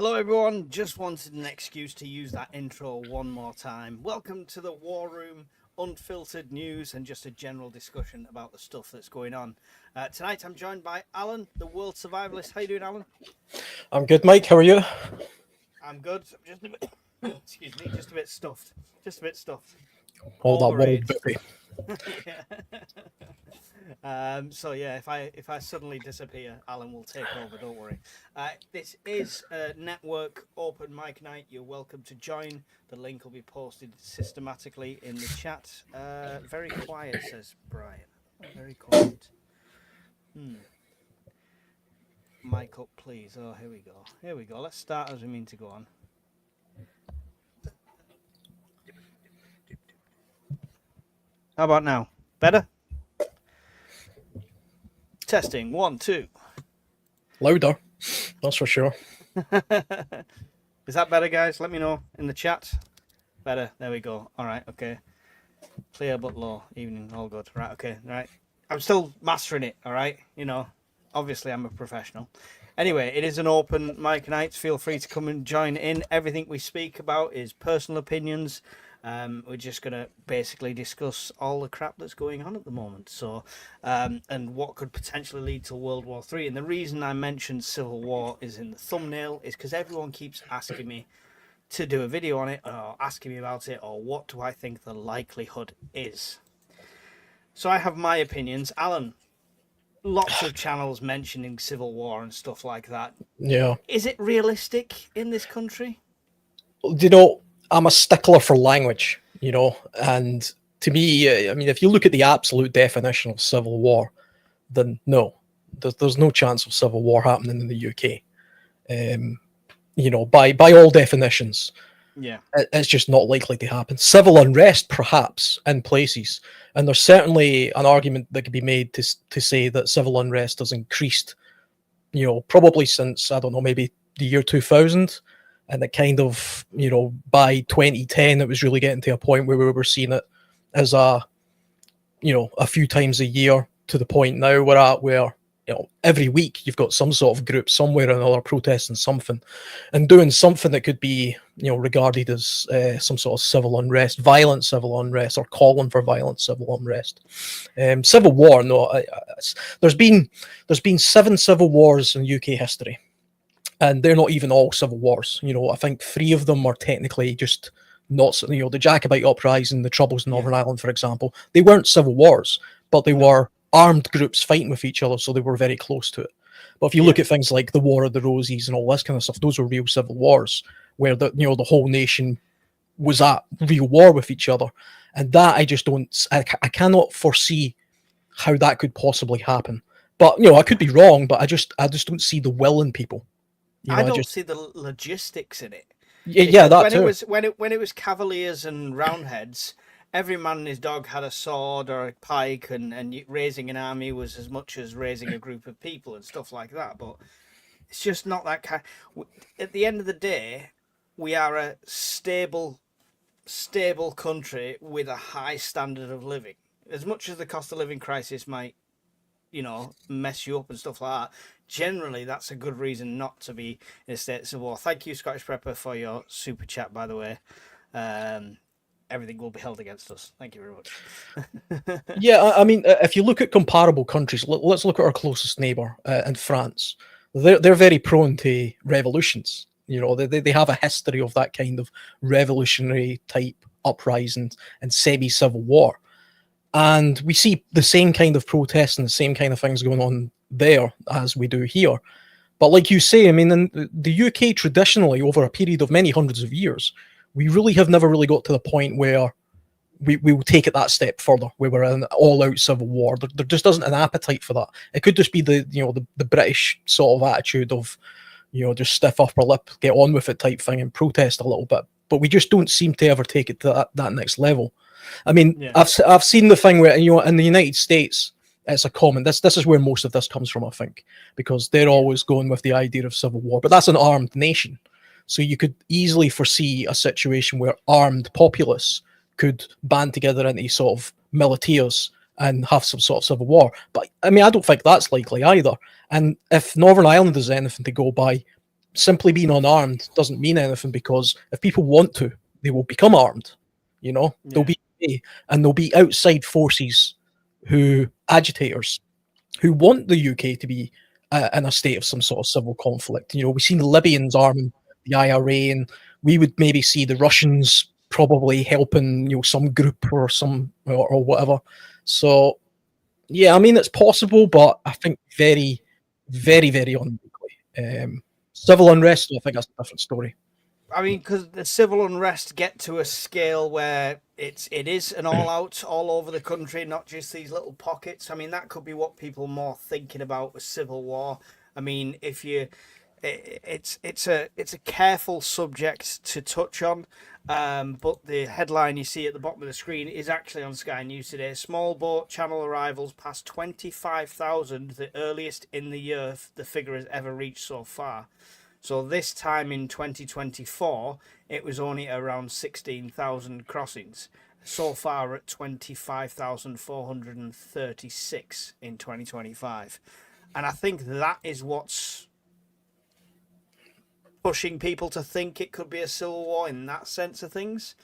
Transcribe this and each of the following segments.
Hello, everyone. Just wanted an excuse to use that intro one more time. Welcome to the War Room, unfiltered news and just a general discussion about the stuff that's going on. Tonight, I'm joined by Alan, the world survivalist. How you doing, Alan? I'm good, Mike. How are you? I'm good. I'm just a bit, excuse me, just a bit stuffed. Just a bit stuffed. All that Overrated. world beauty. So yeah, if I suddenly disappear, Alan will take over. Don't worry. This is a network open mic night. You're welcome to join. The link will be posted systematically in the chat. Very quiet, says Brian. Very quiet. Mic up, please. Oh, here we go. Here we go. Let's start as we mean to go on. How about now? Better? Testing. 1, 2. Louder, that's for sure. Is that better, guys? Let me know in the chat. Better. There we go. All right. Okay. Clear but low. Evening. All good. Right. Okay. Right. I'm still mastering it. All right. You know, obviously I'm a professional. Anyway, it is an open mic night. Feel free to come and join in. Everything we speak about is personal opinions. We're just going to basically discuss all the crap that's going on at the moment. So, and what could potentially lead to World War III. And the reason I mentioned Civil War is in the thumbnail is because everyone keeps asking me to do a video on it or asking me about it or what do I think the likelihood is. So I have my opinions. Alan, lots of channels mentioning Civil War and stuff like that. Yeah. Is it realistic in this country? You know, I'm a stickler for language, and to me, I mean, if you look at the absolute definition of civil war, then no, there's no chance of civil war happening in the UK. By all definitions, Yeah, it's just not likely to happen. Civil unrest, perhaps, in places, and there's certainly an argument that could be made to say that civil unrest has increased, probably since, I don't know, maybe the year 2000. And it kind of, by 2010, it was really getting to a point where we were seeing it as a few times a year, to the point now we're at where, every week you've got some sort of group somewhere or another protesting something and doing something that could be, regarded as some sort of civil unrest, violent civil unrest, or calling for violent civil unrest. Civil war, no, there's been 7 civil wars in UK history. And they're not even all civil wars. I think 3 of them are technically just not, the Jacobite uprising, the Troubles in Northern Ireland, for example. They weren't civil wars, but they were armed groups fighting with each other, so they were very close to it. But if you look at things like the War of the Roses and all this kind of stuff, those were real civil wars where the whole nation was at real war with each other. And that I just don't, I cannot foresee how that could possibly happen. But, I could be wrong, but I just don't see the will in people. I don't see the logistics in it. Yeah, that when too. When it was Cavaliers and Roundheads, every man and his dog had a sword or a pike, and raising an army was as much as raising a group of people and stuff like that. But it's just not that kind. At the end of the day, we are a stable country with a high standard of living. As much as the cost of living crisis might, mess you up and stuff like that, generally that's a good reason not to be in a state of war. Thank you, Scottish Prepper, for your super chat, by the way. Everything will be held against us. Thank you very much. Yeah, I mean, if you look at comparable countries, let's look at our closest neighbour in France. They're very prone to revolutions. They have a history of that kind of revolutionary type uprising and semi-civil war. And we see the same kind of protests and the same kind of things going on there as we do here. But like you say, I mean, in the UK traditionally, over a period of many hundreds of years, we really have never really got to the point where we will take it that step further, where we're in an all-out civil war. There just isn't an appetite for that. It could just be the British sort of attitude of, just stiff upper lip, get on with it type thing and protest a little bit. But we just don't seem to ever take it to that next level. I mean, I've seen the thing where, in the United States, it's a common, this is where most of this comes from, I think, because they're always going with the idea of civil war, but that's an armed nation. So you could easily foresee a situation where armed populace could band together into sort of militias and have some sort of civil war. But I mean, I don't think that's likely either. And if Northern Ireland is anything to go by, simply being unarmed doesn't mean anything, because if people want to, they will become armed. You know, they'll Yeah. be, and there'll be outside forces, who agitators, who want the UK to be in a state of some sort of civil conflict. You know, we've seen the Libyans arming the IRA, and we would maybe see the Russians probably helping, some group or or whatever. So yeah, I mean, it's possible, but I think very, very, very unlikely. Civil unrest, I think that's a different story. I mean, because the civil unrest get to a scale where it is an all out all over the country, not just these little pockets. I mean, that could be what people are more thinking about with civil war. I mean, if you, it's a careful subject to touch on. But the headline you see at the bottom of the screen is actually on Sky News today. Small boat channel arrivals past 25,000, the earliest in the year the figure has ever reached so far. So this time in 2024, it was only around 16,000 crossings. So far at 25,436 in 2025. And I think that is what's pushing people to think it could be a civil war in that sense of things.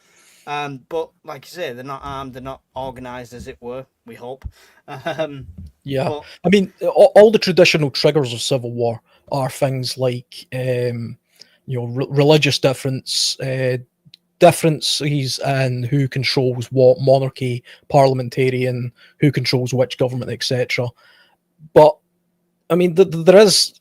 But like you say, they're not armed, they're not organised, as it were. We hope. Um, Yeah, but I mean, all the traditional triggers of civil war are things like, religious differences and who controls what, monarchy, parliamentarian, who controls which government, etc. But I mean, there's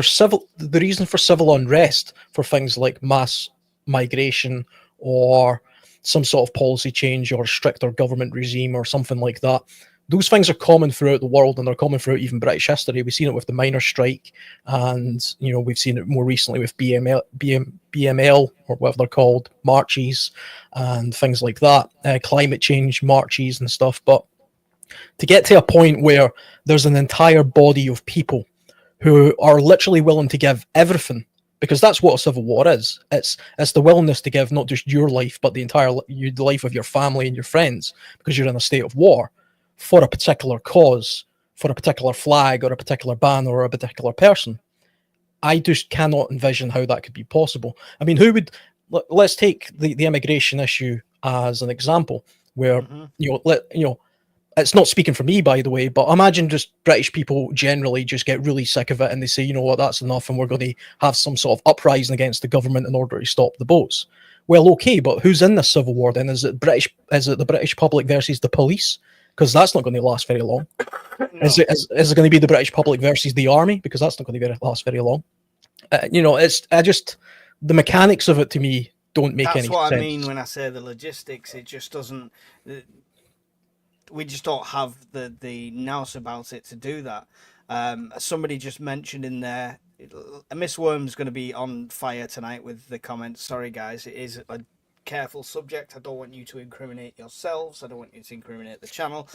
civil the reason for civil unrest for things like mass migration, or some sort of policy change, or stricter government regime, or something like that. Those things are common throughout the world, and they're common throughout even British history. We've seen it with the miners' strike, and we've seen it more recently with BML, or whatever they're called, marches, and things like that, climate change marches and stuff. But to get to a point where there's an entire body of people who are literally willing to give everything, because that's what a civil war is. It's the willingness to give not just your life, but the life of your family and your friends, because you're in a state of war, for a particular cause, for a particular flag, or a particular banner, or a particular person. I just cannot envision how that could be possible. I mean, who would? Let's take the immigration issue as an example, where mhm. it's not speaking for me, by the way, but imagine just British people generally just get really sick of it, and they say, you know what, that's enough, and we're going to have some sort of uprising against the government in order to stop the boats. Well, okay, but who's in this civil war then? Is it the British public versus the police? Because that's not going to last very long. No. Is it going to be the British public versus the army? Because that's not going to last very long. The mechanics of it, to me, don't make That's any what I mean sense. when I say the logistics. It just doesn't. We just don't have the nous about it to do that. Somebody just mentioned in there, Miss Worm's going to be on fire tonight with the comments. Sorry, guys, it is a careful subject. I don't want you to incriminate yourselves. I don't want you to incriminate the channel.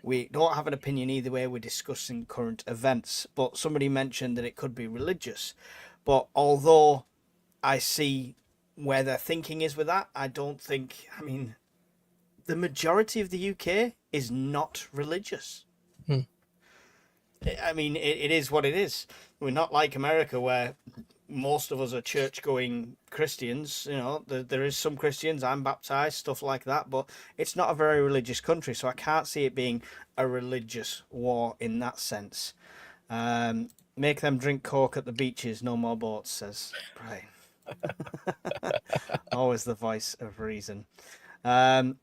We don't have an opinion either way. We're discussing current events. But somebody mentioned that it could be religious. But although I see where their thinking is with that, I don't think. I mean, the majority of the UK is not religious. Hmm. I mean, it is what it is. We're not like America, where most of us are church-going Christians. There is some Christians. I'm baptized, stuff like that, but it's not a very religious country, so I can't see it being a religious war in that sense. Make them drink coke at the beaches, no more boats, says Brian. Always the voice of reason. Um,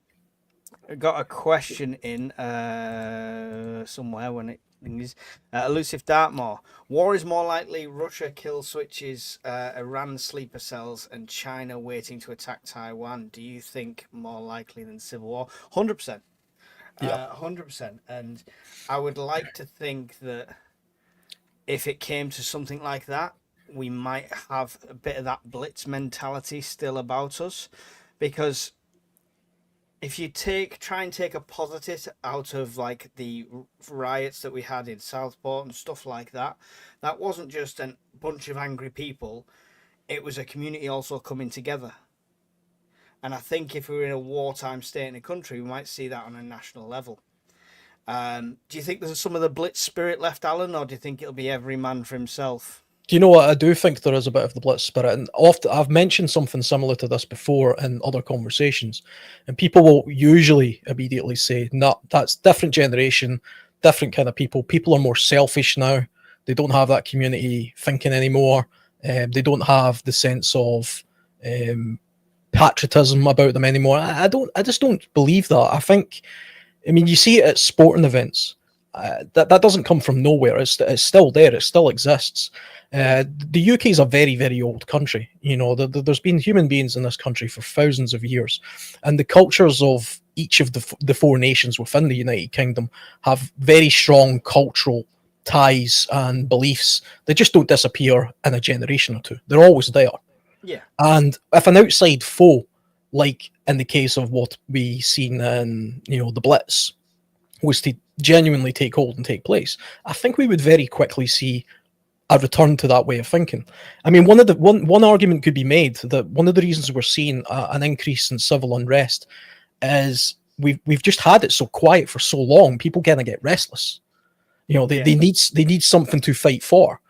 I got a question in somewhere when it is elusive Dartmoor. War is more likely Russia kill switches, Iran sleeper cells, and China waiting to attack Taiwan. Do you think more likely than civil war? 100%. Yeah. 100%. And I would like to think that if it came to something like that, we might have a bit of that blitz mentality still about us, because if you try and take a positive out of like the riots that we had in Southport and stuff like that, that wasn't just a bunch of angry people, it was a community also coming together. And I think if we were in a wartime state in a country, we might see that on a national level. Do you think there's some of the blitz spirit left, Alan, or do you think it'll be every man for himself? Do you know what? I do think there is a bit of the Blitz spirit, and often I've mentioned something similar to this before in other conversations, and people will usually immediately say, "No, that's different generation, different kind of people. People are more selfish now. They don't have that community thinking anymore. They don't have the sense of um, patriotism about them anymore." I don't. I just don't believe that. I think. I mean, you see it at sporting events. That doesn't come from nowhere. It's still there. It still exists. The UK is a very, very old country. You know, there's been human beings in this country for thousands of years, and the cultures of each of the four nations within the United Kingdom have very strong cultural ties and beliefs. They just don't disappear in a generation or two. They're always there. Yeah. And if an outside foe, like in the case of what we seen in, the Blitz, was to genuinely take hold and take place, I think we would very quickly see a return to that way of thinking. I mean, one argument could be made that one of the reasons we're seeing an increase in civil unrest is we've just had it so quiet for so long. People kind of get restless. They need something to fight for.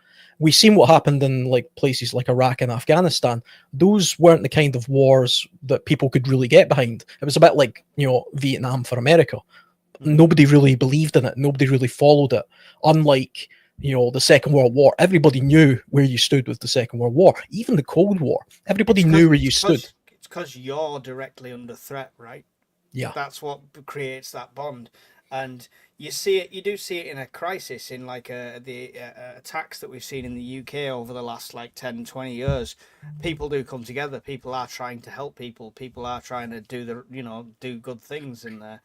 We've seen what happened in like places like Iraq and Afghanistan. Those weren't the kind of wars that people could really get behind. It was a bit like Vietnam for America. Nobody really believed in it. Nobody really followed it. Unlike the Second World War, everybody knew where you stood with the Second World War. Even the Cold War, everybody knew where you stood. It's because you're directly under threat, right? Yeah, that's what creates that bond. And you do see it in a crisis, in like the attacks that we've seen in the UK over the last like 10, 20 years. People do come together. People are trying to help people. People are trying to do good things in there.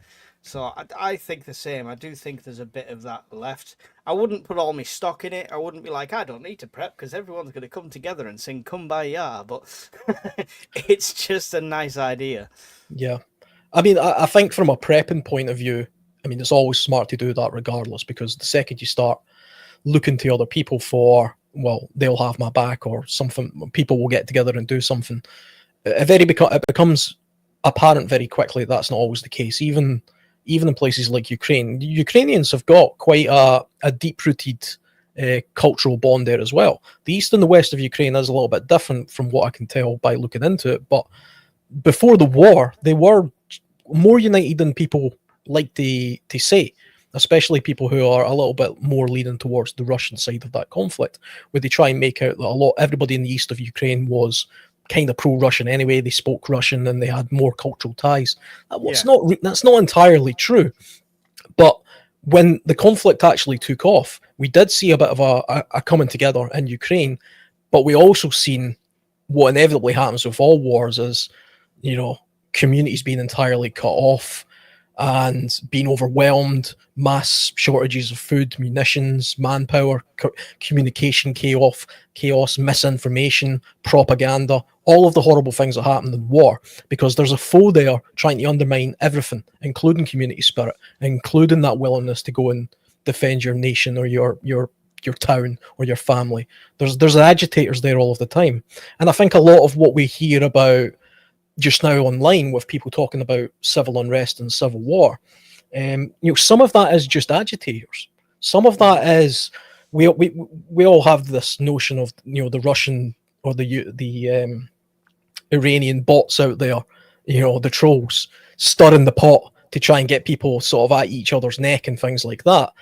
So I think the same. I do think there's a bit of that left. I wouldn't put all my stock in it. I wouldn't be like, I don't need to prep because everyone's going to come together and sing Kumbaya. But it's just a nice idea. yeah. I mean, I think from a prepping point of view, I mean, it's always smart to do that regardless, because the second you start looking to other people for, well, they'll have my back or something, people will get together and do something, it becomes apparent very quickly that's not always the case. Even in places like Ukraine, the Ukrainians have got quite a deep-rooted cultural bond there as well. The east and the west of Ukraine is a little bit different from what I can tell by looking into it, but before the war, they were more united than people like to say, especially people who are a little bit more leaning towards the Russian side of that conflict, where they try and make out that everybody in the east of Ukraine was kind of pro-Russian anyway. They spoke Russian and they had more cultural ties. That's not entirely true. But when the conflict actually took off, we did see a bit of a coming together in Ukraine, but we also seen what inevitably happens with all wars is, communities being entirely cut off and being overwhelmed, mass shortages of food, munitions, manpower, communication chaos, misinformation, propaganda, all of the horrible things that happen in war, because there's a foe there trying to undermine everything, including community spirit, including that willingness to go and defend your nation or your town or your family. There's agitators there all of the time. And I think a lot of what we hear about just now online with people talking about civil unrest and civil war, some of that is just agitators. Some of that is we all have this notion of the Russian or the Iranian bots out there, the trolls stirring the pot to try and get people sort of at each other's neck and things like that.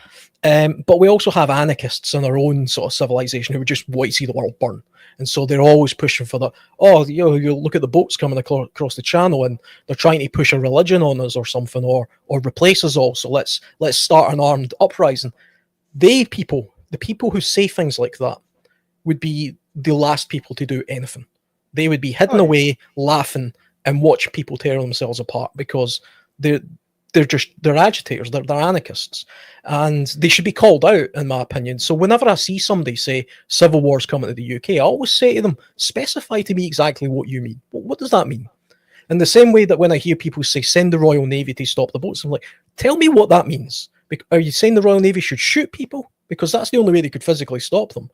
But we also have anarchists in our own sort of civilization who just want to see the world burn. And so they're always pushing for that. Oh, you look at the boats coming across the channel, and they're trying to push a religion on us or something, or replace us all. So let's start an armed uprising. The people who say things like that would be the last people to do anything. They would be hidden away, laughing, and watch people tear themselves apart, because they're agitators, they're anarchists, and they should be called out, in my opinion. So whenever I see somebody say civil war's coming to the UK, I always say to them, specify to me exactly what you mean. What does that mean? In the same way that when I hear people say send the Royal Navy to stop the boats, I'm like, tell me what that means. Are you saying the Royal Navy should shoot people? Because that's the only way they could physically stop them.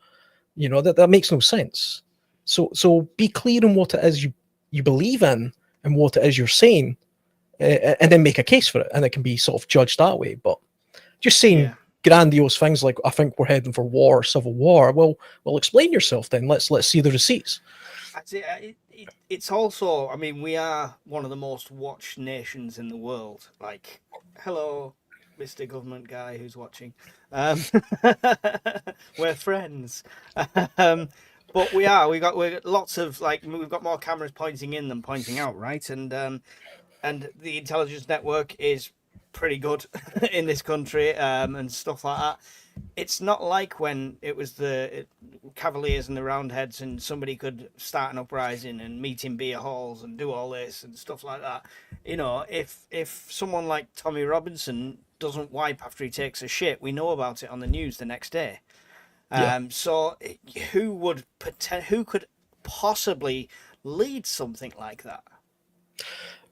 That makes no sense. So be clear on what it is you believe in and what it is you're saying, and then make a case for it, and it can be sort of judged that way. But just saying grandiose things like, I think we're heading for war, civil war. Well, explain yourself then. Let's see the receipts. It's also, I mean, we are one of the most watched nations in the world. Like, hello, Mr. Government guy who's watching. Um, we're friends. But we got lots of, like, we've got more cameras pointing in than pointing out, right? And the intelligence network is pretty good in this country, and stuff like that. It's not like when it was the Cavaliers and the Roundheads, and somebody could start an uprising and meet in beer halls and do all this and stuff like that. You know, if someone like Tommy Robinson doesn't wipe after he takes a shit, we know about it on the news the next day. So who could possibly lead something like that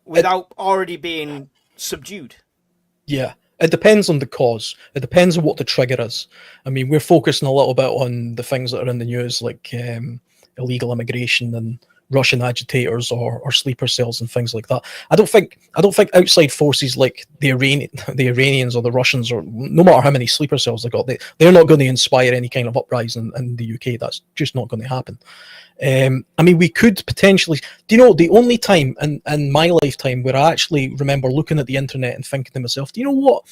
without already being subdued? Yeah, it depends on the cause. It depends on what the trigger is. I mean, we're focusing a little bit on the things that are in the news, like illegal immigration and Russian agitators or sleeper cells and things like that. I don't think outside forces like the Iranians or the Russians, or no matter how many sleeper cells they got, they're not going to inspire any kind of uprising in the UK. That's just not going to happen. I mean, we could potentially. Do you know the only time in my lifetime where I actually remember looking at the internet and thinking to myself, do you know what?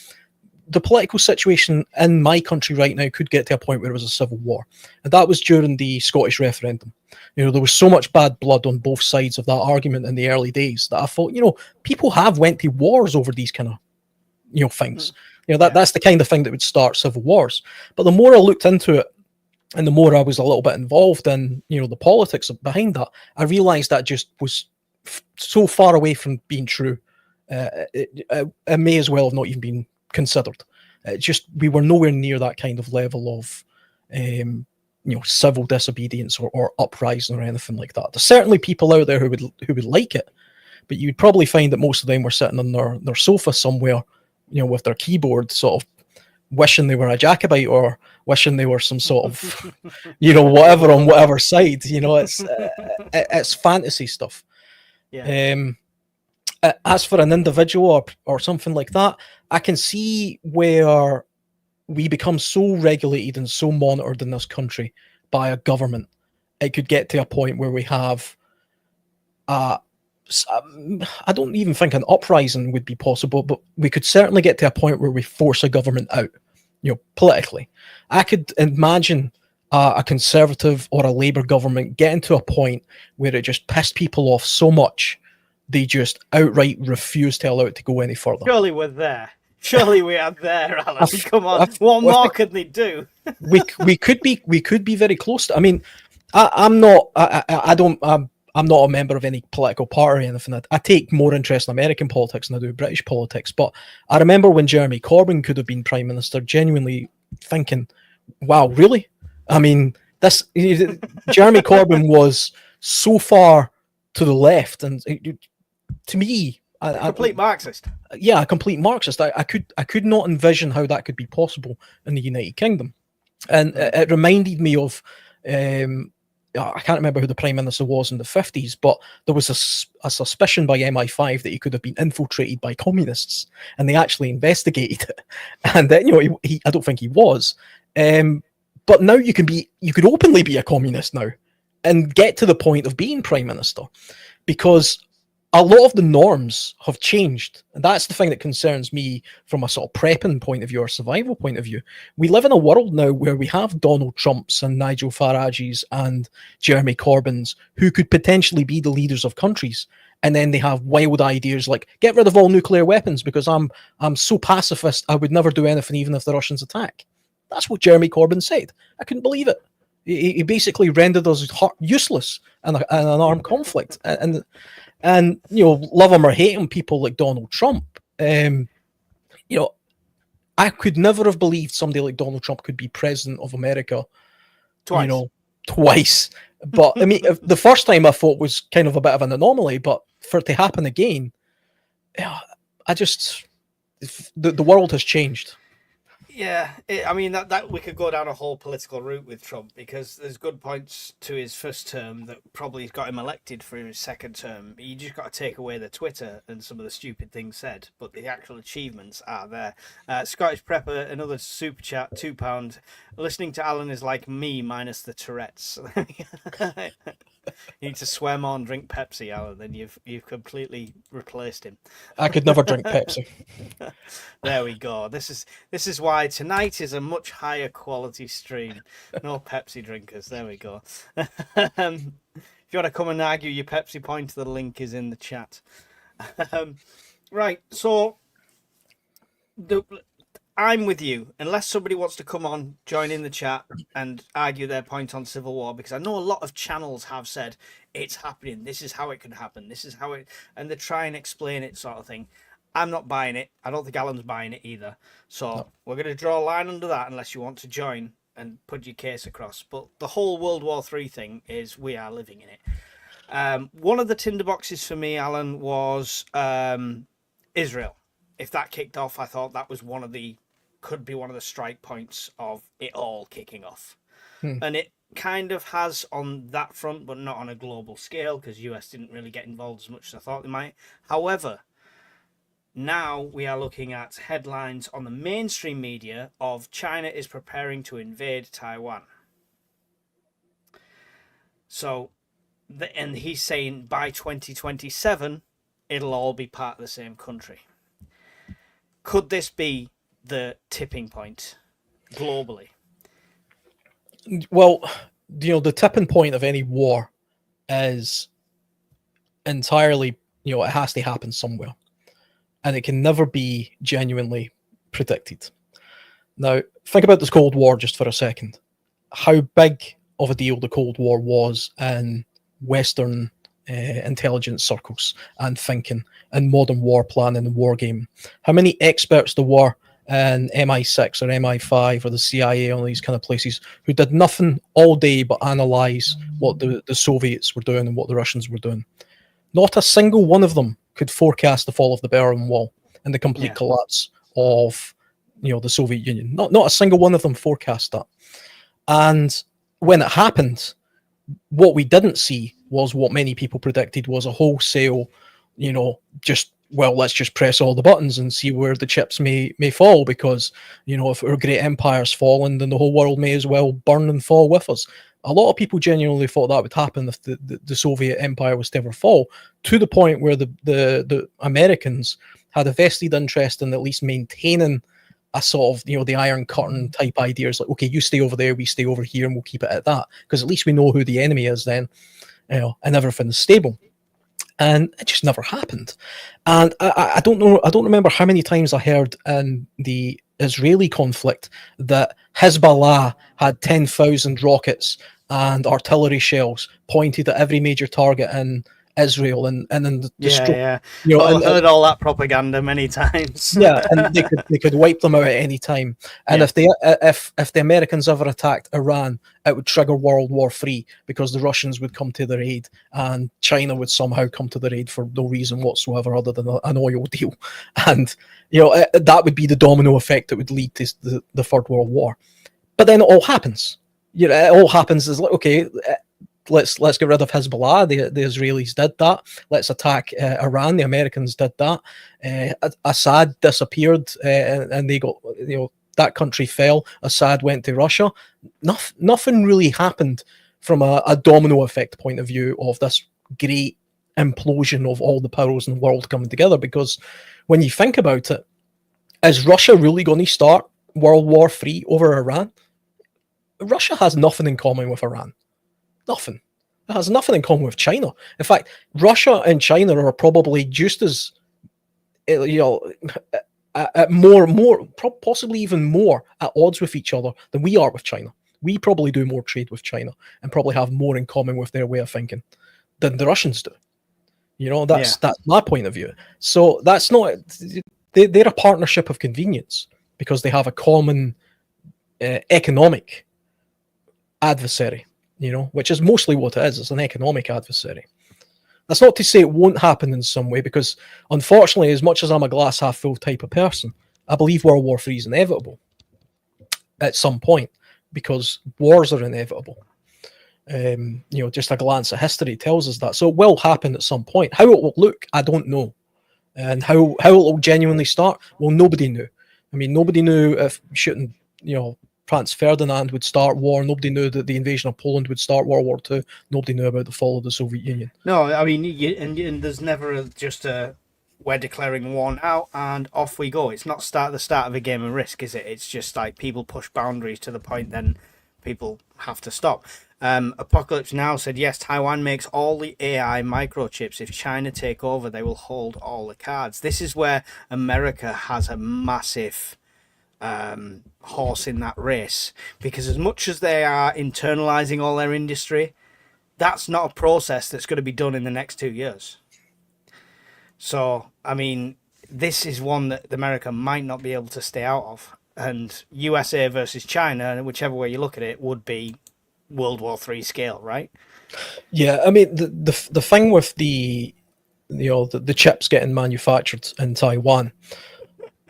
The political situation in my country right now could get to a point where it was a civil war, and that was during the Scottish referendum. You know, there was so much bad blood on both sides of that argument in the early days that I thought, you know, people have went to wars over these kind of, you know, things. You know, that's the kind of thing that would start civil wars. But the more I looked into it, and the more I was a little bit involved in, you know, the politics behind that, I realised that just was so far away from being true. It may as well have not even been considered. We were nowhere near that kind of level of, you know, civil disobedience or uprising or anything like that. There's certainly people out there who would like it, but you'd probably find that most of them were sitting on their sofa somewhere, you know, with their keyboard, sort of wishing they were a Jacobite or wishing they were some sort of, you know, whatever on whatever side. You know, it's fantasy stuff. Yeah. As for an individual or something like that, I can see where we become so regulated and so monitored in this country by a government, it could get to a point where we have I don't even think an uprising would be possible, but we could certainly get to a point where we force a government out, you know, politically. I could imagine a Conservative or a Labour government getting to a point where it just pissed people off so much they just outright refuse to allow it to go any further. Surely we're there. Surely we are there, Alan. Come on, what more could they do? we could be very close to. I mean, I'm not a member of any political party or anything. I take more interest in American politics than I do British politics. But I remember when Jeremy Corbyn could have been Prime Minister, genuinely thinking, wow, really? I mean, Jeremy Corbyn was so far to the left, and to me, a complete Marxist. Yeah, a complete Marxist. I could not envision how that could be possible in the United Kingdom. And it reminded me of, I can't remember who the Prime Minister was in the 50s, but there was a suspicion by MI5 that he could have been infiltrated by communists, and they actually investigated it. And you know, I don't think he was. But now you could openly be a communist now and get to the point of being Prime Minister, because a lot of the norms have changed. And that's the thing that concerns me from a sort of prepping point of view or survival point of view. We live in a world now where we have Donald Trumps and Nigel Farage's and Jeremy Corbyn's who could potentially be the leaders of countries. And then they have wild ideas like, get rid of all nuclear weapons because I'm so pacifist, I would never do anything even if the Russians attack. That's what Jeremy Corbyn said. I couldn't believe it. He basically rendered us useless in an armed conflict. And you know, love him or hate him, people like Donald Trump, you know, I could never have believed somebody like Donald Trump could be president of America twice. You know, twice. But I mean, the first time I thought was kind of a bit of an anomaly, but for it to happen again, I just, the world has changed. Yeah, I mean that we could go down a whole political route with Trump because there's good points to his first term that probably got him elected for his second term. You just got to take away the Twitter and some of the stupid things said, but the actual achievements are there. Scottish Prepper, another super chat, £2. Listening to Alan is like me minus the Tourette's. You need to swear more and drink Pepsi, Alan. Then you've completely replaced him. I could never drink Pepsi. There we go. This is why tonight is a much higher quality stream. No Pepsi drinkers. There we go. If you want to come and argue your Pepsi point, the link is in the chat. Right. So I'm with you. Unless somebody wants to come on, join in the chat and argue their point on civil war, because I know a lot of channels have said it's happening. This is how it can happen. This is how it, and they try and explain it, sort of thing. I'm not buying it. I don't think Alan's buying it either. So No. we're going to draw a line under that unless you want to join and put your case across. But the whole World War III thing is we are living in it. One of the tinderboxes for me, Alan, was Israel. If that kicked off, I thought that was could be one of the strike points of it all kicking off. And it kind of has on that front, but not on a global scale, because US didn't really get involved as much as I thought they might. However, now we are looking at headlines on the mainstream media of China is preparing to invade Taiwan. So, and he's saying by 2027, it'll all be part of the same country. Could this be the tipping point globally? Well, the tipping point of any war is entirely, it has to happen somewhere. And it can never be genuinely predicted. Now, think about this Cold War just for a second. How big of a deal the Cold War was in Western intelligence circles and thinking and modern war planning and war game. How many experts there were in MI6 or MI5 or the CIA or these kind of places who did nothing all day but analyse what the Soviets were doing and what the Russians were doing. Not a single one of them could forecast the fall of the Berlin Wall and the complete collapse of the Soviet Union. Not a single one of them forecast that. And when it happened, what we didn't see was what many people predicted was a wholesale, let's just press all the buttons and see where the chips may fall, because, if our great empire's fallen, then the whole world may as well burn and fall with us. A lot of people genuinely thought that would happen if the Soviet Empire was to ever fall, to the point where the Americans had a vested interest in at least maintaining a sort of, the Iron Curtain type ideas, like, okay, you stay over there, we stay over here, and we'll keep it at that, because at least we know who the enemy is then, and everything's stable. And it just never happened. And I don't know, I don't remember how many times I heard in the Israeli conflict that Hezbollah had 10,000 rockets and artillery shells pointed at every major target in Israel, and then I've heard all that propaganda many times. And they could wipe them out at any time. And if the Americans ever attacked Iran, it would trigger World War III, because the Russians would come to their aid and China would somehow come to their aid for no reason whatsoever other than an oil deal. And that would be the domino effect that would lead to the Third World War. But then it all happens. It all happens is like, okay, let's get rid of Hezbollah. The Israelis did that. Let's attack Iran. The Americans did that. Assad disappeared, and they got, that country fell. Assad went to Russia. Nothing really happened from a domino effect point of view of this great implosion of all the powers in the world coming together. Because when you think about it, is Russia really going to start World War III over Iran? Russia has nothing in common with Iran. Nothing. It has nothing in common with China. In fact, Russia and China are probably just as, possibly even more at odds with each other than we are with China. We probably do more trade with China and probably have more in common with their way of thinking than the Russians do. That's my point of view. So that's not, they're a partnership of convenience because they have a common economic adversary, which is mostly what it is. It's an economic adversary. That's not to say it won't happen in some way, because unfortunately, as much as I'm a glass half full type of person, I believe World War III is inevitable. at some point, because wars are inevitable. Just a glance at history tells us that. So it will happen at some point. How it will look, I don't know. And how it will genuinely start, well, nobody knew. I mean, nobody knew if shooting, Franz Ferdinand would start war. Nobody knew that the invasion of Poland would start World War II. Nobody knew about the fall of the Soviet Union. No, I mean, and there's never just a we're declaring war now and off we go. It's not the start of a game of Risk, is it? It's just like people push boundaries to the point then people have to stop. Apocalypse Now said, yes, Taiwan makes all the AI microchips. If China take over, they will hold all the cards. This is where America has a massive horse in that race, because as much as they are internalizing all their industry, that's not a process that's going to be done in the next 2 years. So, I mean, this is one that America might not be able to stay out of. And USA versus China, whichever way you look at it, would be World War III scale, right? Yeah, I mean, the thing with the chips getting manufactured in Taiwan,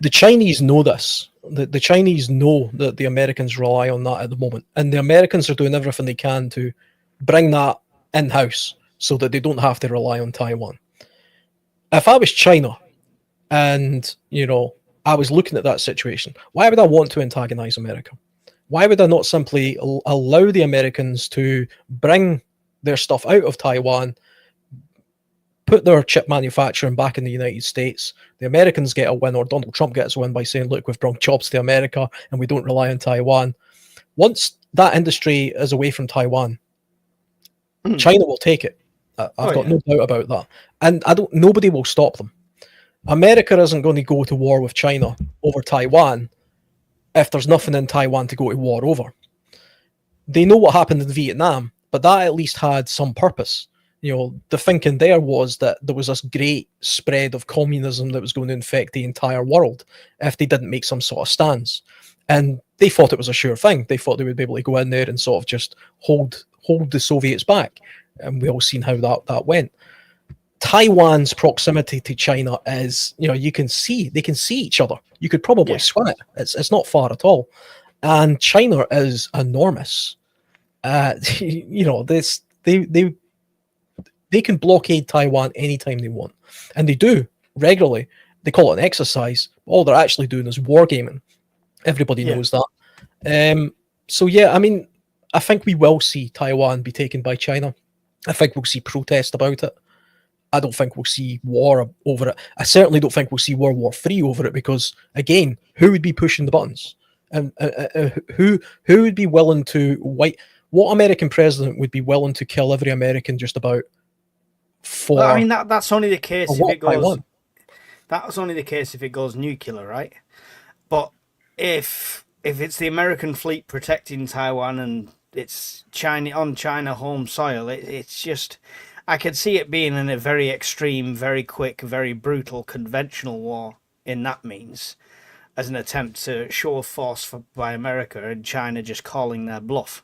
the Chinese know this. The Chinese know that the Americans rely on that at the moment, and the Americans are doing everything they can to bring that in-house so that they don't have to rely on Taiwan. If I was China and, I was looking at that situation, why would I want to antagonize America? Why would I not simply allow the Americans to bring their stuff out of Taiwan, put their chip manufacturing back in the United States? The Americans get a win, or Donald Trump gets a win by saying, look, we've brought jobs to America and we don't rely on Taiwan. Once that industry is away from Taiwan, China will take it. I've got no doubt about that. And nobody will stop them. America isn't going to go to war with China over Taiwan if there's nothing in Taiwan to go to war over. They know what happened in Vietnam, but that at least had some purpose. The thinking there was that there was this great spread of communism that was going to infect the entire world if they didn't make some sort of stance. And they thought it was a sure thing. They thought they would be able to go in there and sort of just hold the Soviets back. And we all seen how that went. Taiwan's proximity to China is, they can see each other. You could probably swim it. It's not far at all. And China is enormous. They can blockade Taiwan anytime they want. And they do regularly. They call it an exercise. All they're actually doing is wargaming. Everybody knows that. So yeah, I mean, I think we will see Taiwan be taken by China. I think we'll see protest about it. I don't think we'll see war over it. I certainly don't think we'll see World War III over it, because, again, who would be pushing the buttons? And who would be willing to what American president would be willing to kill every American just about for? Well, I mean, that's only the case if it goes. Taiwan? That's only the case if it goes nuclear, right? But if it's the American fleet protecting Taiwan and it's China home soil, it's just, I could see it being in a very extreme, very quick, very brutal conventional war in that means, as an attempt to show force by America, and China just calling their bluff.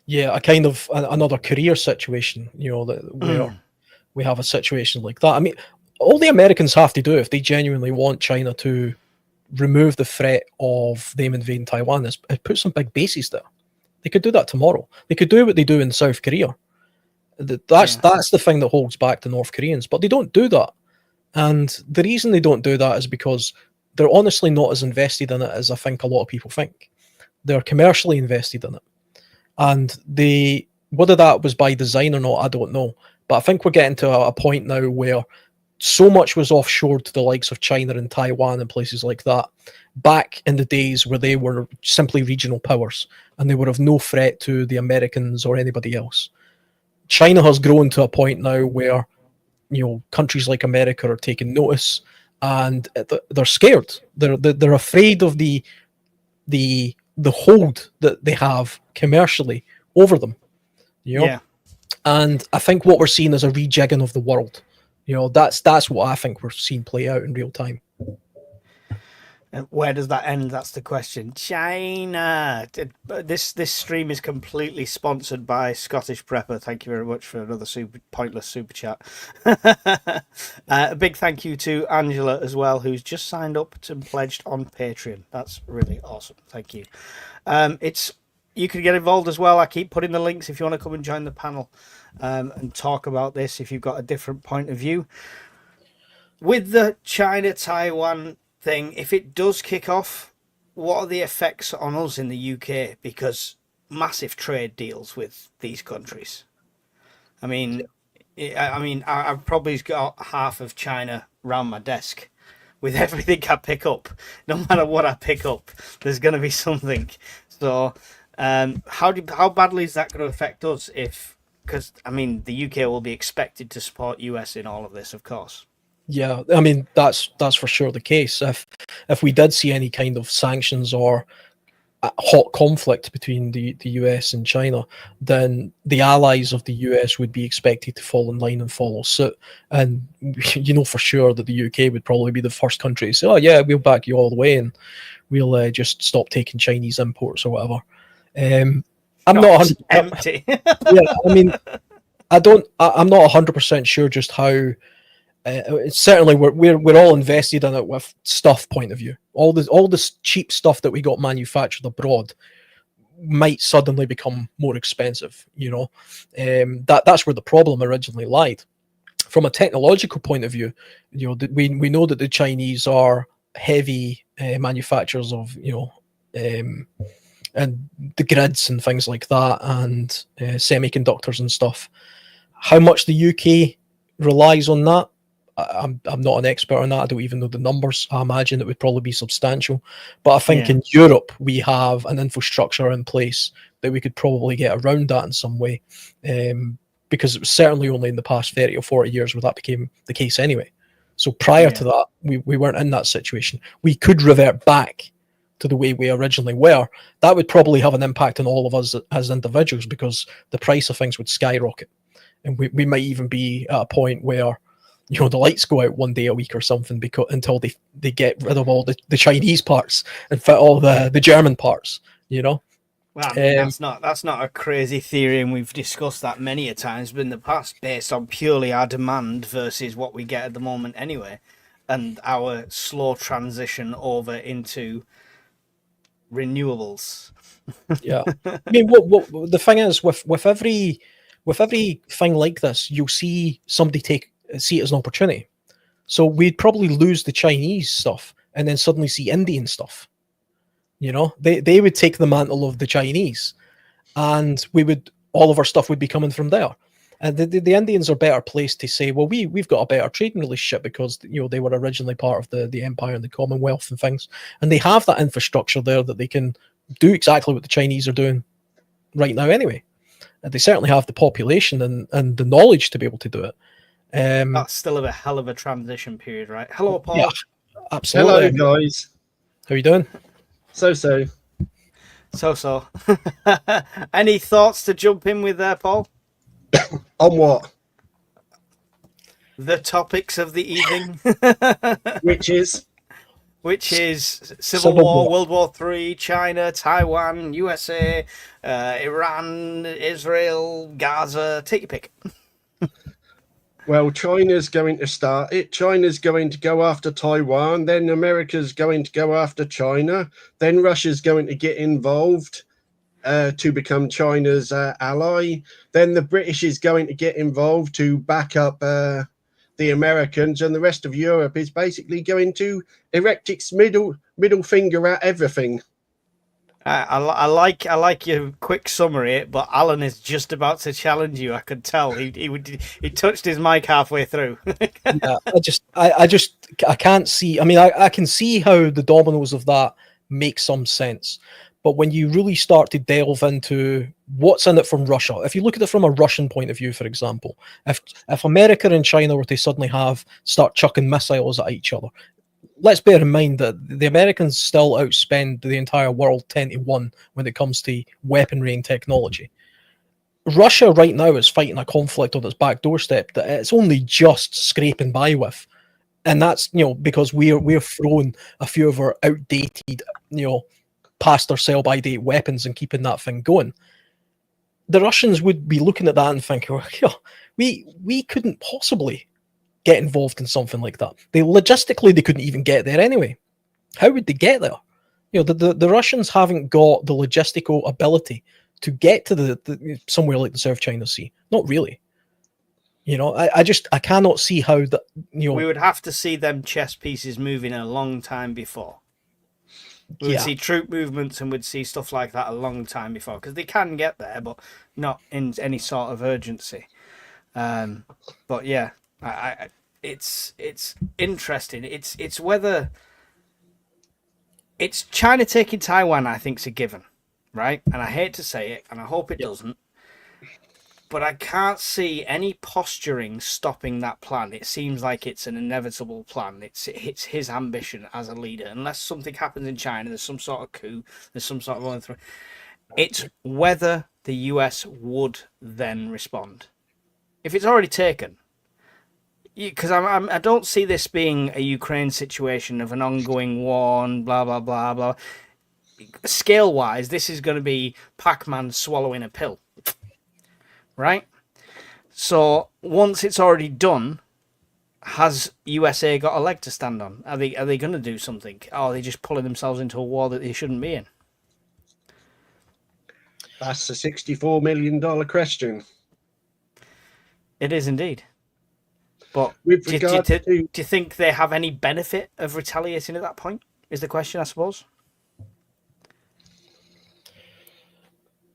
Yeah, a kind of another career situation, where we have a situation like that. I mean, all the Americans have to do if they genuinely want China to remove the threat of them invading Taiwan is put some big bases there. They could do that tomorrow. They could do what they do in South Korea. That's the thing that holds back the North Koreans, but they don't do that. And the reason they don't do that is because they're honestly not as invested in it as I think a lot of people think. They're commercially invested in it. And whether that was by design or not, I don't know. But I think we're getting to a point now where so much was offshored to the likes of China and Taiwan and places like that back in the days where they were simply regional powers and they were of no threat to the Americans or anybody else. China has grown to a point now where, countries like America are taking notice and they're scared. They're afraid of the hold that they have commercially over them. And I think what we're seeing is a rejigging of the world. That's what I think we're seeing play out in real time. And where does that end? That's the question. China. This stream is completely sponsored by Scottish Prepper. Thank you very much for another pointless super chat. A big thank you to Angela as well, who's just signed up and pledged on Patreon. That's really awesome. Thank you. You can get involved as well. I keep putting the links if you want to come and join the panel and talk about this if you've got a different point of view. With the China-Taiwan thing, if it does kick off, what are the effects on us in the UK? Because massive trade deals with these countries. I mean, I've probably got half of China round my desk. With everything I pick up, no matter what I pick up, there's going to be something. So, how badly is that going to affect us? Because I mean, the UK will be expected to support US in all of this, of course. Yeah, I mean that's for sure the case. If we did see any kind of sanctions or a hot conflict between the US and China, then the allies of the US would be expected to fall in line and follow suit. And you know for sure that the UK would probably be the first country to say, "Oh yeah, we'll back you all the way, and we'll just stop taking Chinese imports or whatever." I'm not empty. Yeah, I mean, I'm not 100% sure just how. Certainly, we're all invested in it with stuff point of view. All this cheap stuff that we got manufactured abroad might suddenly become more expensive. You know, that's where the problem originally lied. From a technological point of view, you know, we know that the Chinese are heavy manufacturers of and the grids and things like that, and semiconductors and stuff. How much the UK relies on that, I'm not an expert on that. I don't even know the numbers. I imagine it would probably be substantial. But I think in Europe, we have an infrastructure in place that we could probably get around that in some way. Because it was certainly only in the past 30 or 40 years where that became the case anyway. So prior to that, we weren't in that situation. We could revert back to the way we originally were. That would probably have an impact on all of us as individuals because the price of things would skyrocket. And we might even be at a point where the lights go out one day a week or something until they get rid of all the Chinese parts and fit all the German parts, Well, I mean, that's not a crazy theory, and we've discussed that many a times, but in the past, based on purely our demand versus what we get at the moment anyway, and our slow transition over into renewables. Yeah, I mean, what the thing is with every thing like this, you'll see somebody see it as an opportunity. So we'd probably lose the Chinese stuff and then suddenly see Indian stuff. They would take the mantle of the Chinese, and all of our stuff would be coming from there. And the Indians are better placed to say, well, we've got a better trading relationship because they were originally part of the empire and the Commonwealth and things, and they have that infrastructure there that they can do exactly what the Chinese are doing right now anyway. And they certainly have the population and the knowledge to be able to do it. That's still a hell of a transition period, right? Hello, Paul. Yeah, absolutely. Hello, guys. How are you doing? So. Any thoughts to jump in with there, Paul? On what? The topics of the evening. Which is Civil War, World War III, China, Taiwan, USA, Iran, Israel, Gaza. Take your pick. Well, China's going to start it. China's going to go after Taiwan. Then America's going to go after China. Then Russia's going to get involved to become China's ally. Then the British is going to get involved to back up the Americans, and the rest of Europe is basically going to erect its middle finger at everything. I like your quick summary, but Alan is just about to challenge you. I could tell he touched his mic halfway through. Yeah, I can't see. I mean, I can see how the dominoes of that make some sense, but when you really start to delve into what's in it from Russia, if you look at it from a Russian point of view, for example, if America and China were to suddenly start chucking missiles at each other. Let's bear in mind that the Americans still outspend the entire world 10-1 when it comes to weaponry and technology. Russia right now is fighting a conflict on its back doorstep that it's only just scraping by with. and that's because we're throwing a few of our outdated, past our sell by date weapons and keeping that thing going. The Russians would be looking at that and thinking, well, we couldn't possibly get involved in something like that. Logistically they couldn't even get there anyway. How would they get there? The Russians haven't got the logistical ability to get to the somewhere like the South China Sea. Not really. I cannot see how that. We would have to see them chess pieces moving a long time before. We would see troop movements and we'd see stuff like that a long time before, because they can get there, but not in any sort of urgency. But yeah, it's interesting. It's whether it's China taking Taiwan, I think, is a given, right? And I hate to say it, and I hope it doesn't. But I can't see any posturing stopping that plan. It seems like it's an inevitable plan. It's his ambition as a leader. Unless something happens in China, there's some sort of coup, there's some sort of going through. It's whether the US would then respond. If it's already taken, because I don't see this being a Ukraine situation of an ongoing war and blah, blah, blah, blah. Scale-wise, this is going to be Pac-Man swallowing a pill. Right? So once it's already done, has USA got a leg to stand on? Are they going to do something? Or are they just pulling themselves into a war that they shouldn't be in? That's a $64 million question. It is indeed. But With do regard you think they have any benefit of retaliating at that point? Is the question, I suppose.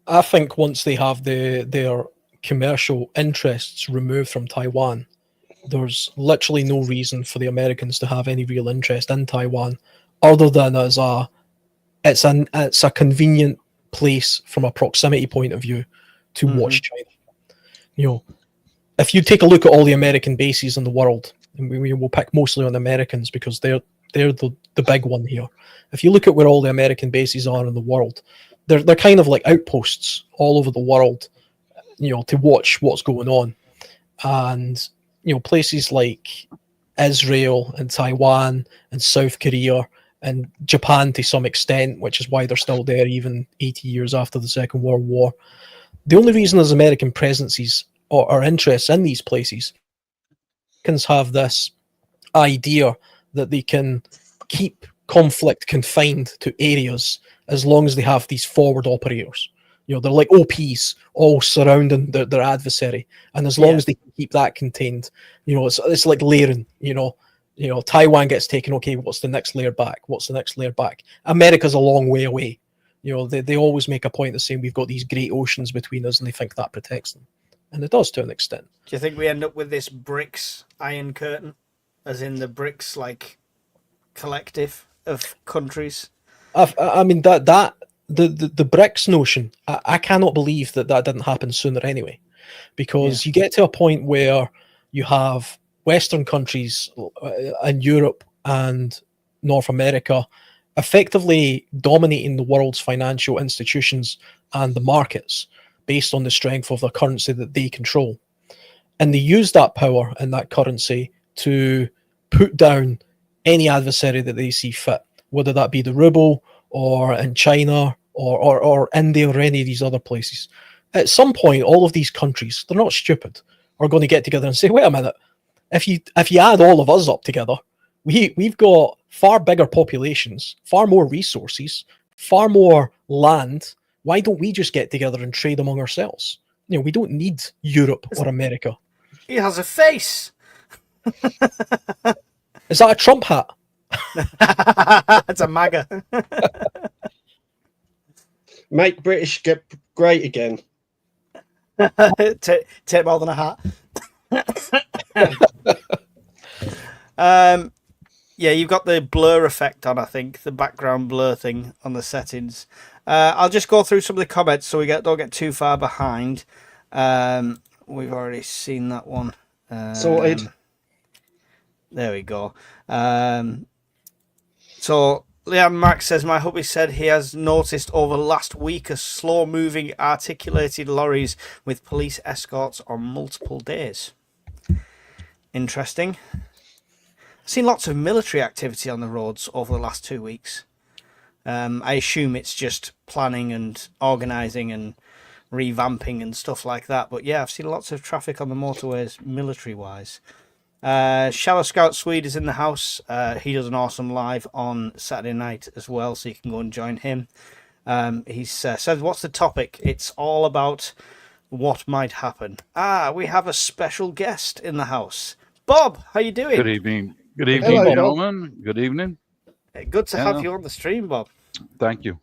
I think once they have their commercial interests removed from Taiwan, there's literally no reason for the Americans to have any real interest in Taiwan, other than as it's a convenient place from a proximity point of view to watch China. If you take a look at all the American bases in the world, and we will pick mostly on Americans because they're the big one here. If you look at where all the American bases are in the world, they're kind of like outposts all over the world, to watch what's going on. And, places like Israel and Taiwan and South Korea and Japan to some extent, which is why they're still there even 80 years after the Second World War. The only reason there's American presences or interests in these places, Americans have this idea that they can keep conflict confined to areas as long as they have these forward operators. They're like OPs all surrounding their adversary, and as long as they can keep that contained, it's like layering. Taiwan gets taken. Okay, what's the next layer back? What's the next layer back? America's a long way away. They always make a point of saying we've got these great oceans between us, and they think that protects them, and it does to an extent. Do you think we end up with this BRICS Iron Curtain, as in the BRICS like collective of countries? I mean that. The BRICS notion, I cannot believe that didn't happen sooner anyway, because you get to a point where you have Western countries in Europe and North America effectively dominating the world's financial institutions and the markets based on the strength of the currency that they control. And they use that power and that currency to put down any adversary that they see fit, whether that be the ruble or in China or India or any of these other places. At some point, all of these countries, they're not stupid, are going to get together and say, wait a minute, if you add all of us up together, we've got far bigger populations, far more resources, far more land. Why don't we just get together and trade among ourselves? We don't need Europe or America. He has a face. Is that a Trump hat? It's a MAGA. Make British get great again. Take more than a hat. Yeah, you've got the blur effect on, I think, the background blur thing on the settings. I'll just go through some of the comments so we don't get too far behind. We've already seen that one. Sorted. There we go. So Leanne Max says, my hubby said he has noticed over last week a slow-moving articulated lorries with police escorts on multiple days. Interesting. seen lots of military activity on the roads over the last 2 weeks. I assume it's just planning and organising and revamping and stuff like that. But yeah, I've seen lots of traffic on the motorways, military-wise. Shallow Scout Swede is in the house. He does an awesome live on Saturday night as well, so you can go and join him. He says, what's the topic? It's all about what might happen. We have a special guest in the house. Bob, how you doing? Good evening. Good evening, Hello, Bob. gentlemen. Good evening. Good to have you on the stream, Bob. Thank you.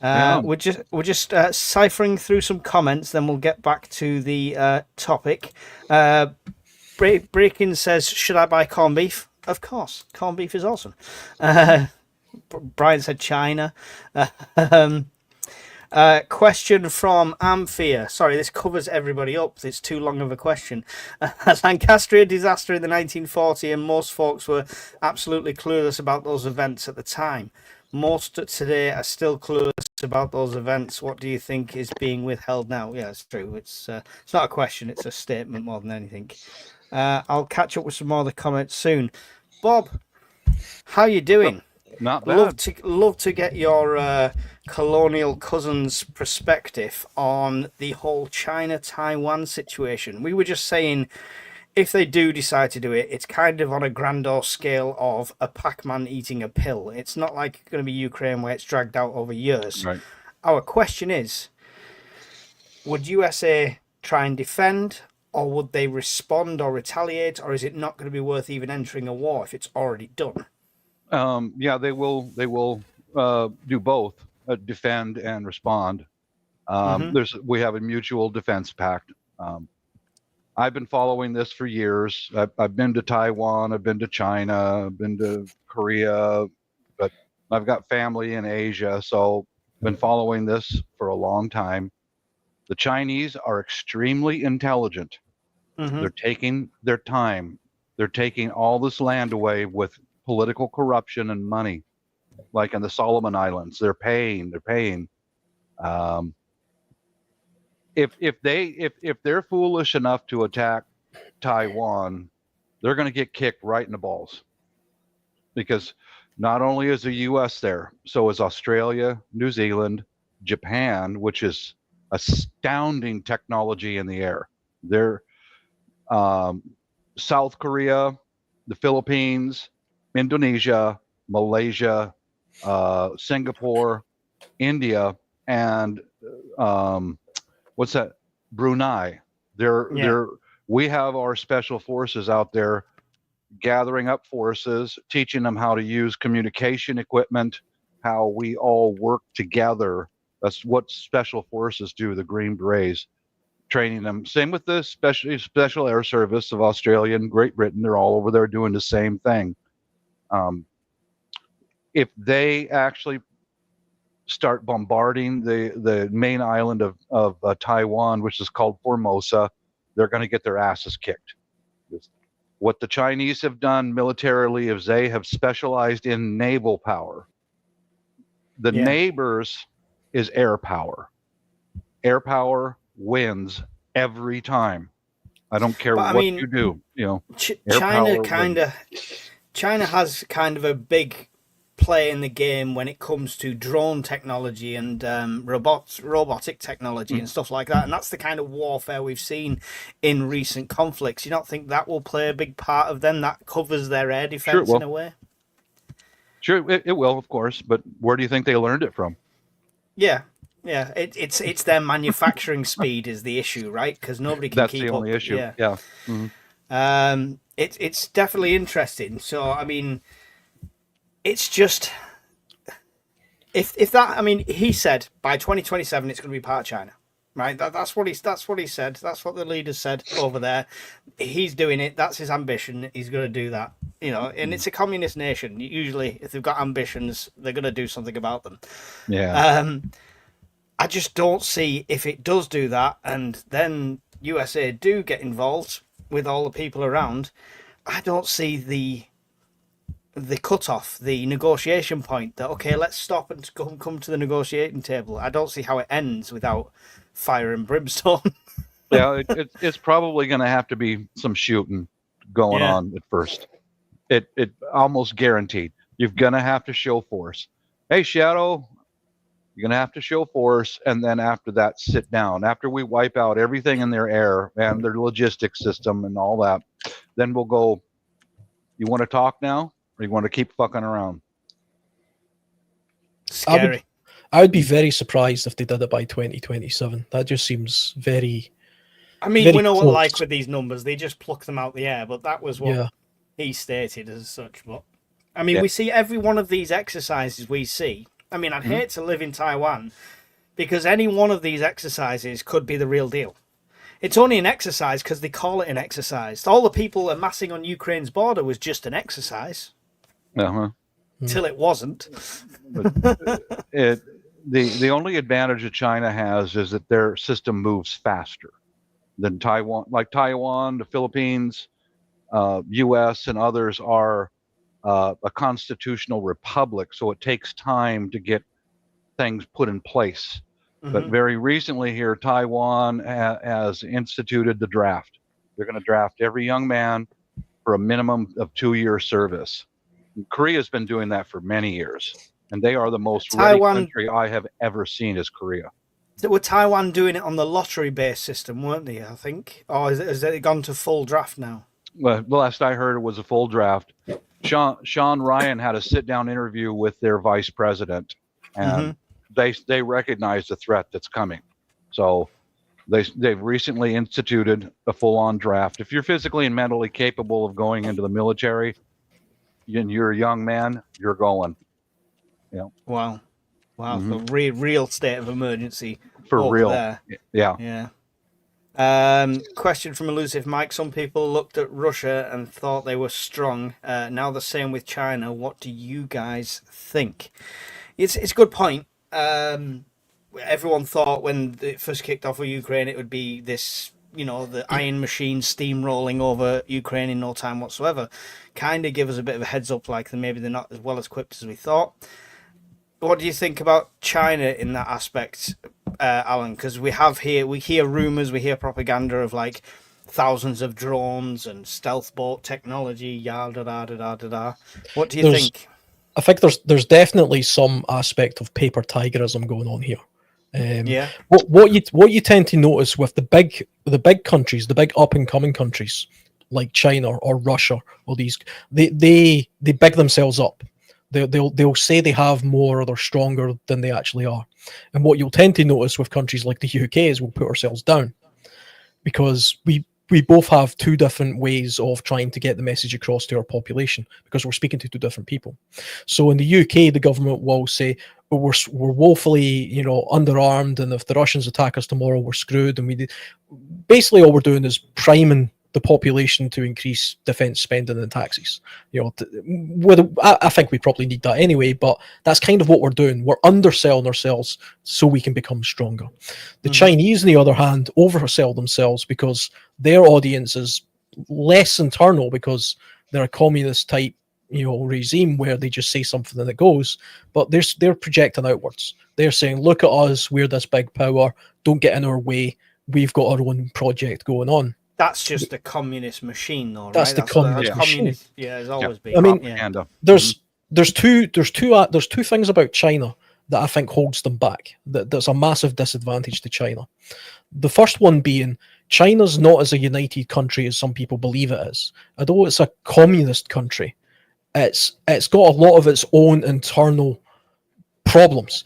We're just ciphering through some comments, then we'll get back to the topic. Breakin says, should I buy corned beef? Of course, corned beef is awesome. Brian said China. Question from Amphia. Sorry, this covers everybody up. It's too long of a question. Lancastrian disaster in the 1940s, and most folks were absolutely clueless about those events at the time. Most today are still clueless about those events. What do you think is being withheld now? Yeah, it's true. It's not a question. It's a statement more than anything. I'll catch up with some more of the comments soon. Bob, how you doing? Not bad. Love to get your colonial cousin's perspective on the whole China-Taiwan situation. We were just saying, if they do decide to do it, it's kind of on a grandeur scale of a Pac-Man eating a pill. It's not like it's going to be Ukraine where it's dragged out over years. Right. Our question is, would USA try and defend, or would they respond or retaliate, or is it not going to be worth even entering a war if it's already done? Yeah, they will do both, defend and respond. We have a mutual defense pact. I've been following this for years. I've been to Taiwan, I've been to China, I've been to Korea, but I've got family in Asia, so I've been following this for a long time. The Chinese are extremely intelligent. They're taking their time. They're taking all this land away with political corruption and money, like in the Solomon Islands. They're paying. If they're foolish enough to attack Taiwan, they're going to get kicked right in the balls, because not only is the U.S. there, so is Australia, New Zealand, Japan, which is astounding technology in the air. They're South Korea, the Philippines, Indonesia, Malaysia, Singapore, India, and what's that? Brunei. We have our special forces out there gathering up forces, teaching them how to use communication equipment, how we all work together. That's what special forces do, the Green Berets, training them. Same with the Special Air Service of Australia and Great Britain. They're all over there doing the same thing. If they actually start bombarding the main island of Taiwan, which is called Formosa, they're going to get their asses kicked. What the Chinese have done militarily is they have specialized in naval power. The neighbors is air power. Air power wins every time. I don't care you do. China has kind of a big play in the game when it comes to drone technology and robotic technology and stuff like that, and that's the kind of warfare we've seen in recent conflicts. You don't think that will play a big part of them? That covers their air defense in a way. Sure, it will, of course, but where do you think they learned it from? Yeah, it's their manufacturing speed is the issue, right? Because nobody can keep up. That's the only issue. Yeah. Mm-hmm. It's definitely interesting. So I mean, it's just if that. I mean, he said by 2027 it's going to be part of China, right? That's what he said. That's what the leaders said over there. He's doing it. That's his ambition. He's going to do that. And it's a communist nation. Usually, if they've got ambitions, they're going to do something about them. Yeah. I just don't see, if it does do that, and then USA do get involved with all the people around, I don't see the cutoff, the negotiation point that, okay, let's stop and come to the negotiating table. I don't see how it ends without fire and brimstone. Yeah, it's probably going to have to be some shooting going on at first. It almost guaranteed. You're gonna have to show force. Hey, Shadow, you're gonna have to show force, and then after that, sit down. After we wipe out everything in their air and their logistics system and all that, then we'll go. You want to talk now, or you want to keep fucking around? Scary. I would be very surprised if they did it by 2027. That just seems very. I mean, very we know what close. like with these numbers, they just pluck them out the air, but that was what Yeah. he stated as such. But I mean, Yeah. we see every one of these exercises we see. I mean, I'd Mhm. hate to live in Taiwan because any one of these exercises could be the real deal. It's only an exercise because they call it an exercise. All the people amassing on Ukraine's border was just an exercise Uh-huh. till it wasn't. The only advantage that China has is that their system moves faster than Taiwan. Like Taiwan, the Philippines, U.S. and others are a constitutional republic, so it takes time to get things put in place. But Mhm. very recently here, Taiwan has instituted the draft. They're going to draft every young man for a minimum of 2-year service. And Korea's been doing that for many years, and they are the most ready Taiwan- country I have ever seen is Korea. Were Taiwan doing it on the lottery-based system, weren't they? I think, or has it gone to full draft now? Well, the last I heard, it was a full draft. Sean Ryan had a sit-down interview with their vice president, and they recognize the threat that's coming. So they've recently instituted a full-on draft. If you're physically and mentally capable of going into the military, and you're a young man, you're going. Wow. Mhm. The real state of emergency For over real. there. Yeah. Yeah. Question from Elusive Mike. Some people looked at Russia and thought they were strong. Now the same with China. What do you guys think? It's a good point. Everyone thought when it first kicked off with Ukraine, it would be this, the iron machine steamrolling over Ukraine in no time whatsoever. Kind of give us a bit of a heads up, like maybe they're not as well equipped as we thought. What do you think about China in that aspect, Alan? Because we hear rumors, we hear propaganda of like thousands of drones and stealth boat technology, yada da da da da da. What do you think? I think there's definitely some aspect of paper tigerism going on here. Yeah. What you tend to notice with the big countries, the big up and coming countries like China or Russia or these, they big themselves up. They'll say they have more or they're stronger than they actually are. And what you'll tend to notice with countries like the UK is we'll put ourselves down because we both have two different ways of trying to get the message across to our population because we're speaking to two different people. So in the UK, the government will say, we're woefully, underarmed, and if the Russians attack us tomorrow, we're screwed. And basically all we're doing is priming the population to increase defence spending and taxes. I think we probably need that anyway, but that's kind of what we're doing. We're underselling ourselves so we can become stronger. The Chinese, on the other hand, oversell themselves because their audience is less internal because they're a communist type, regime where they just say something and it goes, but they're projecting outwards. They're saying, look at us, we're this big power, don't get in our way, we've got our own project going on. That's just the communist machine, though, right? That's the communist machine. Yeah, it's always been. I mean, There's two things about China that I think holds them back. That's a massive disadvantage to China. The first one being China's not as a united country as some people believe it is. Although it's a communist country, it's got a lot of its own internal problems.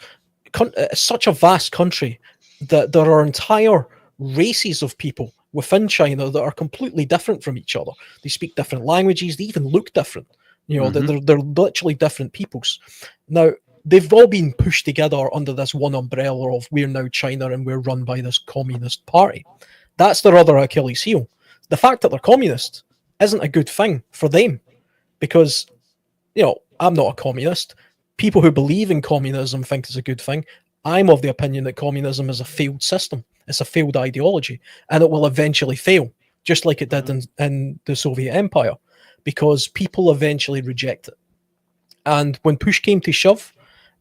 It's such a vast country that there are entire races of people within China that are completely different from each other. They speak different languages. They even look different. They're literally different peoples. Now, they've all been pushed together under this one umbrella of we're now China and we're run by this communist party. That's their other Achilles heel. The fact that they're communist isn't a good thing for them because, I'm not a communist. People who believe in communism think it's a good thing. I'm of the opinion that communism is a failed system. It's a failed ideology, and it will eventually fail, just like it did in the Soviet Empire, because people eventually reject it. And when push came to shove,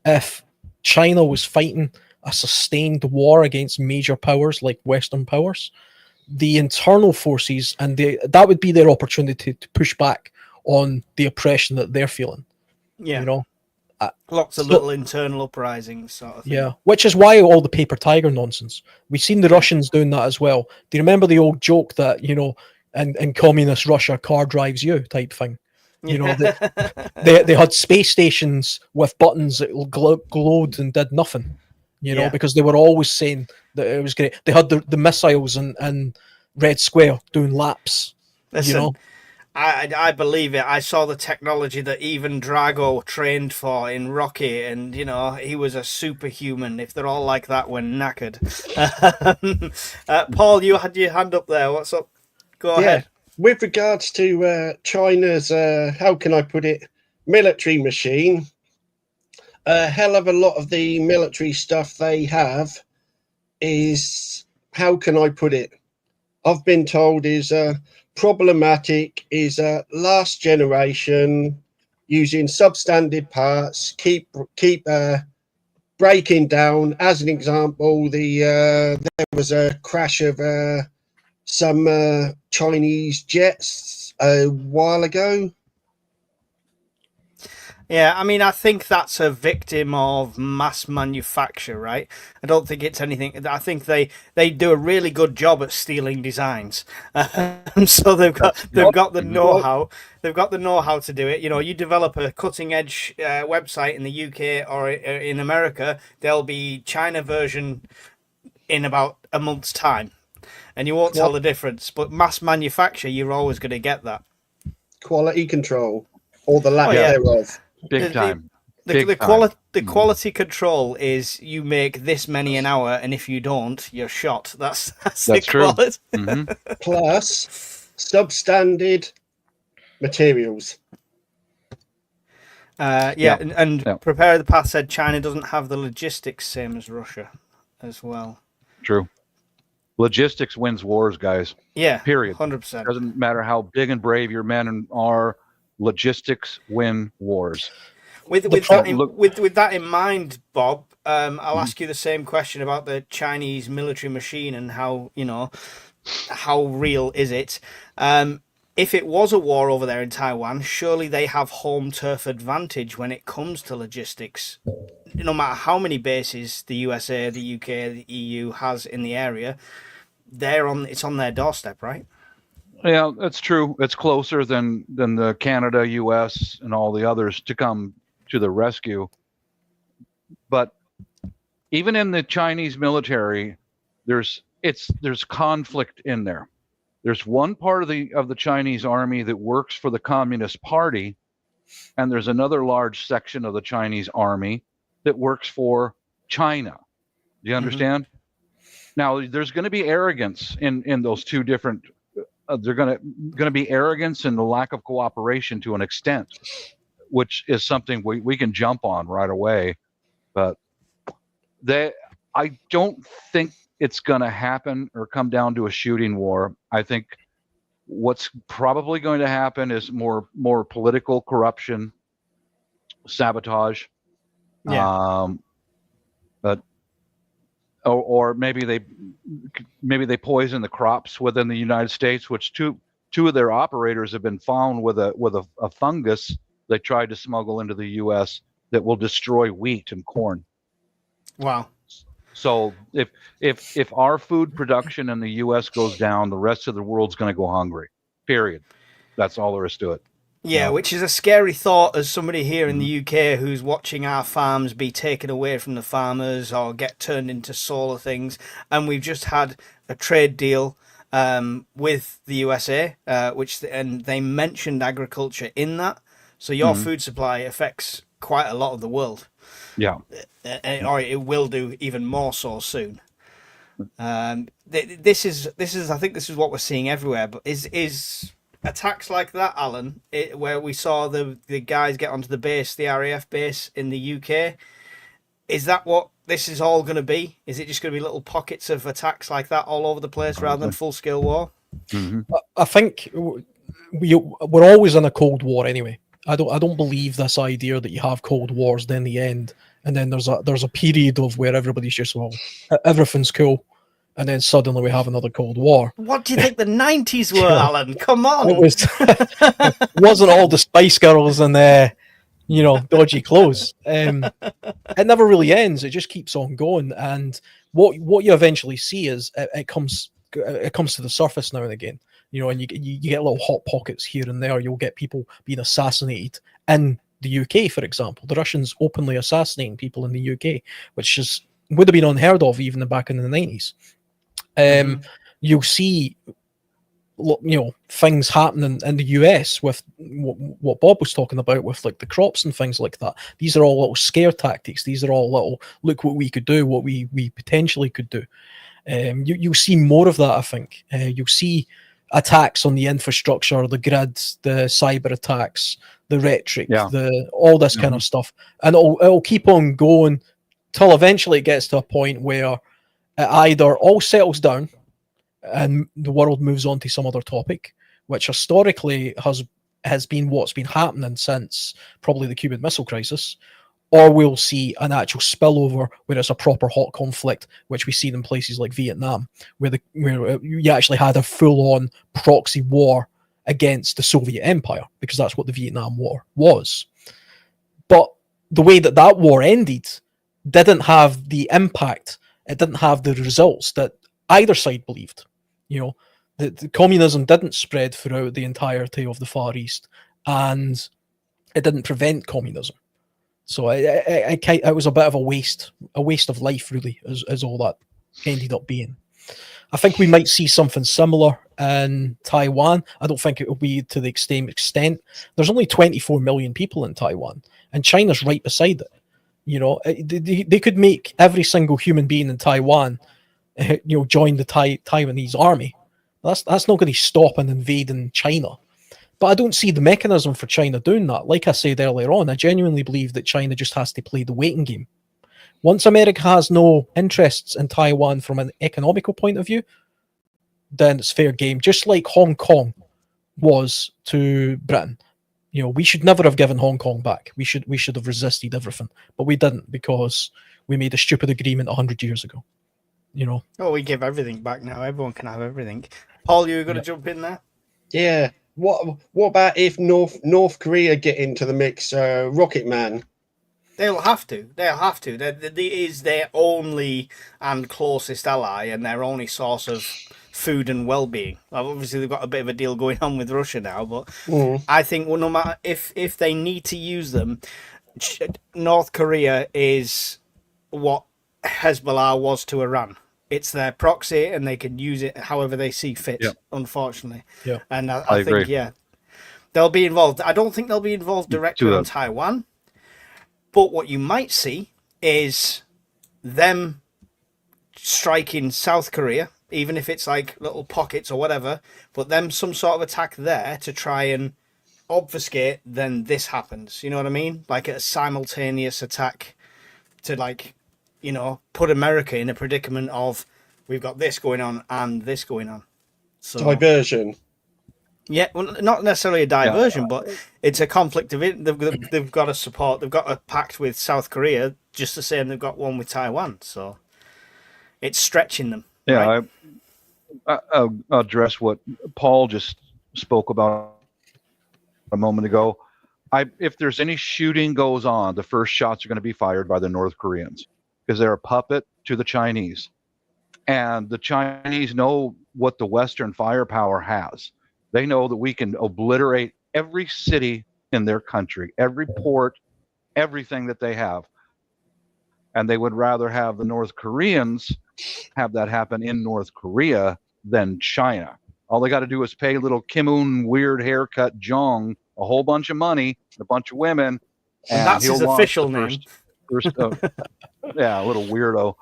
if China was fighting a sustained war against major powers like Western powers, the internal forces, and that would be their opportunity to push back on the oppression that they're feeling. Yeah. You know, Lots of so- little internal uprisings, sort of thing. yeah, which is why all the paper tiger nonsense. We've seen the Russians doing that as well. Do you remember the old joke that, you know, in communist Russia, car drives you type thing? You know, they had space stations with buttons that glowed and did nothing. You know, Yeah. because they were always saying that it was great. They had the missiles and Red Square doing laps. Listen, You know, I believe it. I saw the technology that even Drago trained for in Rocky, and you know he was a superhuman. If they're all like that, we're knackered. Paul, you had your hand up there. What's up? Go ahead. With regards to China's, how can I put it, military machine, a hell of a lot of the military stuff they have is, how can I put it, I've been told is problematic, is last generation, using substandard parts, keep breaking down. As an example, there was a crash of some Chinese jets a while ago. Yeah, I mean, I think that's a victim of mass manufacture, right? I don't think it's anything. I think they do a really good job at stealing designs, so they've got the know-how. They've got the know-how to do it. You know, you develop a cutting-edge website in the UK or in America, there'll be China version in about a month's time, and you won't tell the difference. But mass manufacture, you're always going to get that Quality control, or the lack thereof. Big time. The quality control is you make this many an hour, and if you don't, you're shot. That's true. Mm-hmm. Plus substandard materials. And Prepare the Path said China doesn't have the logistics same as Russia as well. True. Logistics wins wars, guys. Yeah. Period. 100%. Doesn't matter how big and brave your men are. Logistics win wars. With that in mind, Bob, I'll ask you the same question about the Chinese military machine and how real is it? If it was a war over there in Taiwan, surely they have home turf advantage when it comes to logistics. No matter how many bases the USA, the UK, the EU has in the area, it's on their doorstep, right? Yeah, that's true. It's closer than the Canada, US, and all the others to come to the rescue. But even in the Chinese military, there's conflict in there. There's one part of the Chinese army that works for the Communist Party, and there's another large section of the Chinese army that works for China. Do you understand? Now, there's going to be arrogance in those two different. They're going to be arrogance and the lack of cooperation to an extent, which is something we can jump on right away. But I don't think it's going to happen or come down to a shooting war. I think what's probably going to happen is more political corruption, sabotage. Yeah. But or maybe they poison the crops within the United States, which two of their operators have been found with a fungus they tried to smuggle into the U.S. that will destroy wheat and corn. Wow. So if our food production in the U.S. goes down, the rest of the world's going to go hungry. Period. That's all there is to it. Yeah, which is a scary thought as somebody here in the UK who's watching our farms be taken away from the farmers or get turned into solar things. And we've just had a trade deal with the USA, and they mentioned agriculture in that. So your food supply affects quite a lot of the world. Yeah. Or it will do even more so soon. This is I think this is what we're seeing everywhere. But is attacks like that, Alan, where we saw the guys get onto the base, the RAF base in the UK, is that what this is all going to be? Is it just going to be little pockets of attacks like that all over the place rather than full-scale war? I think we're always in a Cold War anyway. I don't believe this idea that you have Cold Wars, then the end, and then there's a period of where everybody's just, well, everything's cool, and then suddenly we have another Cold War. What do you think the 90s were, Alan? Come on. It wasn't all the Spice Girls and dodgy clothes. It never really ends. It just keeps on going, and what you eventually see is it comes to the surface now and again. And you get little hot pockets here and there. You'll get people being assassinated in the UK, for example. The Russians openly assassinating people in the UK, which would have been unheard of even back in the 90s. You'll see things happening in the US with what Bob was talking about with like the crops and things like that. These are all little scare tactics. These are all little, look what we could do, what we potentially could do. You'll see more of that, I think. You'll see attacks on the infrastructure, the grids, the cyber attacks, the rhetoric, all this kind of stuff. And it'll keep on going till eventually it gets to a point where it either all settles down and the world moves on to some other topic, which historically has been what's been happening since probably the Cuban Missile Crisis, or we'll see an actual spillover where it's a proper hot conflict, which we see in places like Vietnam, where you actually had a full-on proxy war against the Soviet Empire, because that's what the Vietnam War was. But the way that war ended didn't have the impact, it didn't have the results that either side believed. The communism didn't spread throughout the entirety of the Far East, and it didn't prevent communism. So it was a bit of a waste of life, really, as all that ended up being. I think we might see something similar in Taiwan. I don't think it will be to the extent. There's only 24 million people in Taiwan, and China's right beside it. They could make every single human being in Taiwan, join the Taiwanese army. That's not going to stop an invading China. But I don't see the mechanism for China doing that. Like I said earlier on, I genuinely believe that China just has to play the waiting game. Once America has no interests in Taiwan from an economical point of view, then it's fair game. Just like Hong Kong was to Britain. We should never have given Hong Kong back. We should have resisted everything. But we didn't, because we made a stupid agreement 100 years ago. Oh, we give everything back now. Everyone can have everything. Paul, you were going to jump in there? Yeah. What about if North Korea get into the mix? Rocket Man. They'll have to. It is their only and closest ally, and their only source of food and well-being. Obviously, they've got a bit of a deal going on with Russia now, but I think no matter if they need to use them, North Korea is what Hezbollah was to Iran. It's their proxy, and they can use it however they see fit. Yep. Unfortunately, and I think they'll be involved. I don't think they'll be involved directly on Taiwan, but what you might see is them striking South Korea, even if it's like little pockets or whatever. But them some sort of attack there to try and obfuscate. Then this happens. You know what I mean? Like a simultaneous attack to put America in a predicament of we've got this going on and this going on. So diversion. Yeah, well, not necessarily a diversion, but it's a conflict of it. They've got a support. They've got a pact with South Korea, just the same they've got one with Taiwan. So it's stretching them. Yeah, right? I'll address what Paul just spoke about a moment ago. If there's any shooting goes on, the first shots are going to be fired by the North Koreans, because they're a puppet to the Chinese. And the Chinese know what the Western firepower has. They know that we can obliterate every city in their country, every port, everything that they have. And they would rather have the North Koreans have that happen in North Korea than China. All they got to do is pay little Kim Un weird haircut Jong a whole bunch of money, a bunch of women. And that's his official name. Yeah, a little weirdo.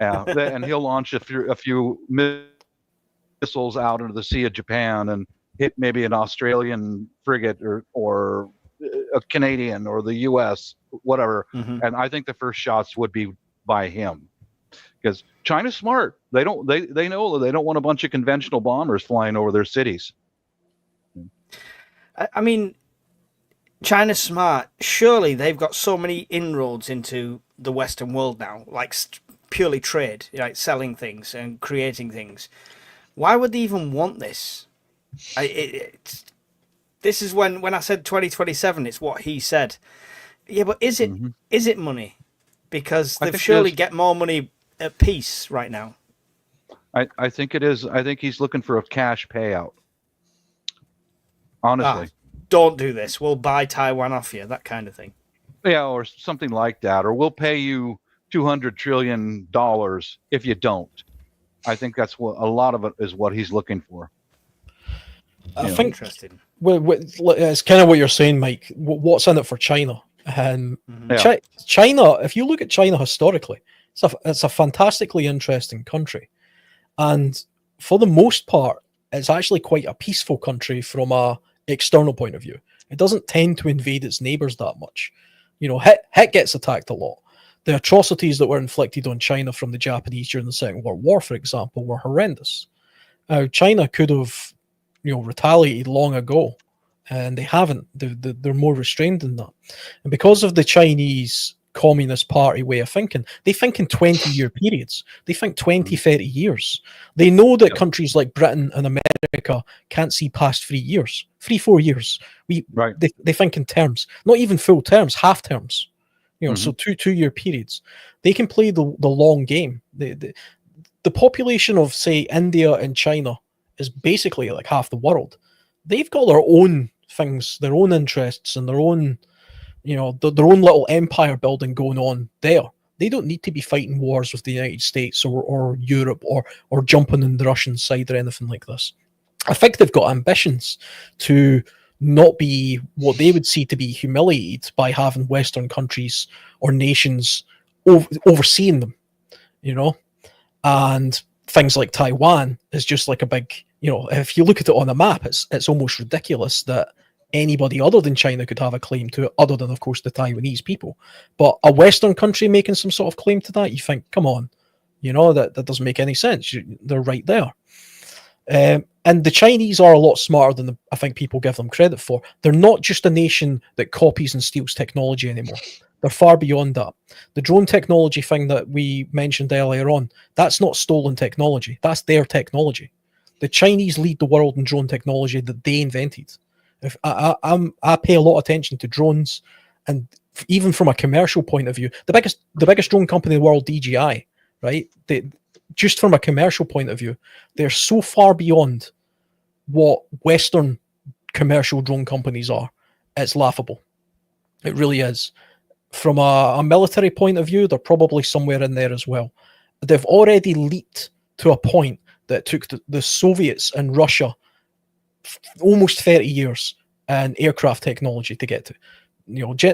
Yeah, and he'll launch a few missiles out into the Sea of Japan and hit maybe an Australian frigate or a Canadian or the U.S., whatever. Mm-hmm. And I think the first shots would be by him, because China's smart. They know they don't want a bunch of conventional bombers flying over their cities. I mean, China's smart. Surely they've got so many inroads into the Western world now, like purely trade, like selling things and creating things. Why would they even want this? This is when I said 2027. It's what he said. Yeah, but is it money? Because I they've think it surely is. get more money at peace right now. I think it is. I think he's looking for a cash payout. Honestly. Don't do this. We'll buy Taiwan off you. That kind of thing. Yeah, or something like that. Or we'll pay you $200 trillion if you don't. I think that's what a lot of it is what he's looking for. I think Interesting. it's kind of what you're saying, Mike. What's in it for China? Yeah. China, if you look at China historically, it's a fantastically interesting country. And for the most part, it's actually quite a peaceful country from a external point of view. It doesn't tend to invade its neighbors that much. You know, it gets attacked a lot. The atrocities that were inflicted on China from the Japanese during the Second World War, for example, were horrendous. China could have, retaliated long ago, and they haven't. They're more restrained than that. And because of the Chinese Communist Party way of thinking, they think in 20-year periods. They think 20, 30 years. They know that countries like Britain and America can't see past 3 years, 4 years. They think in terms, not even full terms, half terms. So 2-year periods. They can play the long game. The population of, say, India and China is basically like half the world. They've got their own things, their own interests, and their own, their own little empire building going on there. They don't need to be fighting wars with the United States or Europe or jumping on the Russian side or anything like this. I think they've got ambitions to not be what they would see to be humiliated by having Western countries or nations overseeing them, and things like Taiwan is just like a big, if you look at it on a map, it's almost ridiculous that anybody other than China could have a claim to it, other than, of course, the Taiwanese people. But a Western country making some sort of claim to that, you think, come on, that doesn't make any sense. They're right there. And the Chinese are a lot smarter than I think people give them credit for. They're not just a nation that copies and steals technology anymore. They're far beyond that. The drone technology thing that we mentioned earlier on, that's not stolen technology. That's their technology. The Chinese lead the world in drone technology that they invented. If I pay a lot of attention to drones, and even from a commercial point of view, the biggest drone company in the world, DJI, right? Just from a commercial point of view, they're so far beyond what Western commercial drone companies are. It's laughable. It really is. From a military point of view, they're probably somewhere in there as well. They've already leaped to a point that took the Soviets and Russia almost 30 years and aircraft technology to get to.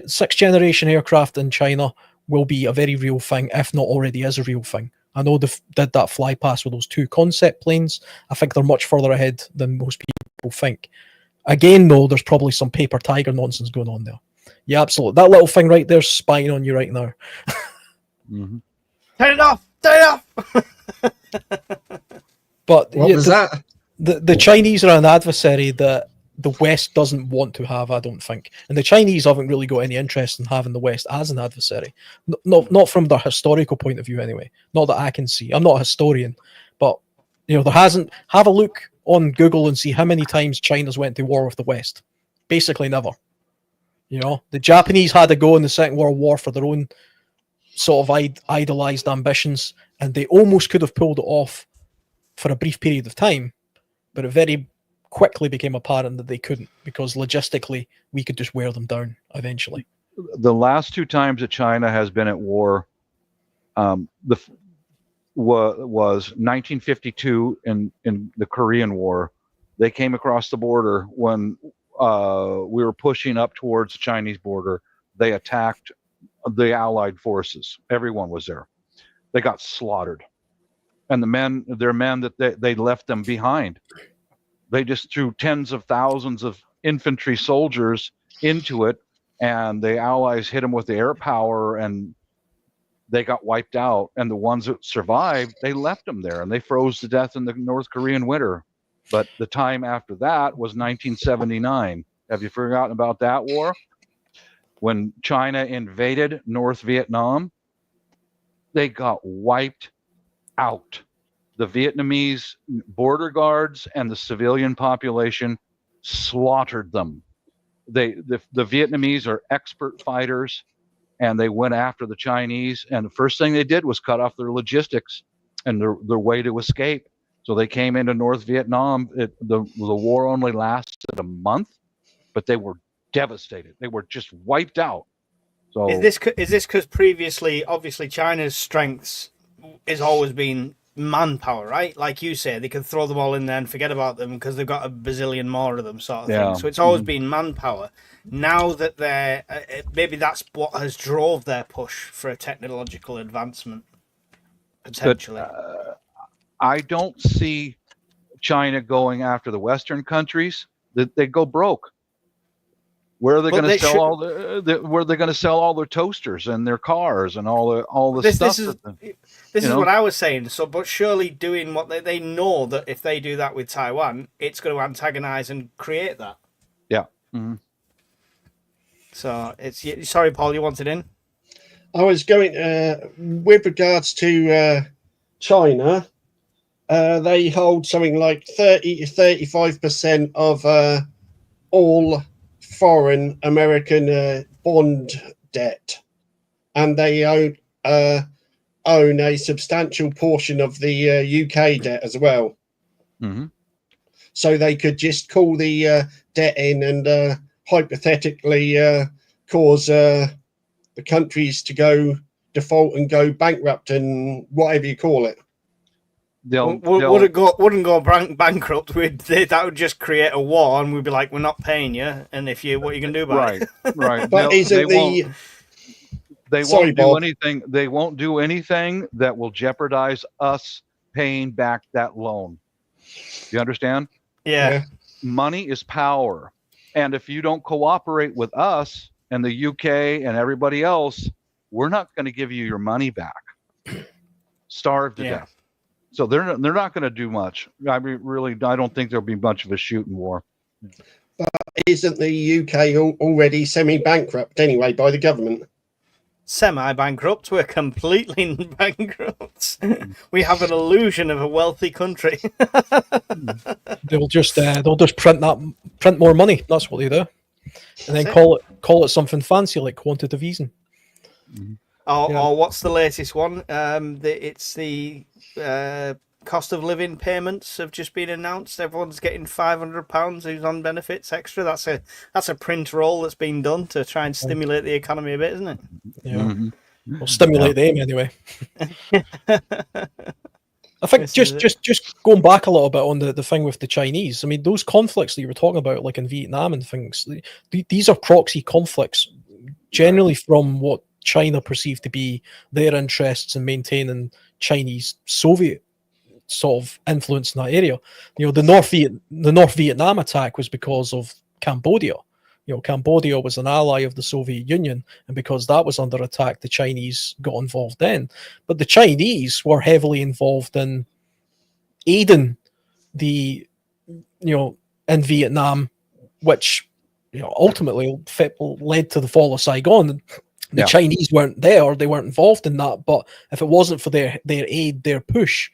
Sixth generation aircraft in China will be a very real thing, if not already is a real thing. I know they did that fly past with those 2 concept planes. I think they're much further ahead than most people think. Again, though, there's probably some paper tiger nonsense going on there. Yeah, absolutely. That little thing right there is spying on you right now. Turn it off! Turn it off! But what was that? The Chinese are an adversary that the West doesn't want to have, I don't think. And the Chinese haven't really got any interest in having the West as an adversary. Not from their historical point of view, anyway. Not that I can see. I'm not a historian. But, there hasn't... Have a look on Google and see how many times China's went to war with the West. Basically never. The Japanese had a go in the Second World War for their own sort of idolized ambitions, and they almost could have pulled it off for a brief period of time, but it very quickly became apparent that they couldn't, because logistically we could just wear them down eventually. The last 2 times that China has been at war, was 1952 in the Korean War. They came across the border when we were pushing up towards the Chinese border. They attacked the Allied forces. Everyone was there. They got slaughtered. And their men that they left them behind. They just threw tens of thousands of infantry soldiers into it, and the Allies hit them with the air power, and they got wiped out. And the ones that survived, they left them there, and they froze to death in the North Korean winter. But the time after that was 1979. Have you forgotten about that war? When China invaded North Vietnam, they got wiped out. The Vietnamese border guards and the civilian population slaughtered them. The Vietnamese are expert fighters, and they went after the Chinese. And the first thing they did was cut off their logistics and their way to escape. So they came into North Vietnam. The war only lasted a month, but they were devastated. They were just wiped out. So Is this because previously, obviously, China's strengths has always been manpower, right? Like you say, they can throw them all in there and forget about them because they've got a bazillion more of them, sort of Yeah. thing. So it's always been manpower. Now that they're maybe that's what has drove their push for a technological advancement, potentially. I don't see China going after the Western countries. They go broke. Where are they But going they to sell should- all where are they going to sell all their toasters and their cars and all the stuff? This is know? what I was saying. So, but surely doing what they know that if they do that with Taiwan, it's going to antagonize and create that. Yeah. Mm-hmm. So it's sorry, Paul, you wanted in. I was going with regards to China. They hold something like 30 to 35% of all foreign American bond debt, and they own a substantial portion of the UK debt as well. Mm-hmm. So they could just call the debt in and hypothetically cause the countries to go default and go bankrupt and whatever you call it. Wouldn't go bankrupt. That would just create a war, and we'd be like, "We're not paying you." And if you, what are you gonna do about it? Right. But They Sorry, won't do Bob. anything. They won't do anything that will jeopardize us paying back that loan. You understand? Yeah. Money is power, and if you don't cooperate with us and the UK and everybody else, we're not going to give you your money back. Starve to death. So they're not going to do much. I mean, really, I don't think there'll be much of a shooting war. But isn't the UK already semi-bankrupt anyway by the government? Semi-bankrupt. We're completely bankrupt. We have an illusion of a wealthy country. They'll just print more money. That's what they do, and then call it something fancy like quantitative easing. Or what's the latest one? It's the cost of living payments have just been announced. Everyone's getting £500 who's on benefits extra. That's a print roll that's been done to try and stimulate the economy a bit, isn't it? Yeah, Mm-hmm. we'll stimulate them anyway. I think just going back a little bit on the thing with the Chinese. I mean, those conflicts that you were talking about, like in Vietnam and things, these are proxy conflicts, generally from what China perceived to be their interests in maintaining Chinese Soviet sort of influence in that area. You know, the North Vietnam attack was because of Cambodia. You know, Cambodia was an ally of the Soviet Union, and because that was under attack, the Chinese got involved then. But the Chinese were heavily involved in aiding in Vietnam, which ultimately led to the fall of Saigon. The Chinese weren't there; they weren't involved in that. But if it wasn't for their aid, their push,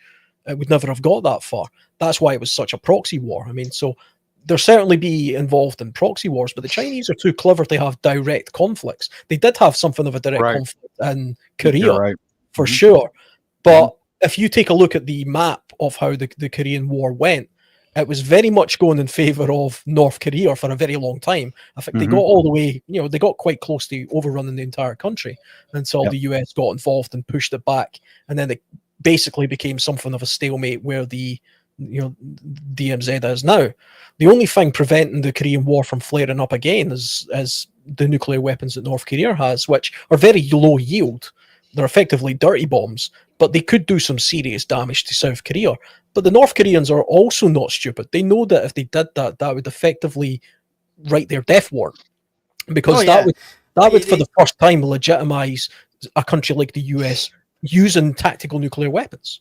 it would never have got that far. That's why it was such a proxy war. I mean, so they'll certainly be involved in proxy wars, but the Chinese are too clever to have direct conflicts. They did have something of a direct conflict in Korea, for sure. But if you take a look at the map of how the Korean War went, it was very much going in favor of North Korea for a very long time. I think they got all the way, they got quite close to overrunning the entire country until the US got involved and pushed it back. And then it basically became something of a stalemate where the DMZ is now. The only thing preventing the Korean War from flaring up again is the nuclear weapons that North Korea has, which are very low yield. They're effectively dirty bombs, but they could do some serious damage to South Korea. But the North Koreans are also not stupid. They know that if they did that, that would effectively write their death warrant, because that would for the first time legitimize a country like the US using tactical nuclear weapons.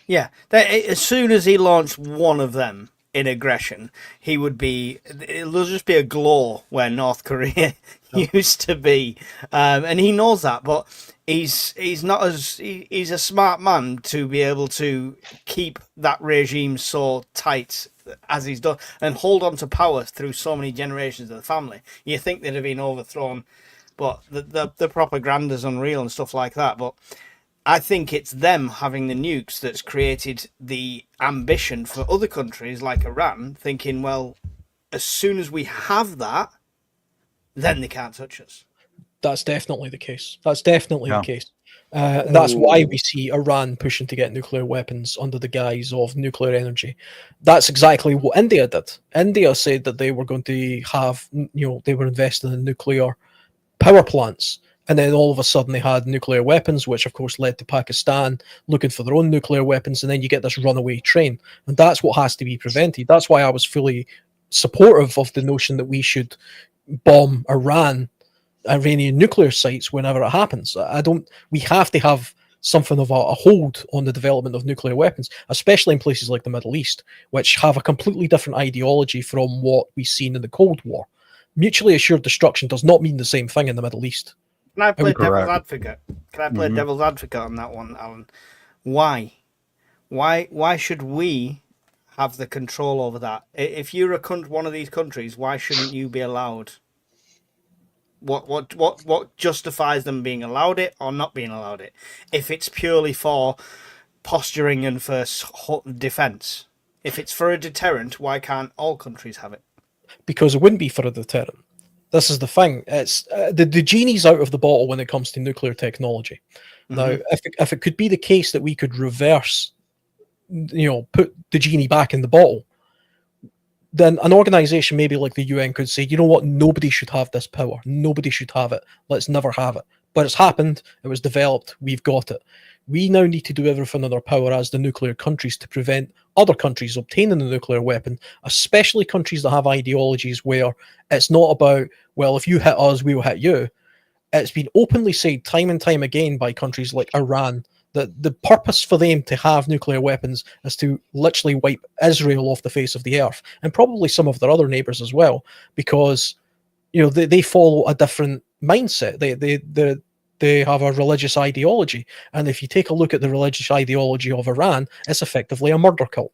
Yeah, as soon as he launched one of them in aggression, there'll just be a glow where North Korea, used to be, and he knows that. But he's not as he's a smart man to be able to keep that regime so tight as he's done and hold on to power through so many generations of the family. You think they'd have been overthrown, but the propaganda's unreal and stuff like that. But I think it's them having the nukes that's created the ambition for other countries like Iran, thinking, well, as soon as we have that, then they can't touch us. That's definitely the case. That's definitely Yeah. the case. That's why we see Iran pushing to get nuclear weapons under the guise of nuclear energy. That's exactly what India did. India said that they were going to have, they were investing in nuclear power plants. And then all of a sudden they had nuclear weapons, which of course led to Pakistan looking for their own nuclear weapons. And then you get this runaway train. And that's what has to be prevented. That's why I was fully supportive of the notion that we should bomb Iranian nuclear sites whenever it happens. We have to have something of a hold on the development of nuclear weapons, especially in places like the Middle East, which have a completely different ideology from what we've seen in the Cold War. Mutually assured destruction does not mean the same thing in the Middle East. Can I play devil's Correct. advocate? Can I play devil's advocate on that one, Alan? Why? Why should we have the control over that? If you're one of these countries, why shouldn't you be allowed? What justifies them being allowed it or not being allowed it? If it's purely for posturing and for defense, if it's for a deterrent, why can't all countries have it? Because it wouldn't be for a deterrent. This is the thing. It's the genie's out of the bottle when it comes to nuclear technology. Now, if it could be the case that we could reverse, put the genie back in the bottle, then an organization maybe like the UN could say, you know what, nobody should have this power. Nobody should have it. Let's never have it. But it's happened. It was developed. We've got it. We now need to do everything in our power as the nuclear countries to prevent other countries obtaining a nuclear weapon, especially countries that have ideologies where it's not about, well, if you hit us, we will hit you. It's been openly said time and time again by countries like Iran that the purpose for them to have nuclear weapons is to literally wipe Israel off the face of the earth, and probably some of their other neighbors as well, because they follow a different mindset. They have a religious ideology, and if you take a look at the religious ideology of Iran, it's effectively a murder cult.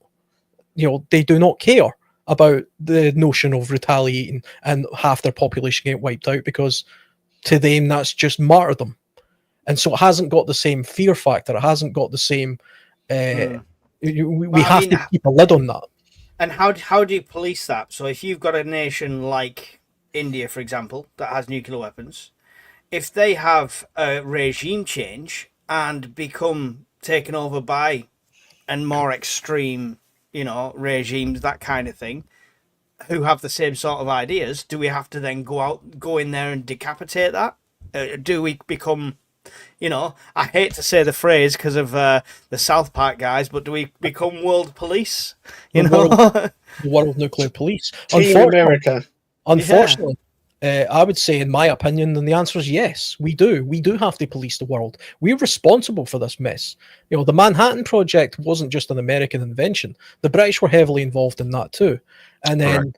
They do not care about the notion of retaliating and half their population get wiped out, because to them that's just martyrdom. And so it hasn't got the same fear factor. It hasn't got the same. We have to keep a lid on that. And how do you police that? So if you've got a nation like India, for example, that has nuclear weapons, if they have a regime change and become taken over by and more extreme, regimes, that kind of thing, who have the same sort of ideas, do we have to then go in there and decapitate that? Do we become, I hate to say the phrase because of the South Park guys, but do we become world police? The world nuclear police. Team America. Unfortunately, I would say, in my opinion, and the answer is yes, we do. We do have to police the world. We're responsible for this mess. The Manhattan Project wasn't just an American invention. The British were heavily involved in that too. And then,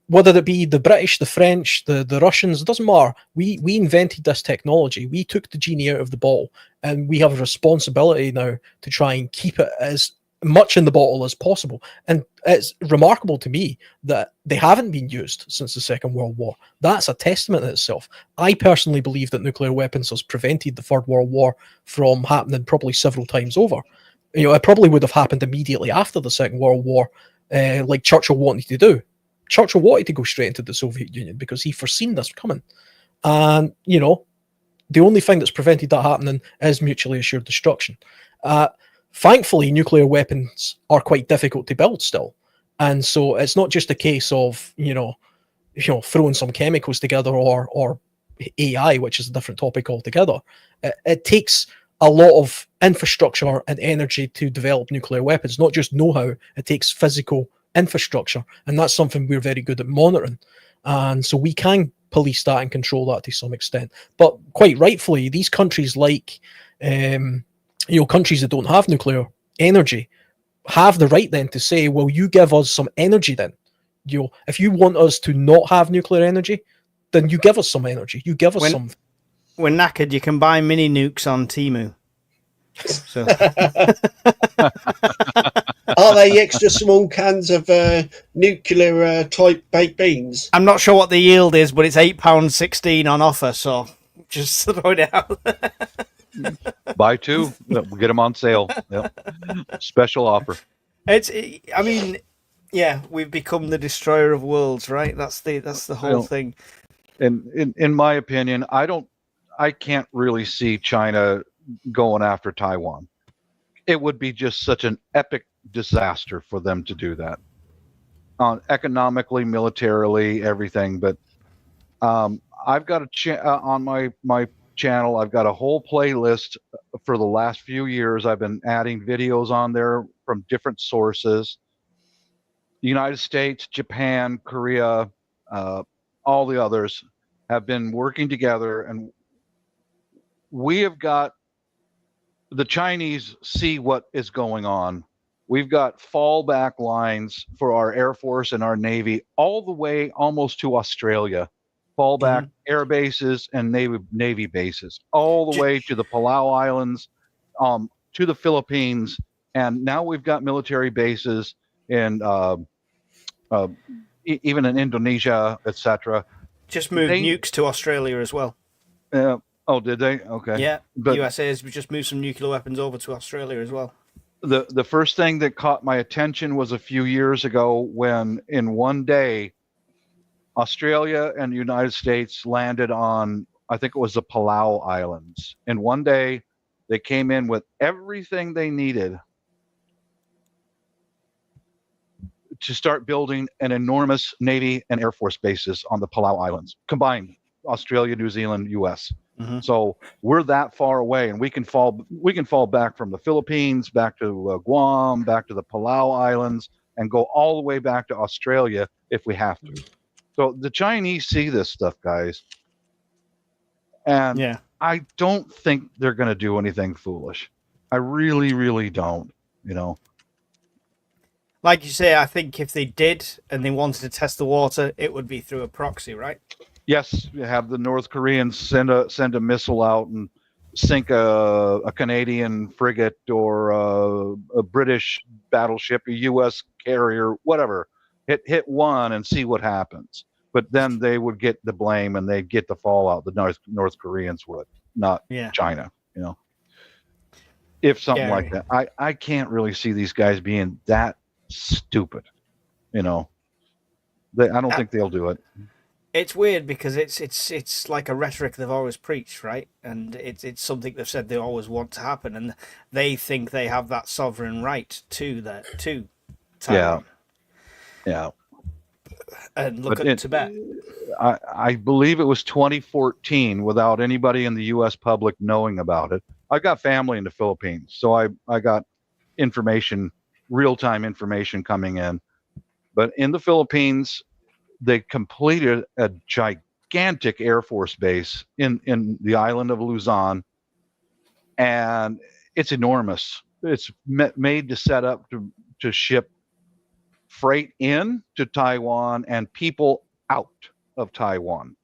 whether it be the British, the French, the Russians, it doesn't matter. We invented this technology. We took the genie out of the bottle, and we have a responsibility now to try and keep it as much in the bottle as possible. And it's remarkable to me that they haven't been used since the Second World War. That's a testament in itself. I personally believe that nuclear weapons has prevented the Third World War from happening probably several times over. It probably would have happened immediately after the Second World War, like Churchill wanted to do. Churchill wanted to go straight into the Soviet Union because he foreseen this coming. And, the only thing that's prevented that happening is mutually assured destruction. Thankfully, nuclear weapons are quite difficult to build still. And so it's not just a case of, throwing some chemicals together or AI, which is a different topic altogether. It takes a lot of infrastructure and energy to develop nuclear weapons, not just know-how. It takes physical infrastructure. And that's something we're very good at monitoring. And so we can police that and control that to some extent. But quite rightfully, these countries like... countries that don't have nuclear energy have the right then to say, well, you give us some energy then. If you want us to not have nuclear energy, then you give us some energy. You give us When- some. When knackered, you can buy mini nukes on Temu. So Are they extra small cans of nuclear type baked beans? I'm not sure what the yield is, but it's £8.16 on offer. So just throw it out. Buy two, we'll get them on sale. Yep. Special offer. I mean, yeah, we've become the destroyer of worlds, right? That's the whole thing. And in my opinion, I can't really see China going after Taiwan. It would be just such an epic disaster for them to do that, economically, militarily, everything. But I've got on my channel, I've got a whole playlist for the last few years. I've been adding videos on there from different sources. The United States, Japan, Korea, all the others have been working together, and we have got the Chinese see what is going on. We've got fallback lines for our Air Force and our Navy all the way almost to Australia. Fallback air bases and Navy bases all the way to the Palau Islands, to the Philippines, and now we've got military bases in even in Indonesia, etc. Just moved nukes to Australia as well. Oh, did they? Okay. Yeah, but USA has just moved some nuclear weapons over to Australia as well. The first thing that caught my attention was a few years ago when, in one day, Australia and the United States landed on, I think it was the Palau Islands. In one day, they came in with everything they needed to start building an enormous Navy and Air Force bases on the Palau Islands, combined Australia, New Zealand, U.S. So we're that far away, and we can fall back from the Philippines, back to Guam, back to the Palau Islands, and go all the way back to Australia if we have to. So the Chinese see this stuff, guys, and I don't think they're going to do anything foolish. I really, really don't. You know, like you say, I think if they did and they wanted to test the water, it would be through a proxy, right? Yes, you have the North Koreans send a missile out and sink a Canadian frigate or a British battleship, a U.S. carrier, whatever. Hit one and see what happens. But then they would get the blame and they'd get the fallout. The North Koreans would, not China. You know, if something like that. I can't really see these guys being that stupid. You know, I don't think they'll do it. It's weird because it's like a rhetoric they've always preached, right? And it's something they've said they always want to happen, and they think they have that sovereign right to Taiwan. Yeah. And look at Tibet. I believe it was 2014 without anybody in the U.S. public knowing about it. I got family in the Philippines, so I got information, real-time information coming in. But in the Philippines, they completed a gigantic Air Force base in the island of Luzon, and it's enormous. It's made to set up to ship freight in to Taiwan and people out of Taiwan.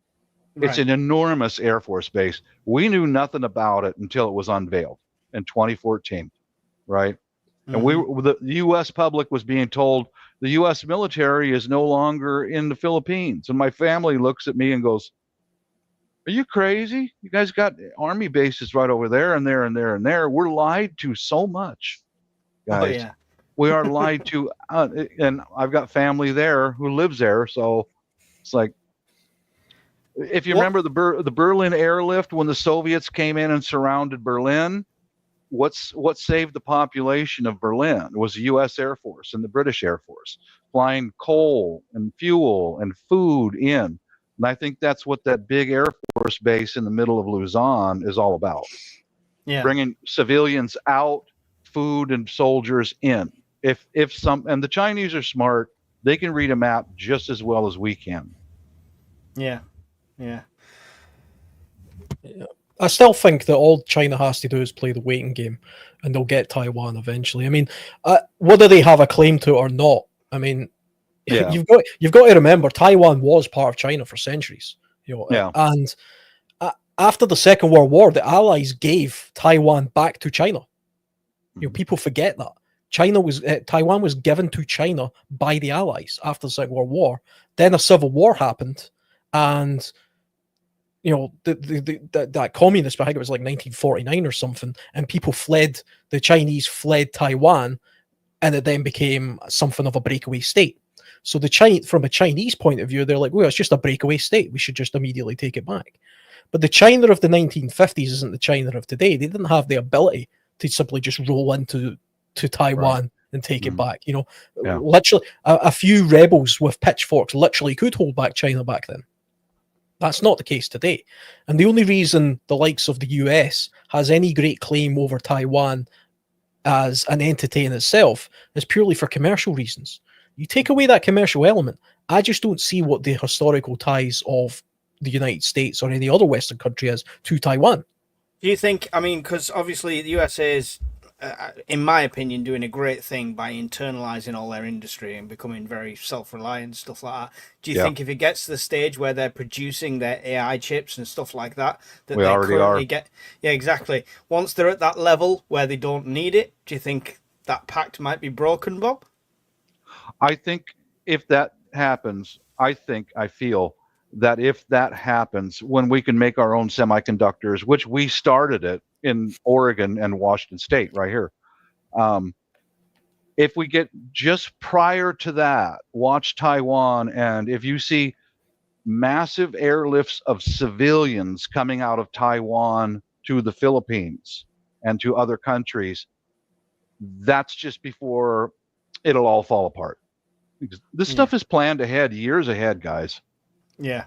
Right. It's an enormous Air Force base. We knew nothing about it until it was unveiled in 2014, right? And the U.S. public was being told the U.S. military is no longer in the Philippines. And my family looks at me and goes, "Are you crazy? You guys got army bases right over there and there and there and there." We're lied to so much, guys. Oh, yeah. We are lied to. And I've got family there who lives there. So it's like, if you remember the Berlin airlift when the Soviets came in and surrounded Berlin, what saved the population of Berlin was the U.S. Air Force and the British Air Force flying coal and fuel and food in. And I think that's what that big Air Force base in the middle of Luzon is all about. Yeah. Bringing civilians out, food and soldiers in. And the Chinese are smart, they can read a map just as well as we can. Yeah. I still think that all China has to do is play the waiting game, and they'll get Taiwan eventually. I mean, whether they have a claim to it or not, I mean, you've got to remember Taiwan was part of China for centuries. Yeah. And after the Second World War, the Allies gave Taiwan back to China. People forget that Taiwan was given to China by the Allies after the Second World War. Then a civil war happened, and that communist, I think it was like 1949 or something, and people fled. The Chinese fled Taiwan, and it then became something of a breakaway state. So from a Chinese point of view, they're like, well, it's just a breakaway state. We should just immediately take it back. But the China of the 1950s isn't the China of today. They didn't have the ability to simply just roll into Taiwan and take it back. Literally, a few rebels with pitchforks literally could hold back China back then. That's not the case today. And the only reason the likes of the US has any great claim over Taiwan as an entity in itself is purely for commercial reasons. You take away that commercial element, I just don't see what the historical ties of the United States or any other Western country is to Taiwan. Do you think, because obviously the USA is, in my opinion, doing a great thing by internalizing all their industry and becoming very self-reliant, stuff like that. Do you think if it gets to the stage where they're producing their AI chips and stuff like that, that we they already currently are. get... Yeah, exactly. Once they're at that level where they don't need it, do you think that pact might be broken, Bob? I think if that happens, I feel that if that happens, when we can make our own semiconductors, which we started it in Oregon and Washington State right here. If we get just prior to that, watch Taiwan, and if you see massive airlifts of civilians coming out of Taiwan to the Philippines and to other countries, that's just before it'll all fall apart. This stuff is planned ahead, years ahead, guys. Yeah.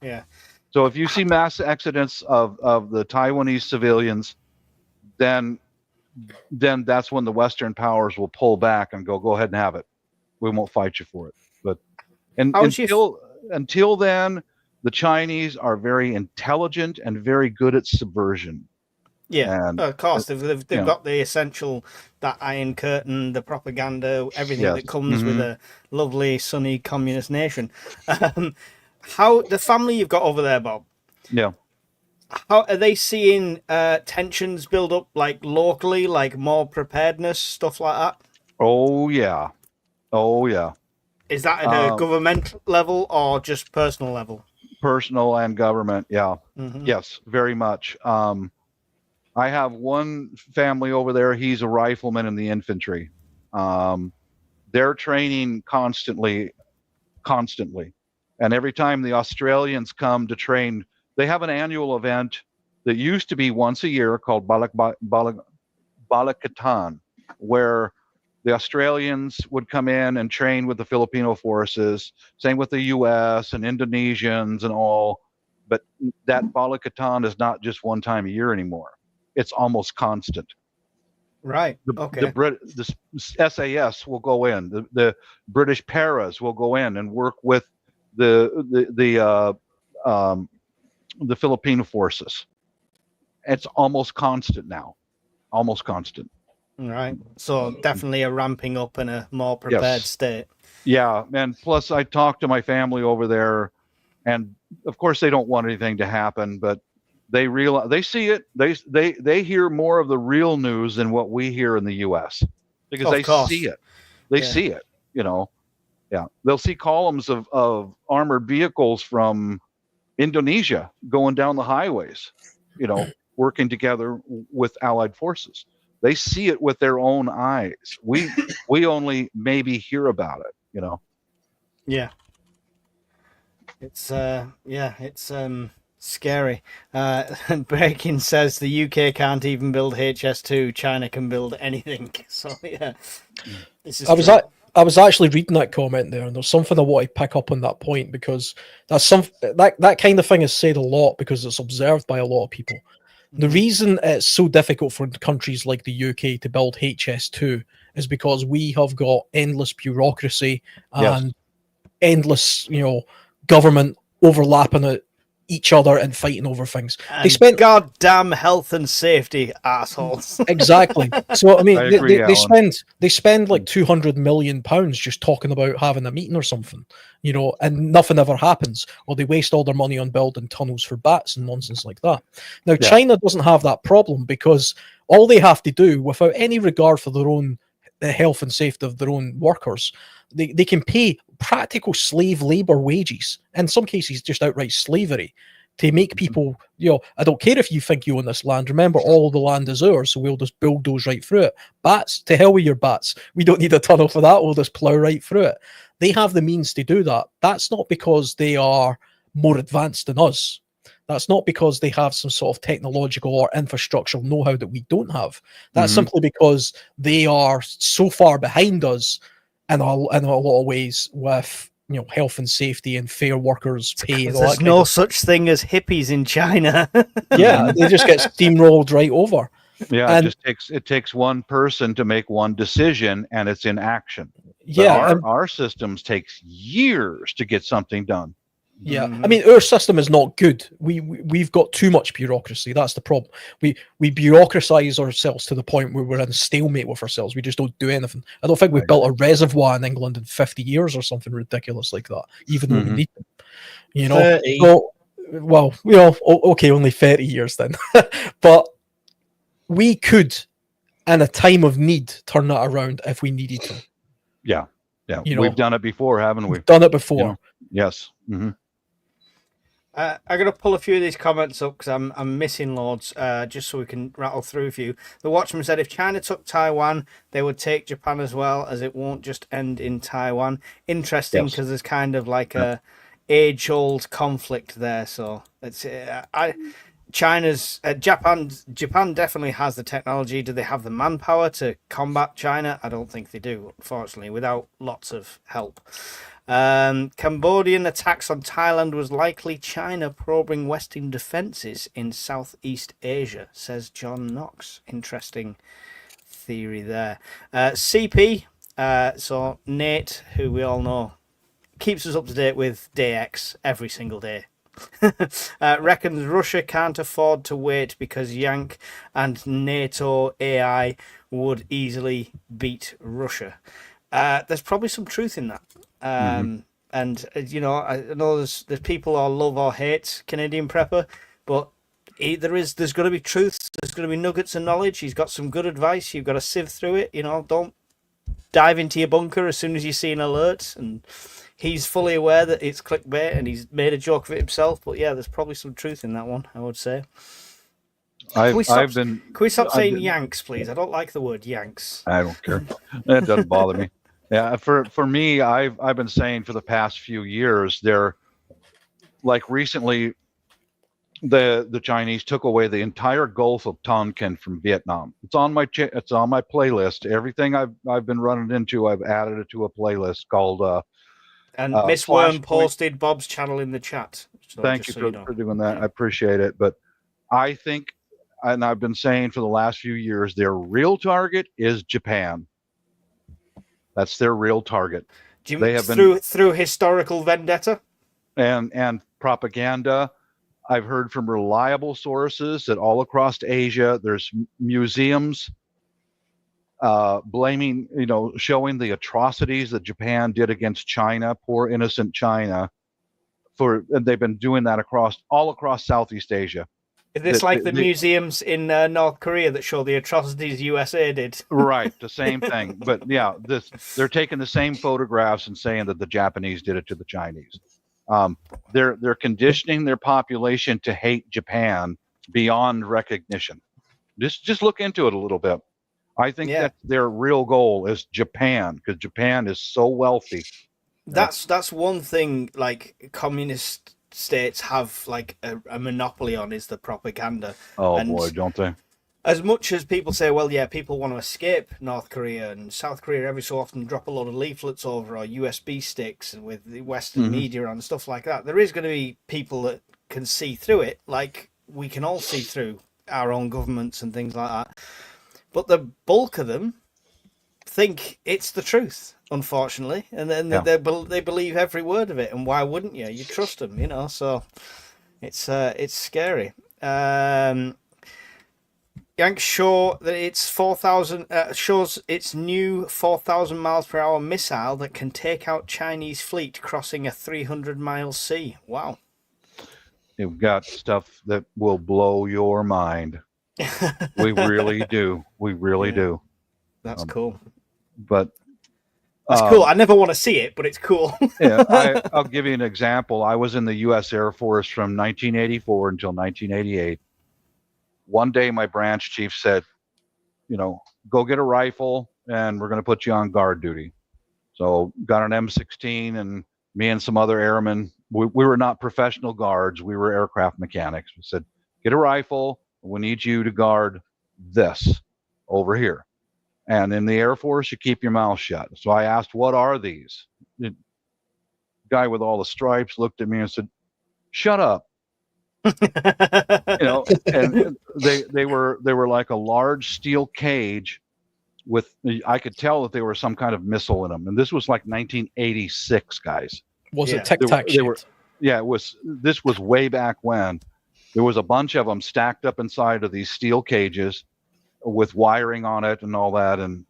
Yeah. So if you see mass exodus of the Taiwanese civilians, then that's when the Western powers will pull back and go ahead and have it. We won't fight you for it. But until then, the Chinese are very intelligent and very good at subversion. Yeah, and, of course they've got the essential, that Iron Curtain, the propaganda, everything that comes with a lovely sunny communist nation. How the family you've got over there, Bob? Yeah. How are they seeing tensions build up, like locally, like more preparedness, stuff like that? Oh yeah. Is that at a government level or just personal level? Personal and government, yeah. Yes, very much. I have one family over there. He's a rifleman in the infantry. They're training constantly. And every time the Australians come to train, they have an annual event that used to be once a year called Balakatan, where the Australians would come in and train with the Filipino forces, same with the US and Indonesians and all. But that Balakatan is not just one time a year anymore. It's almost constant. Right. The SAS will go in. The British paras will go in and work with the Filipino forces. It's almost constant now. Almost constant. Right. So definitely a ramping up and a more prepared state. Yeah, and plus I talked to my family over there, and of course they don't want anything to happen, but they realize, they see it. They hear more of the real news than what we hear in the U.S. because they see it. They see it. Yeah. They'll see columns of armored vehicles from Indonesia going down the highways, working together with Allied forces. They see it with their own eyes. We only maybe hear about it. Yeah. It's scary. Breaking says the UK can't even build HS2. China can build anything. So yeah, this is. I was actually reading that comment there, and there's something I want to pick up on that point, because that kind of thing is said a lot because it's observed by a lot of people. The reason it's so difficult for countries like the UK to build HS2 is because we have got endless bureaucracy and endless, government overlapping it each other and fighting over things. And They spent goddamn health and safety assholes. exactly. So I mean, I agree, they Alan. spend like £200 million just talking about having a meeting or something, and nothing ever happens, or they waste all their money on building tunnels for bats and nonsense like that. Now, Yeah. China doesn't have that problem because all they have to do, without any regard for their own the health and safety of their own workers, they can pay practical slave labor wages, in some cases just outright slavery, to make people, I don't care if you think you own this land. Remember, all the land is ours, so we'll just bulldoze right through it. Bats, to hell with your bats. We don't need a tunnel for that. We'll just plow right through it. They have the means to do that. That's not because they are more advanced than us. That's not because they have some sort of technological or infrastructural know-how that we don't have. That's simply because they are so far behind us in a lot of ways with health and safety and fair workers pay. There's no such thing as hippies in China. Yeah, they just get steamrolled right over. Yeah, And it takes one person to make one decision, and it's in action. But yeah, our systems takes years to get something done. yeah. I mean, our system is not good. We've got too much bureaucracy. That's the problem. We bureaucratize ourselves to the point where we're in stalemate with ourselves. We just don't do anything. I don't think we've built a reservoir in England in 50 years or something ridiculous like that, even though we need them. 30. So, well, okay, only 30 years then. But we could, in a time of need, turn that around if we needed to. Yeah. We've done it before, haven't we? We've done it before. Yes. Mm-hmm. I'm going to pull a few of these comments up because I'm missing loads, just so we can rattle through a few. The Watchman said, if China took Taiwan, they would take Japan as well, as it won't just end in Taiwan. Interesting, because there's kind of like a age-old conflict there. So it's Japan definitely has the technology. Do they have the manpower to combat China? I don't think they do, unfortunately, without lots of help. Cambodian attacks on Thailand was likely China probing Western defences in Southeast Asia, says John Knox. Interesting theory there. CP, so Nate, who we all know, keeps us up to date with Day X every single day. Reckons Russia can't afford to wait because Yank and NATO AI would easily beat Russia. There's probably some truth in that. And I know there's people who love or hate Canadian Prepper, but there's going to be truth. There's going to be nuggets of knowledge. He's got some good advice. You've got to sift through it. Don't dive into your bunker as soon as you see an alert. And he's fully aware that it's clickbait, and he's made a joke of it himself. But yeah, there's probably some truth in that one, I would say. Can we stop saying Yanks, please? I don't like the word Yanks. I don't care. That doesn't bother me. Yeah, for me, I've been saying for the past few years, they're like recently, the Chinese took away the entire Gulf of Tonkin from Vietnam. It's on my playlist. Everything I've been running into, I've added it to a playlist called. And Miss Worm posted Bob's channel in the chat. So thank you for doing that. Yeah. I appreciate it. But I think, and I've been saying for the last few years, their real target is Japan. That's their real target. They have been through historical vendetta and propaganda. I've heard from reliable sources that all across Asia, there's museums blaming, showing the atrocities that Japan did against China, poor innocent China. And they've been doing that all across Southeast Asia. Is this the museums in North Korea that show the atrocities USA did? Right, the same thing. But yeah, they're taking the same photographs and saying that the Japanese did it to the Chinese. They're conditioning their population to hate Japan beyond recognition. Just look into it a little bit. I think that their real goal is Japan, because Japan is so wealthy. That's one thing like communist states have like a monopoly on, is the propaganda. Oh, boy, don't they? As much as people say, well, yeah, people want to escape North Korea, and South Korea every so often drop a lot of leaflets over, or USB sticks and with the Western media and stuff like that, there is going to be people that can see through it, like we can all see through our own governments and things like that. But the bulk of them think it's the truth, unfortunately, and then they believe every word of it. And why wouldn't you? You trust them, so It's scary. Yank show that it's 4,000 shows its new 4,000 miles per hour missile that can take out Chinese fleet crossing a 300-mile sea. Wow. You've got stuff that will blow your mind. We really do. We really do. That's cool. But that's cool. I never want to see it, but it's cool. Yeah, I'll give you an example. I was in the U.S. Air Force from 1984 until 1988. One day, my branch chief said, go get a rifle, and we're going to put you on guard duty. So got an M16, and me and some other airmen, we were not professional guards. We were aircraft mechanics. We said, get a rifle. We need you to guard this over here. And in the Air Force, you keep your mouth shut. So I asked, what are these? The guy with all the stripes looked at me and said, shut up. And they were like a large steel cage with, I could tell that they were some kind of missile in them. And this was like 1986, guys. Was it Tic Tac shaped? Yeah, it was. This was way back when. There was a bunch of them stacked up inside of these steel cages with wiring on it and all that. And,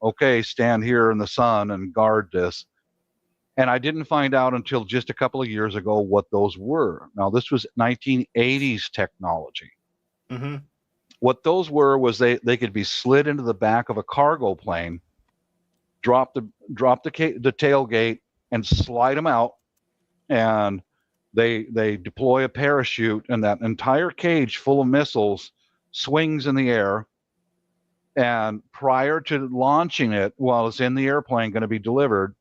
okay, stand here in the sun and guard this. And I didn't find out until just a couple of years ago what those were. Now, this was 1980s technology. Mm-hmm. What those were was they could be slid into the back of a cargo plane, drop the tailgate, and slide them out. And they deploy a parachute, and that entire cage full of missiles swings in the air. And prior to launching it, while it's in the airplane going to be delivered,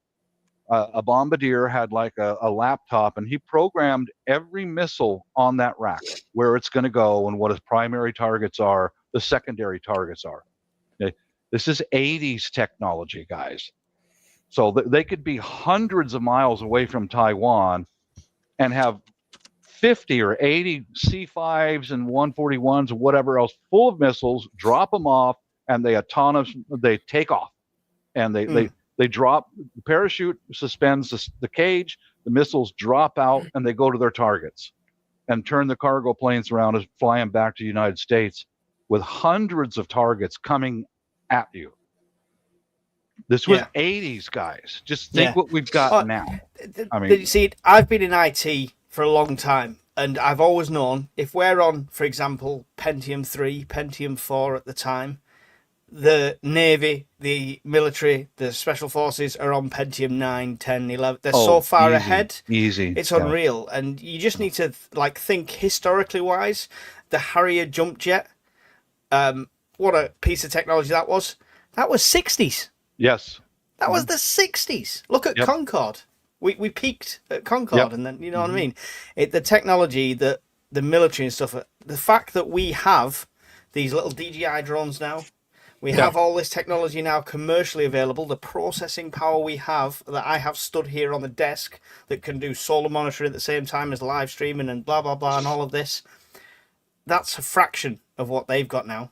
a bombardier had like a laptop, and he programmed every missile on that rack, where it's going to go and what its primary targets are, the secondary targets are. Okay? This is 80s technology, guys. So they could be hundreds of miles away from Taiwan and have 50 or 80 C5s and 141s or whatever else full of missiles, drop them off, and they take off. And they drop, the parachute suspends the cage, the missiles drop out, and they go to their targets and turn the cargo planes around and fly them back to the United States with hundreds of targets coming at you. This was 80s, guys. Just think what we've got now. I mean, see, I've been in IT for a long time, and I've always known if we're on, for example, Pentium 3, Pentium 4 at the time, the Navy, the military, the Special Forces are on Pentium 9, 10, 11. They're so far ahead. Easy. It's unreal. And you just need to think historically wise. The Harrier jump jet, what a piece of technology that was. That was 60s. Yes. That was the 60s. Look at Concorde. We peaked at Concorde, and then, what I mean? The technology, the military and stuff, the fact that we have these little DJI drones now, we have all this technology now commercially available, the processing power we have, that I have stood here on the desk, that can do solar monitoring at the same time as live streaming and blah, blah, blah, and all of this. That's a fraction of what they've got now.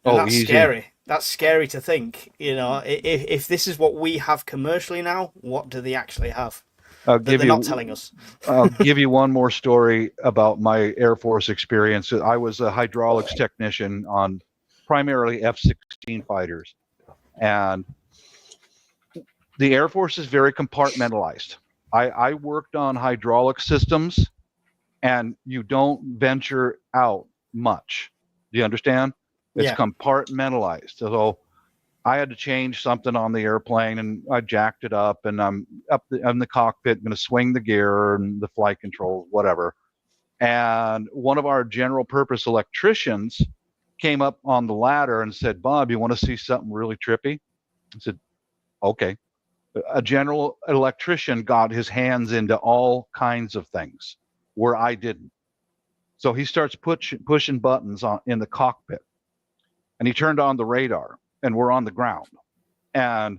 And that's easy. Scary. That's scary to think, if this is what we have commercially now, what do they actually have? They're not telling us. I'll give you one more story about my Air Force experience. I was a hydraulics technician on primarily F-16 fighters. And the Air Force is very compartmentalized. I worked on hydraulic systems, and you don't venture out much. Do you understand? It's compartmentalized. So I had to change something on the airplane, and I jacked it up, and I'm up in the cockpit, going to swing the gear and the flight controls, whatever. And one of our general purpose electricians came up on the ladder and said, Bob, you want to see something really trippy? I said, okay. A general electrician got his hands into all kinds of things where I didn't. So he starts pushing buttons in the cockpit. And he turned on the radar, and we're on the ground. And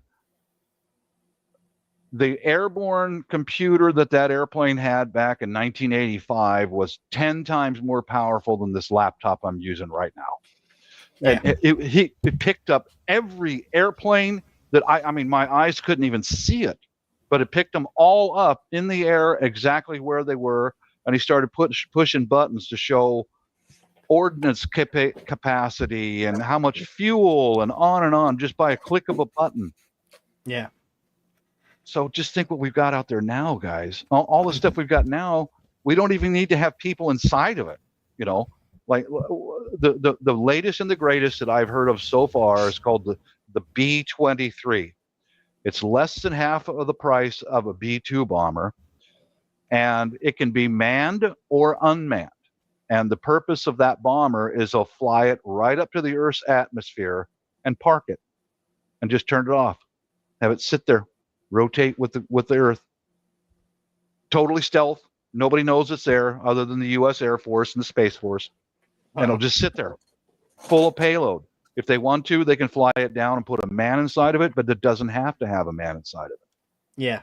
the airborne computer that airplane had back in 1985 was 10 times more powerful than this laptop I'm using right now. And it picked up every airplane that I mean, my eyes couldn't even see it, but it picked them all up in the air exactly where they were. and he started pushing buttons to show ordnance capacity and how much fuel and on just by a click of a button. Yeah. So just think what we've got out there now, guys. All the stuff we've got now, we don't even need to have people inside of it. You know, like the latest and the greatest that I've heard of so far is called the B-23. It's less than half of the price of a B-2 bomber, and it can be manned or unmanned. And the purpose of that bomber is they'll fly it right up to the Earth's atmosphere and park it and just turn it off. Have it sit there, rotate with the Earth. Totally stealth. Nobody knows it's there other than the U.S. Air Force and the Space Force. And it'll just sit there, full of payload. If they want to, they can fly it down and put a man inside of it, but it doesn't have to have a man inside of it. Yeah.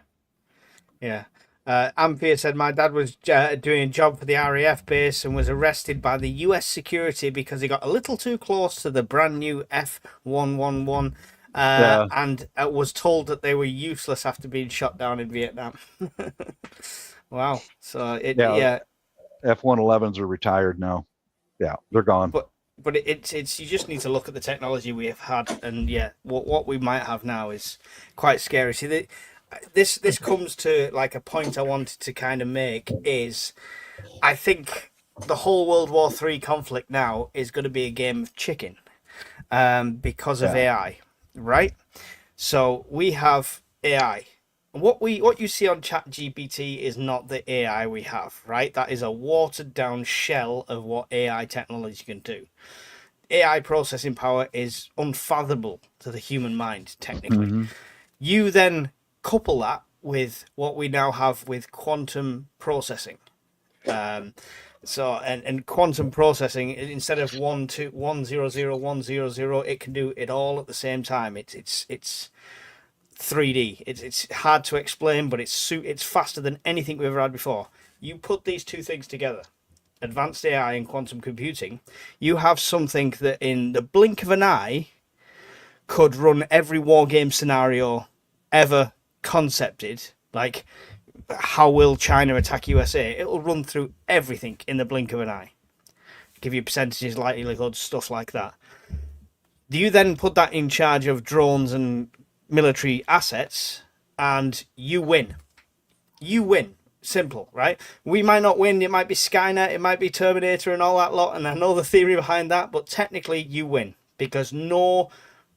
Yeah. Ampere said my dad was doing a job for the RAF base and was arrested by the US security because he got a little too close to the brand new F-111 and was told that they were useless after being shot down in Vietnam. Wow. So F-111s are retired now. Yeah, they're gone. But it's you just need to look at the technology we have had, and what we might have now is quite scary. See, this comes to like a point I wanted to kind of make is I think the whole World War III conflict now is going to be a game of chicken because of AI, right? So we have AI. What you see on ChatGPT is not the AI we have, right? That is a watered down shell of what AI technology can do. AI processing power is unfathomable to the human mind, technically. Mm-hmm. You then couple that with what we now have with quantum processing. And quantum processing, instead of 1 0 0 1 0 0, it can do it all at the same time. It's 3D. It's hard to explain, but it's faster than anything we've ever had before. You put these two things together, advanced AI and quantum computing, you have something that in the blink of an eye could run every war game scenario ever concepted. Like, how will China attack USA? It'll run through everything in the blink of an eye. Give you percentages, likelihood, stuff like that. Do you then put that in charge of drones and military assets, and you win? You win. Simple, right? We might not win. It might be Skynet, it might be Terminator and all that lot, and I know the theory behind that, but technically you win, because no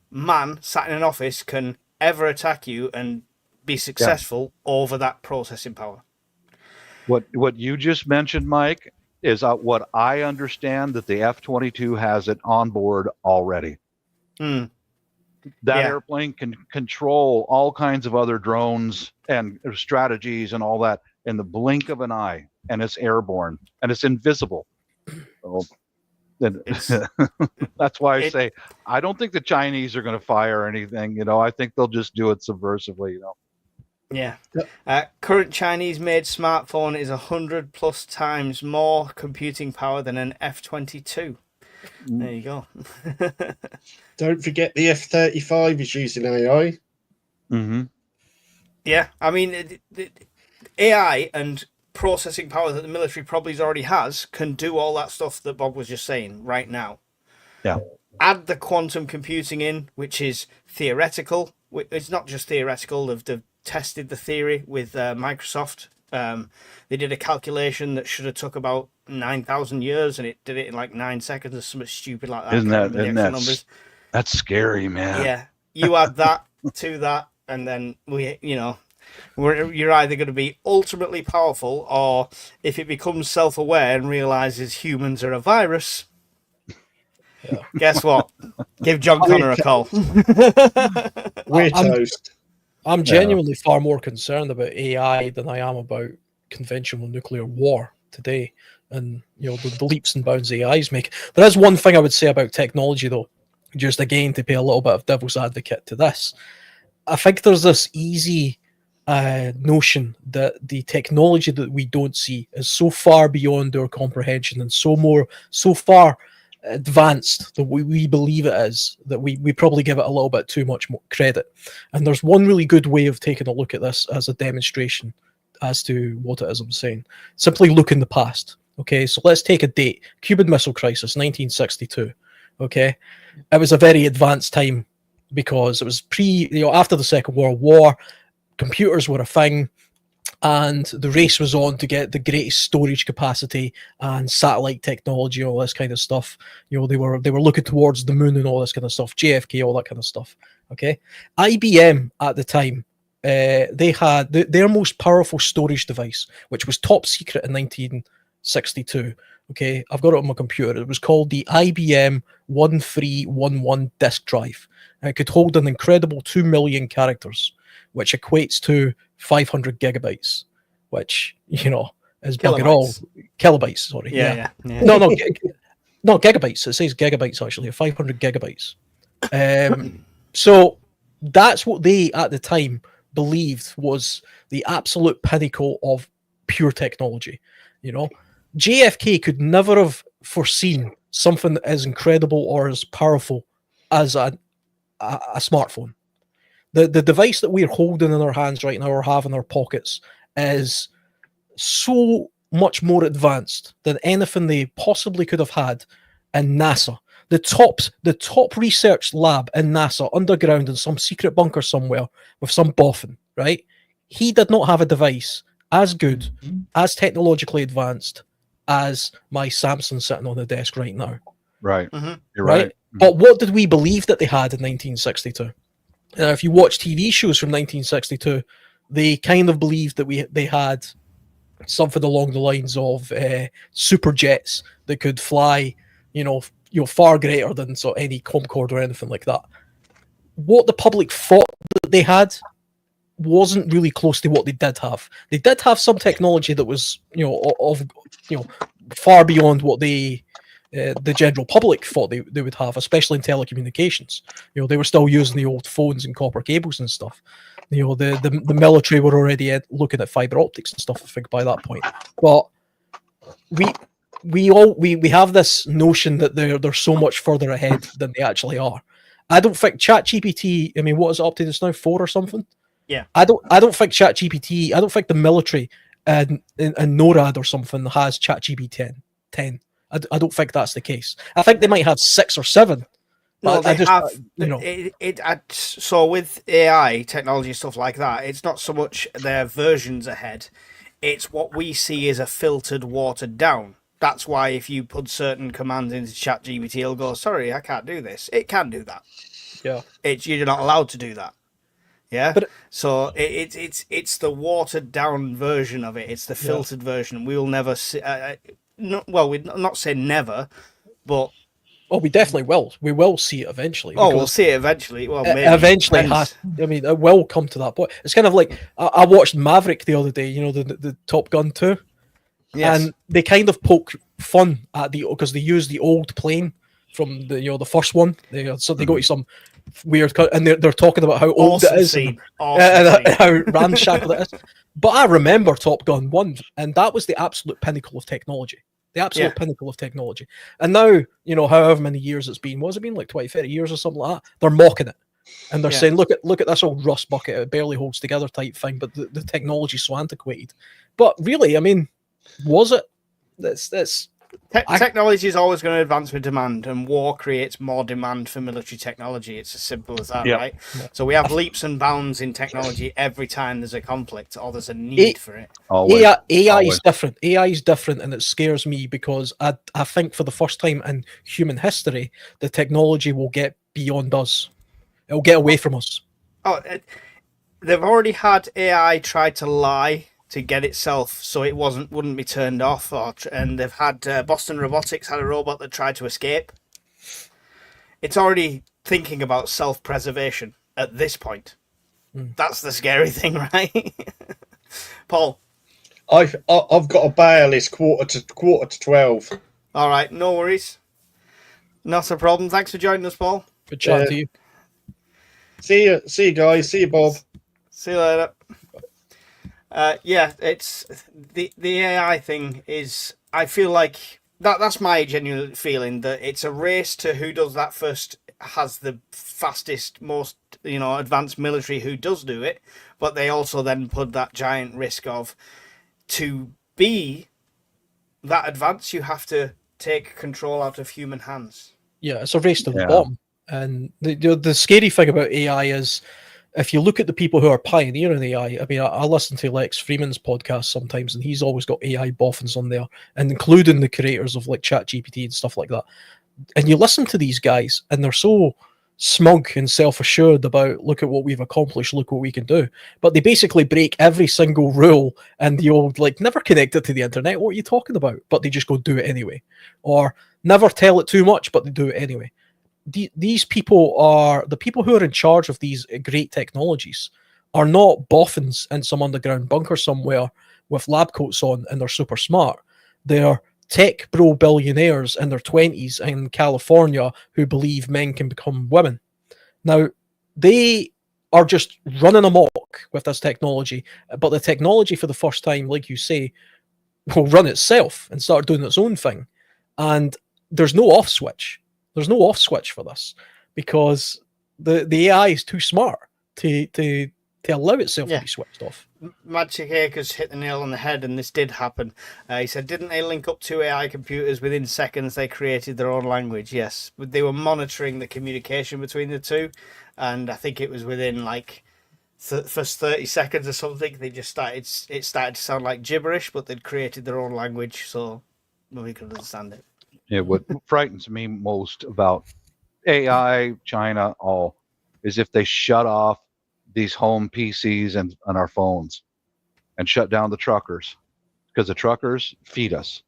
man sat in an office can ever attack you and be successful over that processing power. What you just mentioned, Mike, is what I understand that the F-22 has it on board already. That airplane can control all kinds of other drones and strategies and all that in the blink of an eye, and it's airborne and it's invisible. So, that's why I say I don't think the Chinese are going to fire anything. I think they'll just do it subversively. Yeah. Current Chinese-made smartphone is 100+ times more computing power than an F-22. There you go. Don't forget the F-35 is using AI. Mm-hmm. Yeah, I mean, the AI and processing power that the military probably already has can do all that stuff that Bob was just saying right now. Yeah. Add the quantum computing in, which is theoretical. It's not just theoretical. They've tested the theory with Microsoft. They did a calculation that should have took about 9,000 years, and it did it in like 9 seconds or something stupid like that. Isn't that that's scary, man? Yeah. You add that to that, and then you're either going to be ultimately powerful, or if it becomes self-aware and realizes humans are a virus, guess what? Give John Connor a call. We're toast. I'm genuinely far more concerned about AI than I am about conventional nuclear war today, and the leaps and bounds AI is making. There is one thing I would say about technology, though, just again to pay a little bit of devil's advocate to this. I think there's this easy notion that the technology that we don't see is so far beyond our comprehension and so far advanced that we believe it is, that we probably give it a little bit too much credit. And there's one really good way of taking a look at this as a demonstration as to what it is I'm saying. Simply look in the past. Okay, so let's take a date. Cuban Missile Crisis, 1962. Okay, it was a very advanced time because it was after the Second World War. Computers were a thing, and the race was on to get the greatest storage capacity and satellite technology, all this kind of stuff. They were looking towards the moon and all this kind of stuff, JFK, all that kind of stuff. Okay, IBM at the time, they had their most powerful storage device, which was top secret in 1962. Okay, I've got it on my computer. It was called the IBM 1311 disk drive, and it could hold an incredible 2 million characters, which equates to 500 gigabytes, which is bugger all. Kilobytes, sorry. Yeah. No, not gigabytes. It says gigabytes actually. 500 gigabytes. So that's what they at the time believed was the absolute pinnacle of pure technology. JFK could never have foreseen something as incredible or as powerful as a smartphone. The device that we're holding in our hands right now or have in our pockets is so much more advanced than anything they possibly could have had in NASA. The top research lab in NASA, underground in some secret bunker somewhere with some boffin, right? He did not have a device as good, as technologically advanced as my Samsung sitting on the desk right now. Right. You're Right? right. But what did we believe that they had in 1962? If you watch TV shows from 1962, they kind of believed that they had something along the lines of super jets that could fly, far greater than any Concorde or anything like that. What the public thought that they had wasn't really close to what they did have. They did have some technology that was, far beyond what the general public thought they would have, especially in telecommunications. They were still using the old phones and copper cables and stuff. The military were already looking at fiber optics and stuff, I think, by that point. But we have this notion that they're so much further ahead than they actually are. I don't think ChatGPT. I mean, what is it up to this now? 4 or something? Yeah. I don't think ChatGPT. I don't think the military and NORAD or something has ChatGPT 10. I don't think that's the case. I think they might have 6 or 7. No, But they have. So with AI technology and stuff like that, it's not so much their versions ahead; it's what we see as a filtered, watered down. That's why if you put certain commands into ChatGPT, it'll go, "Sorry, I can't do this." It can do that. Yeah. You're not allowed to do that. Yeah. But so it's the watered down version of it. It's the filtered version. We will never see. We'd not say never, but. Oh, we definitely will. We will see it eventually. Oh, we'll see it eventually. Well, maybe. Eventually, it will come to that point. It's kind of like I watched Maverick the other day. The Top Gun 2, yes. And they kind of poke fun at because they use the old plane from the first one. They go to some weird and they're talking about how old it is and how ramshackle it is. But I remember Top Gun 1, and that was the absolute pinnacle of technology. The absolute pinnacle of technology. And now, however many years it's been, was it been like 20, 30 years or something like that? They're mocking it. And they're saying, look at this old rust bucket, it barely holds together type thing, but the technology's so antiquated. But really, I mean, was it? Technology is always going to advance with demand, and war creates more demand for military technology. It's as simple as that, right? Yeah. So we have leaps and bounds in technology every time there's a conflict or there's a need for it. AI is different. AI is different, and it scares me because I think for the first time in human history, the technology will get beyond us. It'll get away from us. Oh, they've already had AI try to lie to get itself so it wouldn't be turned off, and they've had Boston Robotics had a robot that tried to escape. It's already thinking about self-preservation at this point. That's the scary thing, right? Paul, I've got a bail. It's quarter to 12. All right, no worries, not a problem. Thanks for joining us, Paul. Good chat to you. See you guys. See you, Bob. See you later. It's the AI thing is. I feel like that's my genuine feeling that it's a race to who does that first has the fastest, most advanced military who does do it, but they also then put that giant risk of, to be that advanced, you have to take control out of human hands. Yeah, it's a race to the Yeah. bottom. And the scary thing about AI is, if you look at the people who are pioneering AI, I mean, I listen to Lex Freeman's podcast sometimes, and he's always got AI boffins on there, and including the creators of like ChatGPT and stuff like that. And you listen to these guys, and they're so smug and self-assured about, look at what we've accomplished, look what we can do. But they basically break every single rule, and the old, like, never connect it to the internet. What are you talking about? But they just go do it anyway. Or never tell it too much, but they do it anyway. These people are the people who are in charge of these great technologies are not boffins in some underground bunker somewhere with lab coats on and they're super smart. They're tech bro billionaires in their 20s in California who believe men can become women. Now, they are just running amok with this technology, but the technology for the first time, like you say, will run itself and start doing its own thing. And there's no off switch. There's no off switch for this because the AI is too smart to allow itself to be switched off. Magic Acres hit the nail on the head, and this did happen. He said, didn't they link up two AI computers within seconds? They created their own language. Yes, but they were monitoring the communication between the two, and I think it was within like first 30 seconds or something. They just started. It started to sound like gibberish, but they'd created their own language, so nobody could understand it. Yeah, what frightens me most about AI, China, all, is if they shut off these home PCs and our phones and shut down the truckers, because the truckers feed us.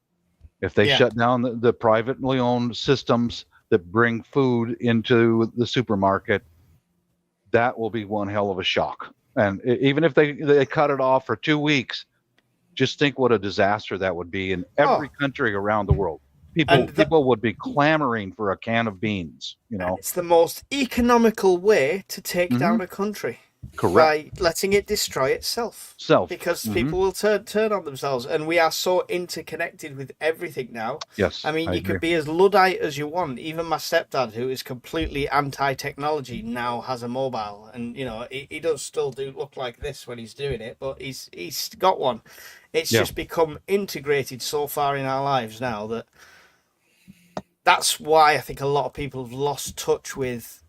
If they shut down the privately owned systems that bring food into the supermarket, that will be one hell of a shock. And even if they cut it off for 2 weeks, just think what a disaster that would be in every country around the world. People would be clamoring for a can of beans, It's the most economical way to take down a country. Correct. By letting it destroy itself. Because people will turn on themselves, and we are so interconnected with everything now. Yes. I mean, you can be as Luddite as you want. Even my stepdad, who is completely anti-technology, now has a mobile, and he does still look like this when he's doing it, but he's got one. It's just become integrated so far in our lives now that's why I think a lot of people have lost touch with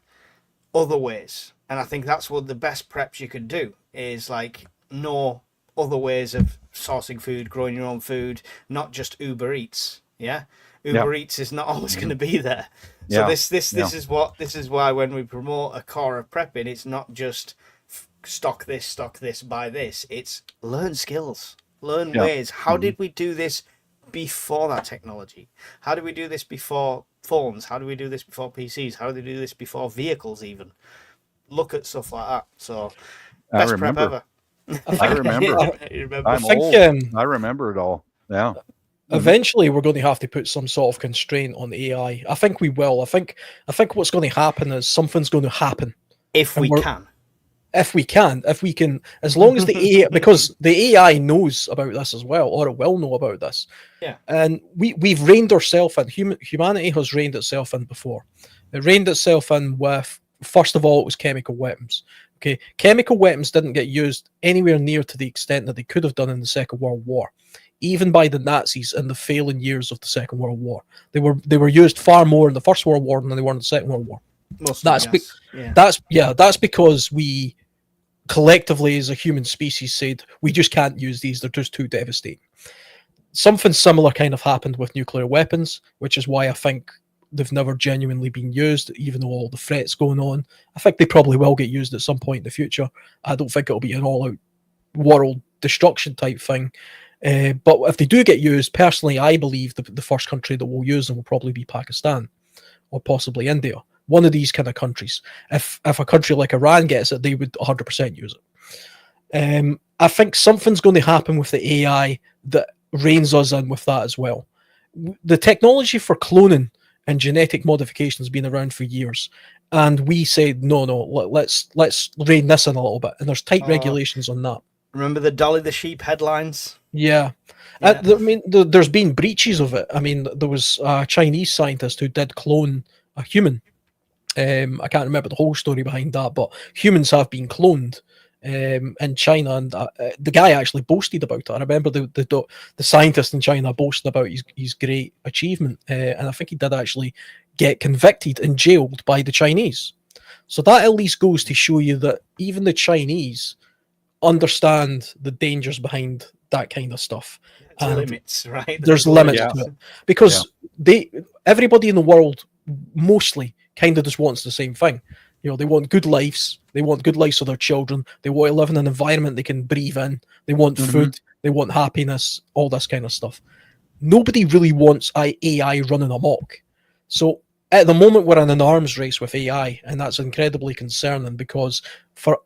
other ways. And I think that's what the best preps you can do is like know other ways of sourcing food, growing your own food, not just Uber Eats. Yeah. Uber Eats is not always going to be there. So this is why when we promote a core of prepping, it's not just stock this, buy this. It's learn skills, learn ways. How did we do this before that technology? How do we do this before phones? How do we do this before PCs? How do we do this before vehicles even? Look at stuff like that. So best prep ever. I remember. I'm old. I remember it all. Yeah. Eventually, we're going to have to put some sort of constraint on AI. I think we will. I think what's going to happen is something's going to happen if we can. If we can, as long as the AI, because the AI knows about this as well, or it will know about this. Yeah. And we've reined ourselves in. Humanity has reined itself in before. It reined itself in with, first of all, it was chemical weapons. Okay, chemical weapons didn't get used anywhere near to the extent that they could have done in the Second World War, even by the Nazis in the failing years of the Second World War. They were used far more in the First World War than they were in the Second World War. That's because we collectively as a human species said we just can't use these, they're just too devastating. Something similar kind of happened with nuclear weapons, which is why I think they've never genuinely been used, even though all the threats going on. I think they probably will get used at some point in the future. I don't think it'll be an all-out world destruction type thing. But if they do get used, personally, I believe the first country that will use them will probably be Pakistan or possibly India. One of these kind of countries. If a country like Iran gets it, they would 100% use it. I think something's going to happen with the AI that reins us in with that as well. The technology for cloning and genetic modification has been around for years, and we said no, let's rein this in a little bit, and there's tight regulations on that. Remember the Dolly the sheep headlines? Yeah. I mean, there's been breaches of it. I mean, there was a Chinese scientist who did clone a human, I can't remember the whole story behind that, but humans have been cloned in China, and the guy actually boasted about it. I remember the scientist in China boasting about his great achievement, and I think he did actually get convicted and jailed by the Chinese. So that at least goes to show you that even the Chinese understand the dangers behind that kind of stuff. There's limits, right? There's limits Yeah. to it, because everybody in the world mostly kind of just wants the same thing. You know, they want good lives. They want good lives for their children. They want to live in an environment they can breathe in. They want food. They want happiness. All this kind of stuff. Nobody really wants AI running amok. So at the moment, we're in an arms race with AI, and that's incredibly concerning, because for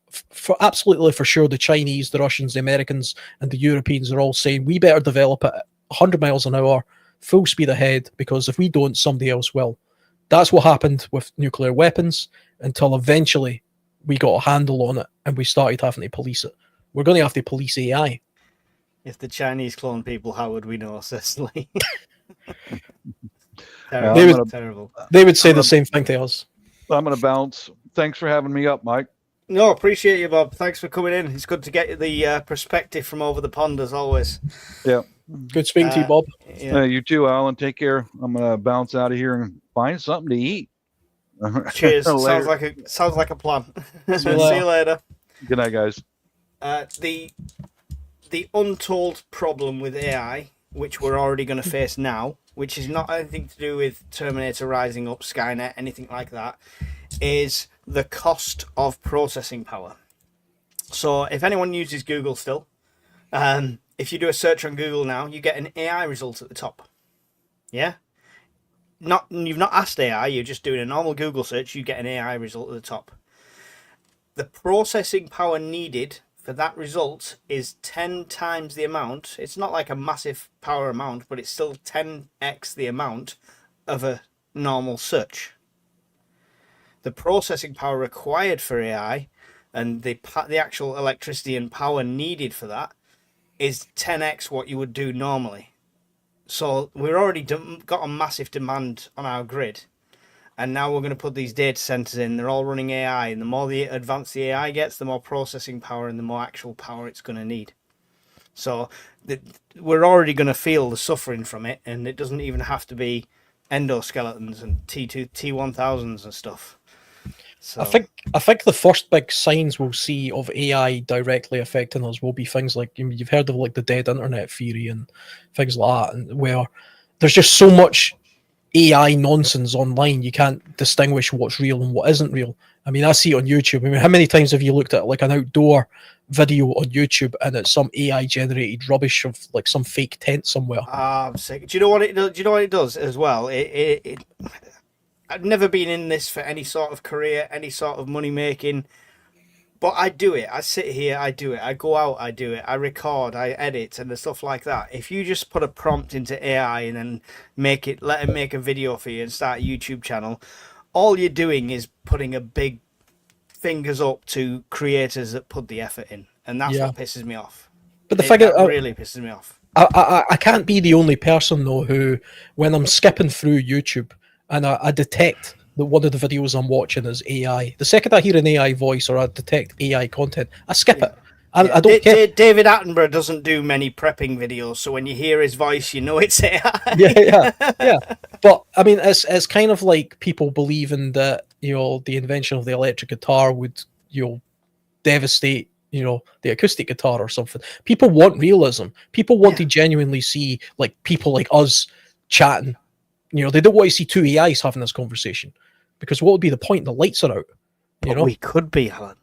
absolutely for sure, the Chinese, the Russians, the Americans, and the Europeans are all saying we better develop it at 100 miles an hour, full speed ahead, because if we don't, somebody else will. That's what happened with nuclear weapons, until eventually we got a handle on it and we started having to police it. We're going to have to police AI. If the Chinese clone people, how would we know, Cecily? Terrible. They would say the same thing to us. I'm going to bounce. Thanks for having me up, Mike. No, appreciate you, Bob. Thanks for coming in. It's good to get the perspective from over the pond, as always. Yeah. Good speaking to you, Bob. Yeah. You too, Alan. Take care. I'm going to bounce out of here and find something to eat. Cheers. sounds like a plan. See you later. Good night, guys. The untold problem with AI, which we're already going to face now, which is not anything to do with Terminator rising up, Skynet, anything like that, is the cost of processing power. So if anyone uses Google still, if you do a search on Google now, you get an AI result at the top. Yeah? You've not asked AI, you're just doing a normal Google search, you get an AI result at the top. The processing power needed for that result is 10 times the amount. It's not like a massive power amount, but it's still 10x the amount of a normal search. The processing power required for AI and the actual electricity and power needed for that is 10x what you would do normally. So we're already got a massive demand on our grid. And now we're going to put these data centers in. They're all running AI. And the more advanced the AI gets, the more processing power and the more actual power it's going to need. So we're already going to feel the suffering from it. And it doesn't even have to be endoskeletons and T1000s and stuff. So I think the first big signs we'll see of AI directly affecting us will be things like, you've heard of like the dead internet theory and things like that, and where there's just so much AI nonsense online, you can't distinguish what's real and what isn't real. I mean, I see it on YouTube. I mean, how many times have you looked at like an outdoor video on YouTube and it's some AI generated rubbish of like some fake tent somewhere? I'm sick. Do you know what it does? Do you know what it does as well? I've never been in this for any sort of career, any sort of money making, but I do it. I sit here, I do it. I go out, I do it. I record, I edit, and the stuff like that. If you just put a prompt into AI and then let it make a video for you and start a YouTube channel, all you're doing is putting a big fingers up to creators that put the effort in, and that's what pisses me off. But the figure really pisses me off. I can't be the only person though who, when I'm skipping through YouTube and I detect that one of the videos I'm watching is AI, the second I hear an AI voice or I detect AI content, I skip it. I don't care. David Attenborough doesn't do many prepping videos, so when you hear his voice, you know it's AI. Yeah. But I mean, it's kind of like people believing that, you know, the invention of the electric guitar would, you know, devastate, you know, the acoustic guitar or something. People want realism. People want to genuinely see like people like us chatting. You know, they don't want to see two AIs having this conversation, because what would be the point? The lights are out. You know, we could be, Alan.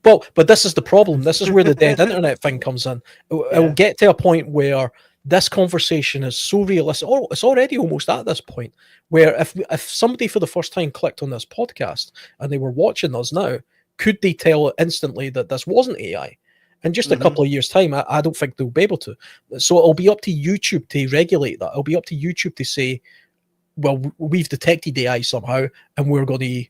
But this is the problem. This is where the dead internet thing comes in. It will get to a point where this conversation is so realistic. Oh, it's already almost at this point where if somebody for the first time clicked on this podcast and they were watching us now, could they tell instantly that this wasn't AI? In just a couple of years' time, I don't think they'll be able to. So it'll be up to YouTube to regulate that. It'll be up to YouTube to say, well, we've detected AI somehow and we're going to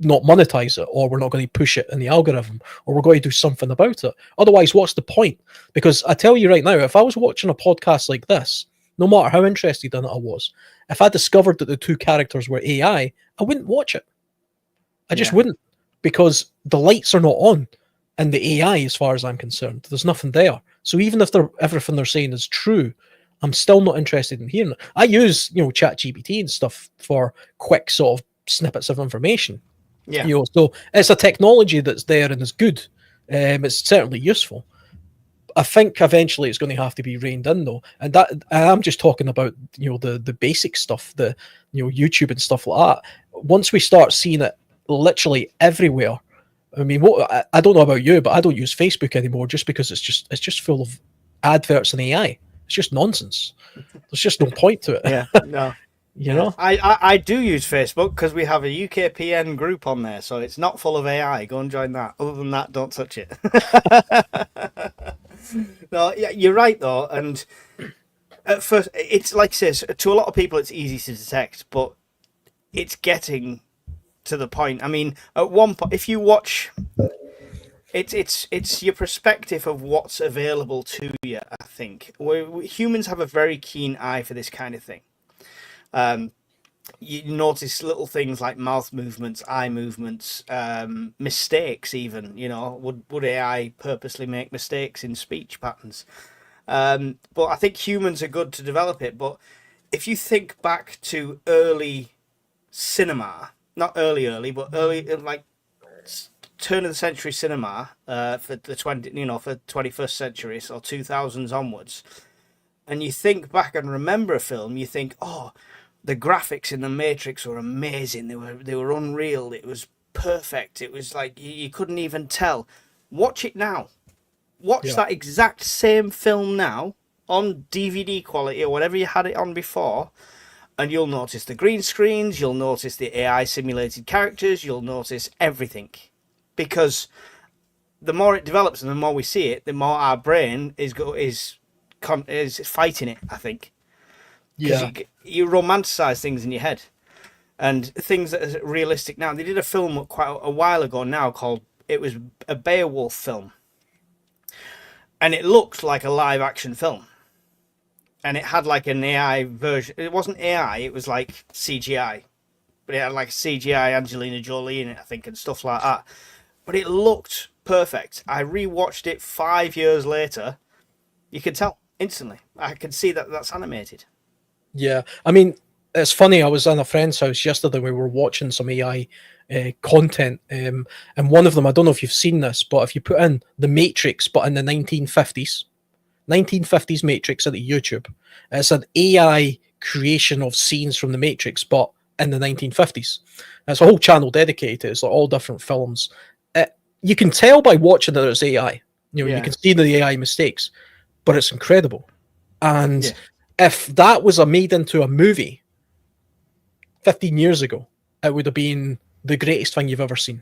not monetize it, or we're not going to push it in the algorithm, or we're going to do something about it. Otherwise, what's the point? Because I tell you right now, if I was watching a podcast like this, no matter how interested in it I was, if I discovered that the two characters were AI, I wouldn't watch it. I just Yeah. wouldn't, because the lights are not on in the AI as far as I'm concerned. There's nothing there. So even if everything they're saying is true, I'm still not interested in hearing it. I use, ChatGPT and stuff for quick sort of snippets of information. Yeah. So it's a technology that's there and is good. It's certainly useful. I think eventually it's going to have to be reined in, though, and that I'm just talking about the basic stuff, the YouTube and stuff like that. Once we start seeing it literally everywhere, I mean, I don't know about you, but I don't use Facebook anymore just because it's just full of adverts and AI. It's just nonsense. There's just no point to it. Yeah. No. You know? I do use Facebook because we have a UKPN group on there, so it's not full of AI. Go and join that. Other than that, don't touch it. No, yeah, you're right though, and at first, it's like I say, to a lot of people, it's easy to detect, but it's getting to the point. I mean, at one point, if you watch, it's your perspective of what's available to you. I think humans have a very keen eye for this kind of thing. You notice little things like mouth movements, eye movements, mistakes even, would AI purposely make mistakes in speech patterns? But I think humans are good to develop it. But if you think back to early cinema, not early, but early, like turn of the century cinema, for the 21st century, so 2000s onwards, and you think back and remember a film, you think, oh, the graphics in The Matrix were amazing. They were unreal. It was perfect. It was like you couldn't even tell. Watch it now. Watch that exact same film now on DVD quality or whatever you had it on before, and you'll notice the green screens. You'll notice the AI simulated characters. You'll notice everything, because the more it develops and the more we see it, the more our brain is fighting it, I think. Yeah. You romanticize things in your head, and things that are realistic now. They did a film quite a while ago now called, it was a Beowulf film, and it looked like a live action film, and it had like an AI version. It wasn't AI, it was like CGI, but it had like a CGI Angelina Jolie in it, I think, and stuff like that. But it looked perfect. I rewatched it 5 years later. You could tell instantly. I could see that that's animated. Yeah, I mean, it's funny. I was in a friend's house yesterday. We were watching some AI content, and one of them, I don't know if you've seen this, but if you put in The Matrix, but in the 1950s Matrix into YouTube, it's an AI creation of scenes from The Matrix, but in the 1950s. It's a whole channel dedicated to it. It's like all different films. You can tell by watching that it's AI. You can see the AI mistakes, but it's incredible. And if that was made into a movie 15 years ago, it would have been the greatest thing you've ever seen.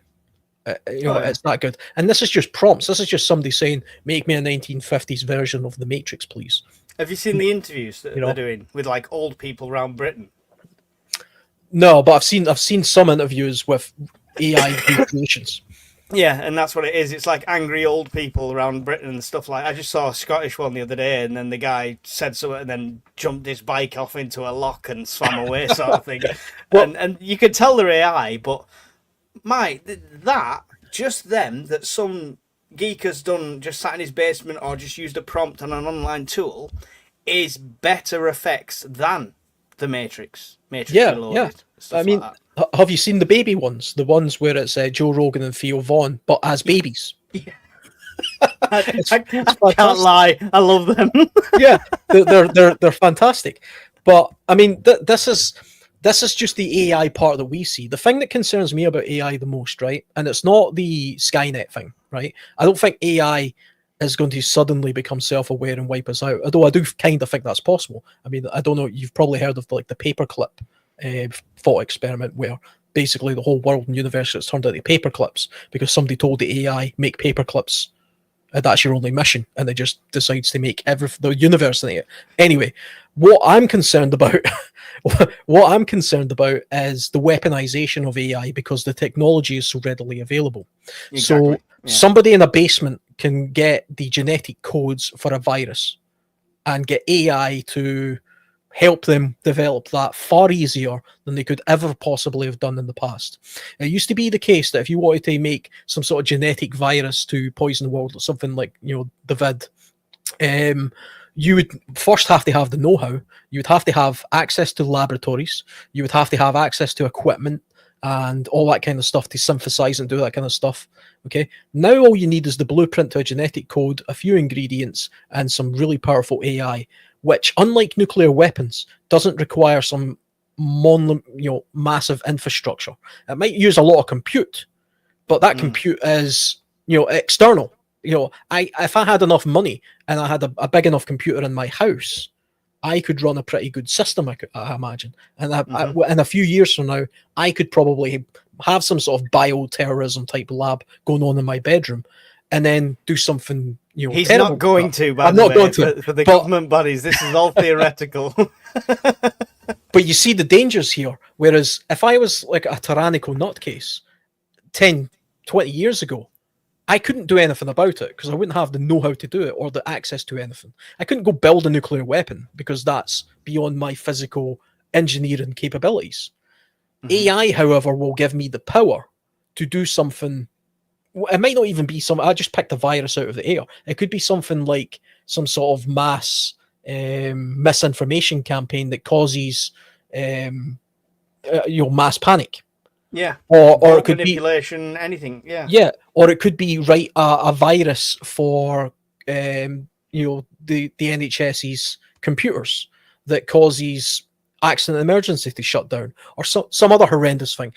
It's that good. And this is just prompts. This is just somebody saying, make me a 1950s version of The Matrix, please. Have you seen the interviews that they're doing with like old people around Britain? No, but I've seen some interviews with AI creations. Yeah, and that's what it is. It's like angry old people around Britain and stuff like. I just saw a Scottish one the other day, and then the guy said something and then jumped his bike off into a lock and swam away, sort of thing. And you could tell they're AI, but that some geek has done, just sat in his basement or just used a prompt on an online tool, is better effects than the Matrix. Reloaded, I mean, have you seen the baby ones? The ones where it's Joe Rogan and Theo Vaughn, but as babies. Yeah. I can't lie, I love them. Yeah, they're fantastic. But I mean, this is just the AI part that we see. The thing that concerns me about AI the most, right? And it's not the Skynet thing, right? I don't think AI is going to suddenly become self-aware and wipe us out. Although I do kind of think that's possible. I mean, I don't know. You've probably heard of like the paperclip thought experiment, where basically the whole world and universe has turned into paper clips because somebody told the AI make paper clips, and that's your only mission, and it just decides to make the universe in it. Anyway, what I'm concerned about is the weaponization of AI, because the technology is so readily available. Exactly. So somebody in a basement can get the genetic codes for a virus and get AI to help them develop that far easier than they could ever possibly have done in the past. It used to be the case that if you wanted to make some sort of genetic virus to poison the world, or something like, the vid, you would first have to have the know-how. You would have to have access to laboratories. You would have to have access to equipment and all that kind of stuff to synthesize and do that kind of stuff. Okay. Now all you need is the blueprint to a genetic code, a few ingredients, and some really powerful AI, which, unlike nuclear weapons, doesn't require some massive infrastructure. It might use a lot of compute, but that compute is, external. If I had enough money and I had a big enough computer in my house, I could run a pretty good system, I imagine. And in a few years from now, I could probably have some sort of bioterrorism type lab going on in my bedroom, and then do something. He's terrible. not going to. By I'm the not way, going to. for the government bodies. This is all theoretical. But you see the dangers here. Whereas if I was like a tyrannical nutcase 10, 20 years ago, I couldn't do anything about it because I wouldn't have the know-how to do it or the access to anything. I couldn't go build a nuclear weapon because that's beyond my physical engineering capabilities. AI, however, will give me the power to do something. It might not even be I just picked a virus out of the air. It could be something like some sort of mass misinformation campaign that causes mass panic. Yeah. Or it could manipulation, anything. Yeah. Yeah. Or it could be a virus for the NHS's computers that causes accident emergency to shut down, or some other horrendous thing.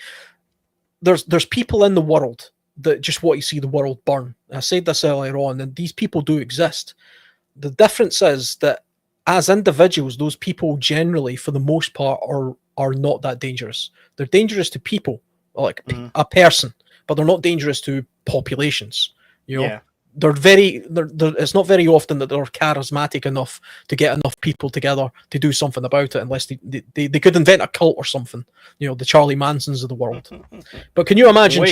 There's people in the world that just want to see the world burn. I said this earlier on, and these people do exist. The difference is that as individuals, those people generally, for the most part, are not that dangerous. They're dangerous to people, like a person, but they're not dangerous to populations. It's not very often that they're charismatic enough to get enough people together to do something about it, unless they could invent a cult or something. The Charlie Mansons of the world. But can you imagine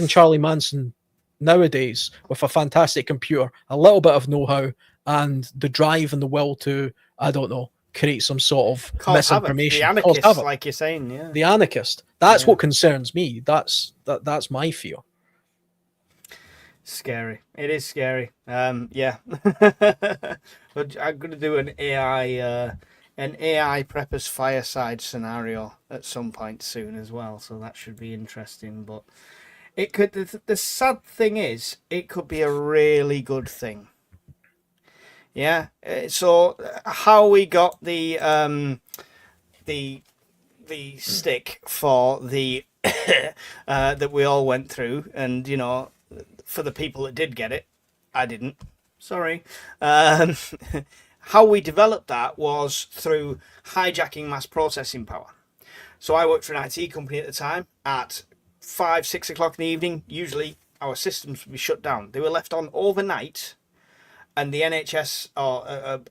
Charlie Manson nowadays with a fantastic computer, a little bit of know-how, and the drive and the will to, I don't know, create some sort of misinformation? The anarchist, like you're saying, yeah. The anarchist. That's what concerns me. That's my fear. Scary. It is scary. Yeah. But I'm going to do an AI preppers fireside scenario at some point soon as well, so that should be interesting. But it could. The sad thing is, it could be a really good thing. Yeah. So how we got the stick for the that we all went through, and for the people that did get it, I didn't. Sorry. How we developed that was through hijacking mass processing power. So I worked for an IT company at the time. At 5, 6 o'clock in the evening, usually our systems would be shut down. They were left on overnight, and the NHS, or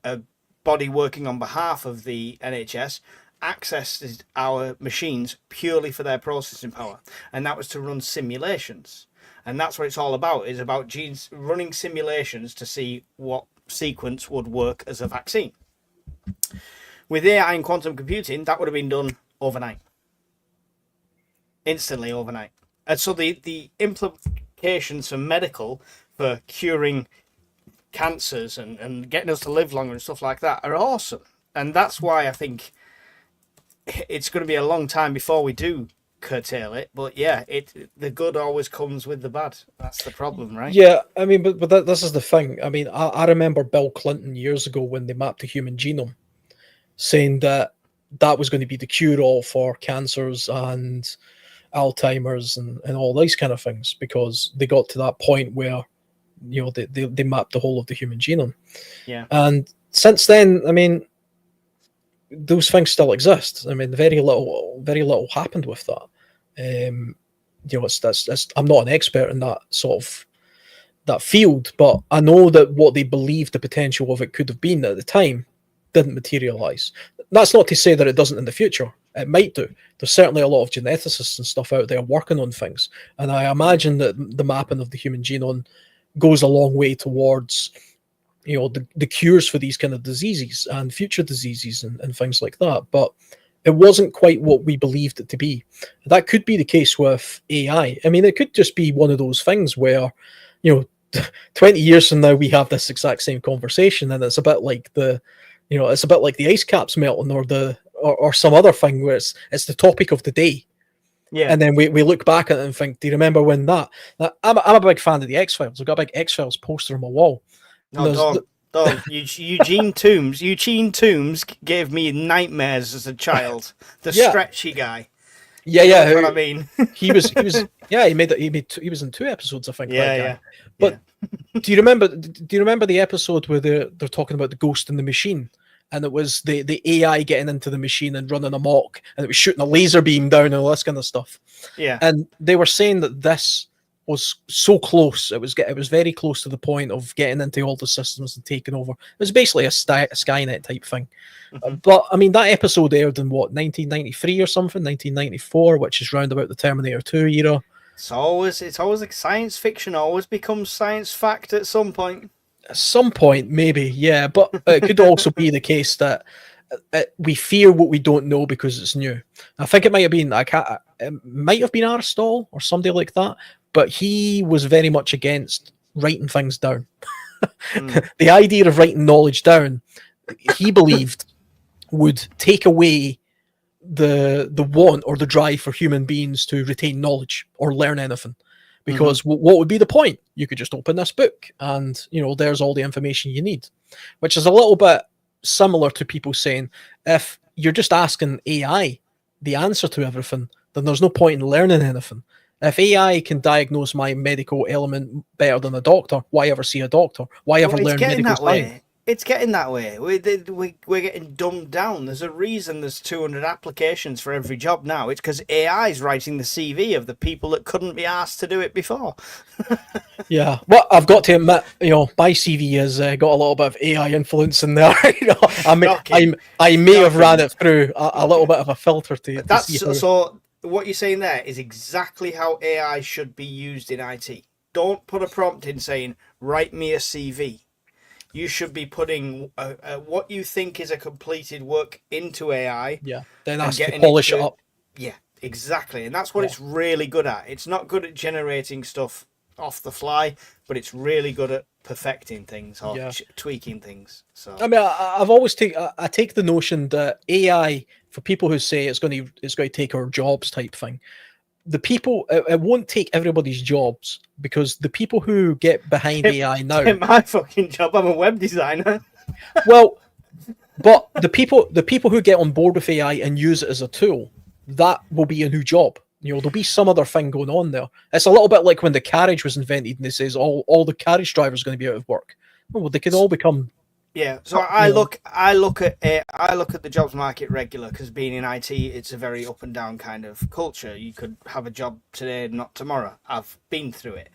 a body working on behalf of the NHS, accessed our machines purely for their processing power, and that was to run simulations. And that's what it's all about, is about genes running simulations to see what sequence would work as a vaccine. With AI and quantum computing, that would have been done overnight. Instantly overnight. And so the implications for medical, for curing cancers and getting us to live longer and stuff like that, are awesome. And that's why I think it's going to be a long time before we do curtail it. But yeah, the good always comes with the bad. That's the problem, right? Yeah, I mean, but this is the thing. I mean, I remember Bill Clinton years ago when they mapped the human genome, saying that was going to be the cure-all for cancers and Alzheimer's and all these kind of things, because they got to that point where they mapped the whole of the human genome. Yeah. And since then, I mean, those things still exist. I mean, very little happened with that. I'm not an expert in that sort of that field, but I know that what they believed the potential of it could have been at the time didn't materialize. That's not to say that it doesn't in the future. It might do. There's certainly a lot of geneticists and stuff out there working on things, and I imagine that the mapping of the human genome goes a long way towards the cures for these kind of diseases and future diseases and things like that. But it wasn't quite what we believed it to be. That could be the case with AI. I mean, it could just be one of those things where, 20 years from now, we have this exact same conversation, and it's a bit like it's a bit like the ice caps melting, or some other thing where it's the topic of the day. Yeah. And then we look back at it and think, do you remember when that? I'm a big fan of the X-Files. I've got a big X-Files poster on my wall. No, don't. Eugene Toombs gave me nightmares as a child. The stretchy guy. Yeah, you know what I mean. he was he was in 2 episodes, I think. Yeah. But do you remember the episode where they're talking about the ghost in the machine? And it was the AI getting into the machine and running amok, and it was shooting a laser beam down and all this kind of stuff. Yeah. And they were saying that this was so close. It was very close to the point of getting into all the systems and taking over. It was basically a Skynet type thing. Mm-hmm. But I mean, that episode aired in 1993 or something, 1994, which is round about the Terminator 2 era. It's always like science fiction always becomes science fact at some point. At some point, maybe, yeah. But it could also be the case that we fear what we don't know because it's new. I think it might have been Aristotle or somebody like that, but he was very much against writing things down. The idea of writing knowledge down, he believed, would take away the want or the drive for human beings to retain knowledge or learn anything. Because what would be the point? You could just open this book and, there's all the information you need. Which is a little bit similar to people saying, if you're just asking AI the answer to everything, then there's no point in learning anything. If AI can diagnose my medical ailment better than a doctor, why ever see a doctor? Why ever learn medical science? It's getting that way. We're getting dumbed down. There's a reason there's 200 applications for every job now. It's because AI is writing the CV of the people that couldn't be asked to do it before. Yeah. Well, I've got to admit, my CV has got a little bit of AI influence in there. I may have ran it through a little bit of a filter to see how... So what you're saying there is exactly how AI should be used in IT. Don't put a prompt in saying, write me a CV. You should be putting what you think is a completed work into AI. Yeah, then ask to polish it up. Yeah, exactly. And that's what it's really good at. It's not good at generating stuff off the fly, but it's really good at perfecting things or tweaking things. So I mean, I've always I take the notion that AI, for people who say it's going to take our jobs type thing, the people, it won't take everybody's jobs, because the people who get behind AI now... It's my fucking job. I'm a web designer. Well, but the people who get on board with AI and use it as a tool, that will be a new job. There'll be some other thing going on there. It's a little bit like when the carriage was invented and it says all the carriage drivers are going to be out of work. Well, they could all become... Yeah, so I look at the jobs market regular, because being in IT, it's a very up and down kind of culture. You could have a job today, not tomorrow. I've been through it,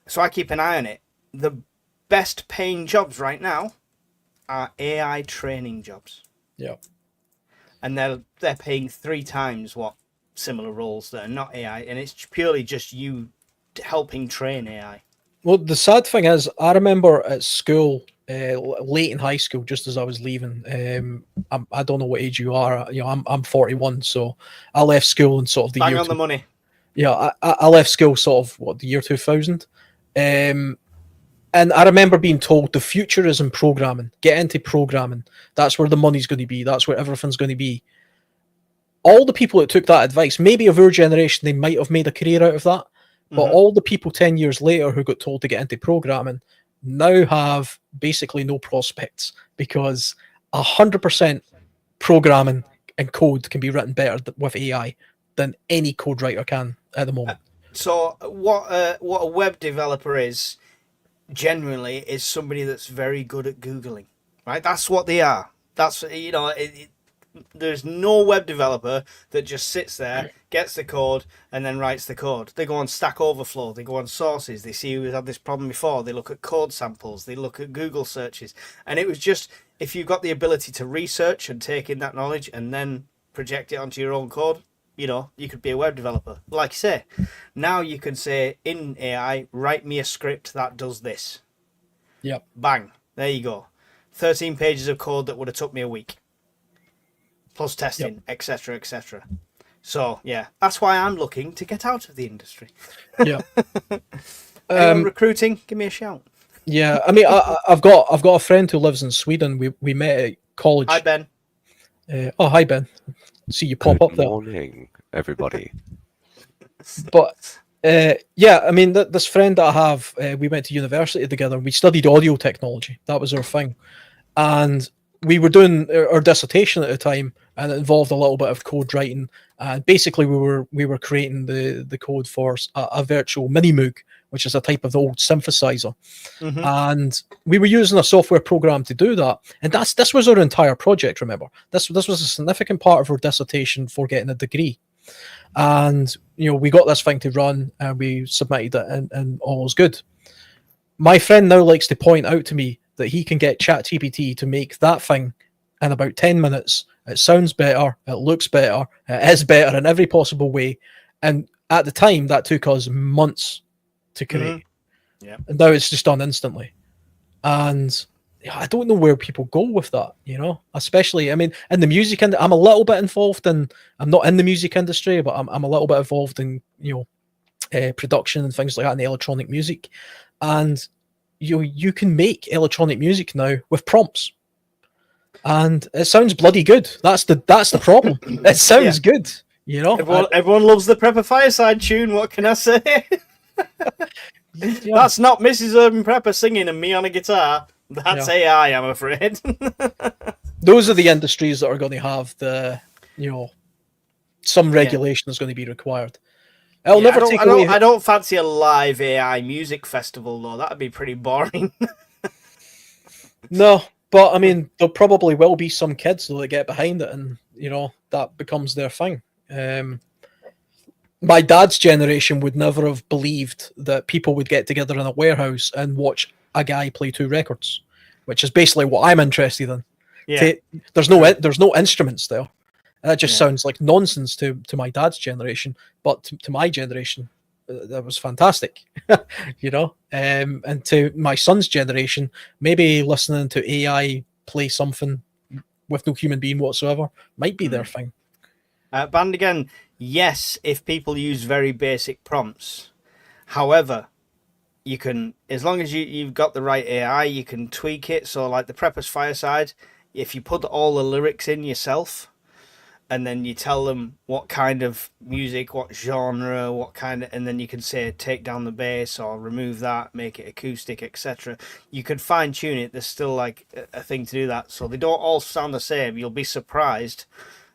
so I keep an eye on it. The best paying jobs right now are AI training jobs. Yeah, and they're paying 3 times what similar roles that are not AI, and it's purely just you helping train AI. Well, the sad thing is, I remember at school. Late in high school, just as I was leaving, I don't know what age you are. I'm 41, so I left school in sort of the Bang year on the money. Yeah, I left school sort of the year 2000, and I remember being told the future is in programming. Get into programming. That's where the money's going to be. That's where everything's going to be. All the people that took that advice, maybe of our generation, they might have made a career out of that. But all the people 10 years later who got told to get into programming now have basically no prospects, because 100% programming and code can be written better with AI than any code writer can at the moment. So what a web developer is genuinely is somebody that's very good at Googling, right? That's what they are. That's, there's no web developer that just sits there, gets the code, and then writes the code. They go on Stack Overflow, they go on sources, they see who's had this problem before, they look at code samples, they look at Google searches. And it was just, if you've got the ability to research and take in that knowledge and then project it onto your own code, you could be a web developer. Like you say, now you can say in AI, write me a script that does this. Yep. Bang. There you go. 13 pages of code that would have took me a week. Plus testing, etc., etc. So, yeah, that's why I'm looking to get out of the industry. Yeah. Anyone recruiting, give me a shout. Yeah, I mean, I've got a friend who lives in Sweden. We met at college. Hi, Ben. Oh, hi, Ben. See you pop up Good there. morning, everybody. But yeah, I mean, this friend that I have, we went to university together. And we studied audio technology. That was our thing, and we were doing our dissertation at the time, and it involved a little bit of code writing. And basically, we were creating the code for a virtual mini Moog, which is a type of the old synthesizer. Mm-hmm. And we were using a software program to do that. And this was our entire project. Remember, this was a significant part of our dissertation for getting a degree. And we got this thing to run, and we submitted it, and all was good. My friend now likes to point out to me that he can get ChatGPT to make that thing in about 10 minutes. It sounds better, it looks better, it is better in every possible way. And at the time, that took us months to create. Mm-hmm. Yeah. And now it's just done instantly. And I don't know where people go with that, especially, I mean, in the music industry, I'm a little bit involved in, I'm not in the music industry, but I'm a little bit involved in, production and things like that in the electronic music. And you can make electronic music now with prompts. And it sounds bloody good. That's the problem. It sounds good, Everyone loves the Prepper Fireside tune. What can I say? Yeah. That's not Mrs. Urban Prepper singing and me on a guitar. That's AI, I'm afraid. Those are the industries that are going to have the, some regulation is going to be required. It'll never take away. I don't fancy a live AI music festival, though. That'd be pretty boring. No, but I mean, there probably will be some kids that get behind it, and that becomes their thing. My dad's generation would never have believed that people would get together in a warehouse and watch a guy play 2 records, which is basically what I'm interested in. Yeah. There's no instruments there. That just sounds like nonsense to my dad's generation, but to my generation, that was fantastic. And to my son's generation, maybe listening to AI play something with no human being whatsoever might be their thing. Band again, yes, if people use very basic prompts. However, you can, as long as you've got the right AI, you can tweak it. So like the Prepper's Fireside, if you put all the lyrics in yourself, and then you tell them what kind of music, what genre, and then you can say take down the bass or remove that, make it acoustic, etc. You could fine tune it. There's still like a thing to do that. So they don't all sound the same. You'll be surprised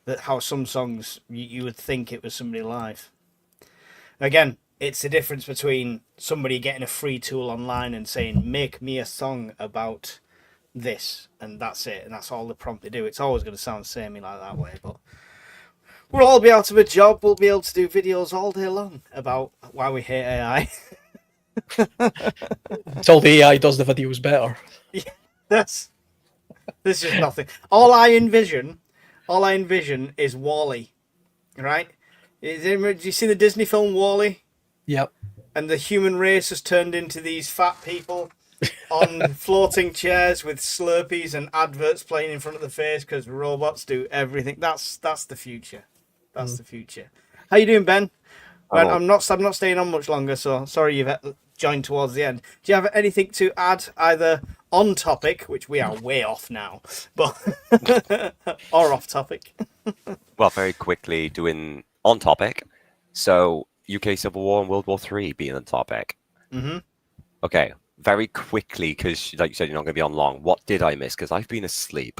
that how some songs you would think it was somebody live. Again, it's the difference between somebody getting a free tool online and saying, make me a song about this, and that's it, and that's all the prompt they do. It's always going to sound samey like that way, but we'll all be out of a job. We'll be able to do videos all day long about why we hate AI. Until the AI does the videos better. Yeah, this is nothing. All I envision is WALL-E, right? Do you see the Disney film WALL-E? Yep. And the human race has turned into these fat people on floating chairs with Slurpees and adverts playing in front of the face because robots do everything. That's the future. That's the future. How you doing, Ben? Ben, I'm not staying on much longer, so sorry you've joined towards the end. Do you have anything to add, either on topic, which we are way off now, but or off topic? Well, very quickly doing on topic. So UK Civil War and World War III being on topic. Mm-hmm. Okay, very quickly, because like you said, you're not going to be on long. What did I miss? Because I've been asleep.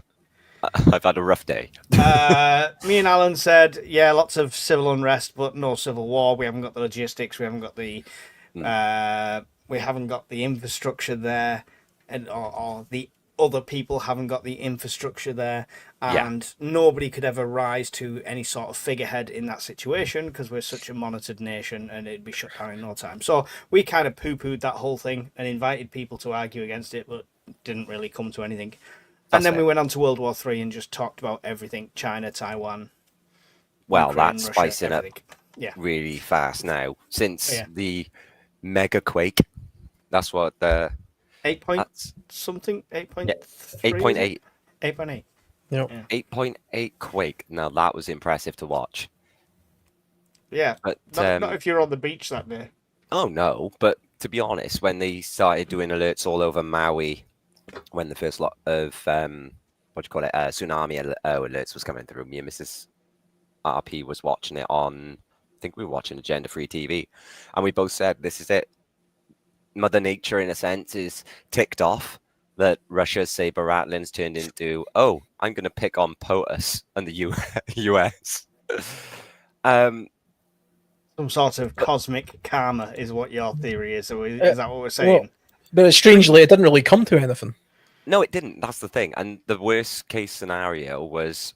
I've had a rough day. Me and Alan said, yeah, lots of civil unrest, but no civil war. We haven't got the logistics. We haven't got the infrastructure there, and or the other people haven't got the infrastructure there, and nobody could ever rise to any sort of figurehead in that situation because we're such a monitored nation, and it'd be shut down in no time. So we kind of poo-pooed that whole thing and invited people to argue against it, but didn't really come to anything. And then we went on to World War III and just talked about everything: China, Taiwan. Well, Ukraine, that's Russia, spicing everything. up really fast now. Since the mega quake, that's what the 8 point That's something, 8.3. 8.8. 8.8. Yeah. 8.8 quake. Now that was impressive to watch. Yeah, But not if you're on the beach that day. oh no, but to be honest, when they started doing alerts all over Maui, when the first lot of what do you call it, tsunami alerts was coming through, me and Mrs. RP was watching it on, I think we were watching Agenda Free TV, and we both said, this is it. Mother Nature, in a sense, is ticked off that Russia's saber rattlings turned into, oh, I'm going to pick on POTUS and the US. Some sort of cosmic karma is what your theory is. So is that what we're saying? Well, but strangely, it didn't really come to anything. No, it didn't. That's the thing. And the worst case scenario was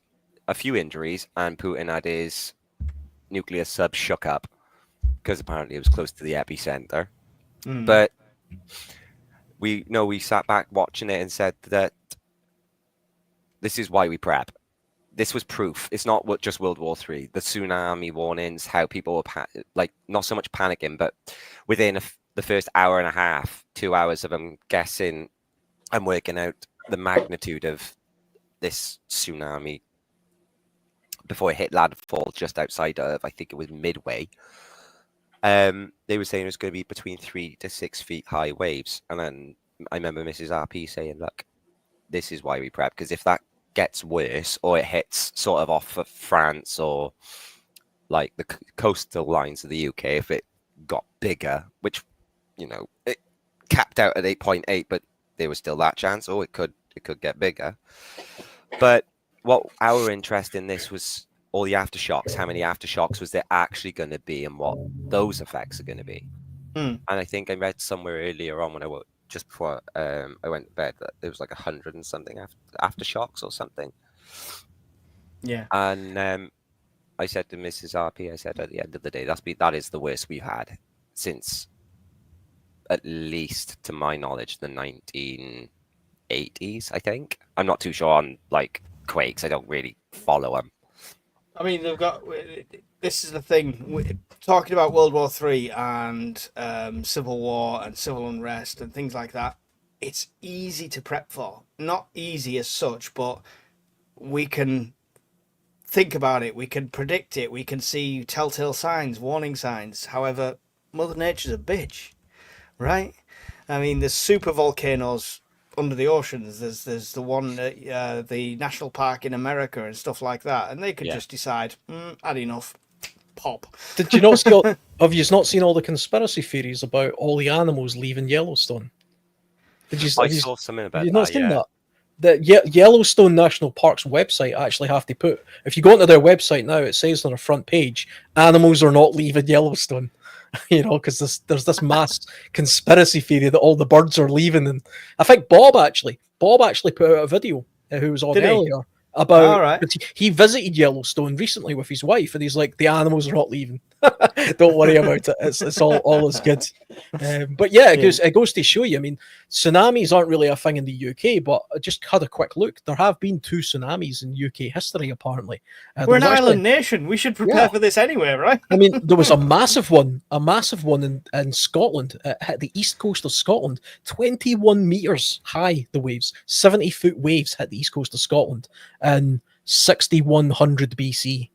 a few injuries, and Putin had his nuclear sub shook up because apparently it was close to the epicenter. But we sat back watching it and said that this is why we prep. This was proof. It's not just World War III. The tsunami warnings, how people were not so much panicking, but within the first hour and a half, 2 hours of them guessing and working out the magnitude of this tsunami before it hit landfall just outside of, I think it was Midway. They were saying it was going to be between 3 to 6 feet high waves. And then I remember Mrs. RP saying, look, this is why we prep, because if that gets worse or it hits sort of off of France or like the coastal lines of the UK, if it got bigger, which, it capped out at 8.8, but there was still that chance, or it could get bigger. But what our interest in this was all the aftershocks. How many aftershocks was there actually going to be, and what those effects are going to be? And I think I read somewhere earlier on when I woke, just before I went to bed, that there was like 100 and something aftershocks or something. Yeah. And I said to Mrs. RP, I said, at the end of the day, that is the worst we've had since, at least to my knowledge, the 1980s, I think. I'm not too sure on like quakes. I don't really follow them. I mean, this is the thing. We're talking about World War III and Civil War and civil unrest and things like that. It's easy to prep for. Not easy as such, but we can think about it. We can predict it. We can see telltale signs, warning signs. However, Mother Nature's a bitch, right? I mean, there's super volcanoes under the oceans. There's the one, the national park in America and stuff like that, and they could just decide, had enough, pop. Did you not see? Have you not seen all the conspiracy theories about all the animals leaving Yellowstone? I saw something about that. Have you not seen that? The Yellowstone National Park's website actually have to put, if you go onto their website now, it says on the front page, animals are not leaving Yellowstone. Because there's this mass conspiracy theory that all the birds are leaving, and I think Bob actually put out a video who was on earlier about he visited Yellowstone recently with his wife, and he's like, the animals are not leaving. Don't worry about it. It's all is good. But yeah, it goes to show you. I mean, tsunamis aren't really a thing in the UK, but I just had a quick look. There have been 2 tsunamis in UK history, apparently. We're an island nation. We should prepare for this anyway, right? I mean, there was a massive one in Scotland, at the east coast of Scotland, 21 meters high. The waves, 70-foot waves hit the east coast of Scotland in 6100 BC.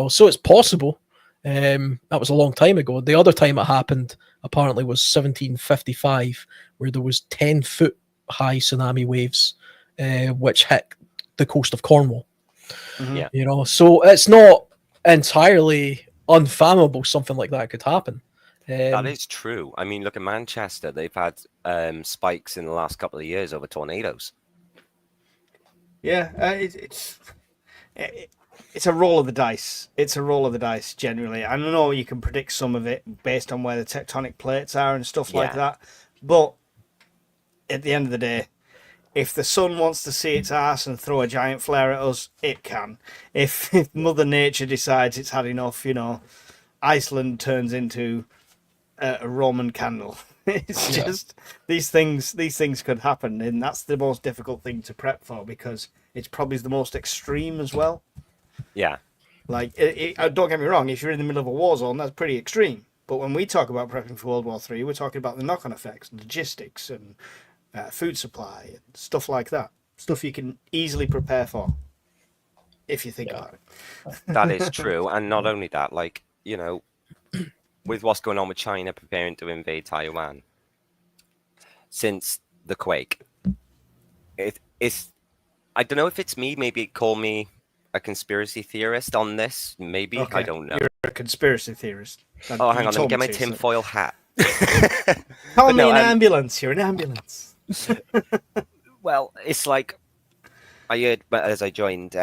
So it's possible. That was a long time ago. The other time it happened apparently was 1755, where there was 10-foot high tsunami waves, which hit the coast of Cornwall. Yeah. So it's not entirely unfathomable something like that could happen. That is true. I mean, look at Manchester. They've had spikes in the last couple of years over tornadoes. Yeah, it's a roll of the dice. It's a roll of the dice, generally. I know you can predict some of it based on where the tectonic plates are and stuff like that. But at the end of the day, if the sun wants to see its ass and throw a giant flare at us, it can. If Mother Nature decides it's had enough, Iceland turns into a Roman candle. It's just these things could happen, and that's the most difficult thing to prep for, because it's probably the most extreme as well. Yeah. Like, don't get me wrong, if you're in the middle of a war zone, that's pretty extreme. But when we talk about prepping for World War III, we're talking about the knock-on effects, logistics, and food supply, and stuff like that. Stuff you can easily prepare for, if you think about it. That is true, and not only that, like, you know, with what's going on with China preparing to invade Taiwan since the quake, it's I don't know if it's me. Maybe call me a conspiracy theorist on this. Maybe Okay. I don't know. You're a conspiracy theorist. Oh, hang on, let me get my tinfoil hat. Call But me no, an ambulance. You're an ambulance. Well, it's like I heard as I joined.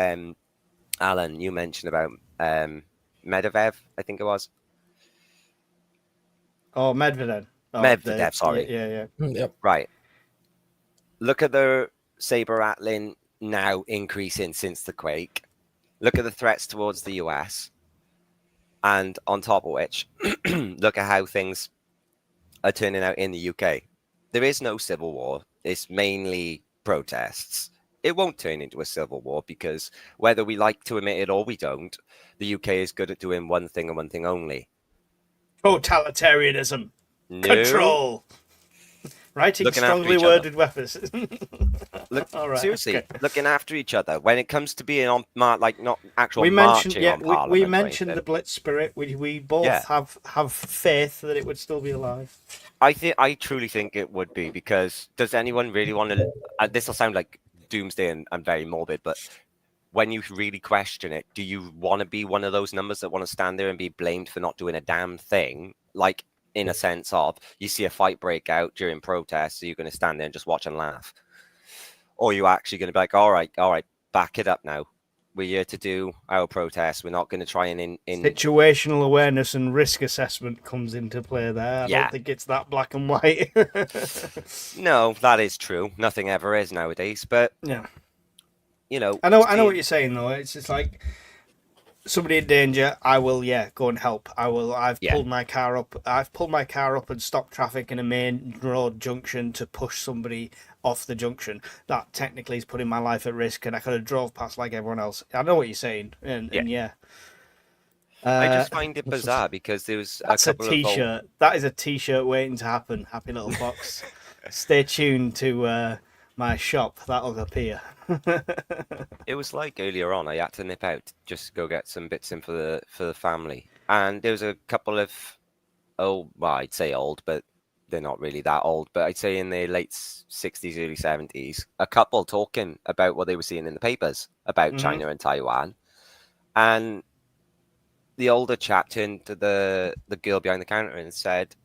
Alan, you mentioned about Medvedev, I think it was. Oh, Medvedev. Oh, Medvedev, sorry. Yeah. Yep. Right. Look at the saber rattling now increasing since the quake. Look at the threats towards the US. And on top of which, look at how things are turning out in the UK. There is no civil war. It's mainly protests. It won't turn into a civil war because whether we like to admit it or we don't, the UK is good at doing one thing and one thing only. Totalitarianism. No. Control. Writing Looking after strongly each worded weapons. Look, All right, seriously, okay. looking after each other. When it comes to being on, like not actual We mentioned, marching yeah, on Parliament. we or mentioned the anything. Blitz spirit. We both Yeah. have faith that it would still be alive. I truly think it would be, because does anyone really want to? This will sound like doomsday and very morbid, but when you really question it, do you want to be one of those numbers that want to stand there and be blamed for not doing a damn thing? Like, in a sense of, you see a fight break out during protests, so you're going to stand there and just watch and laugh, or you're actually going to be like, all right, back it up now. We're here to do our protest. We're not going to try and in Situational awareness and risk assessment comes into play there. I Yeah. don't think it's that black and white. No, that is true. Nothing ever is nowadays. But Yeah. you know, I know what you're saying though. It's just like somebody in danger, I will go and help. I've Yeah. pulled my car up and stopped traffic in a main road junction to push somebody off the junction. That technically is putting my life at risk, and I could have drove past like everyone else. I know what you're saying, and yeah. I just find it bizarre because there was That's a couple of t-shirt. That is a t-shirt waiting to happen. Happy little fox. Stay tuned to my shop. That'll appear. It was like earlier on, I had to nip out just go get some bits in for the family, and there was a couple of I'd say old, but they're not really that old, but I'd say in their late 60s, early 70s, a couple talking about what they were seeing in the papers about China and Taiwan, and the older chap turned to the girl behind the counter and said,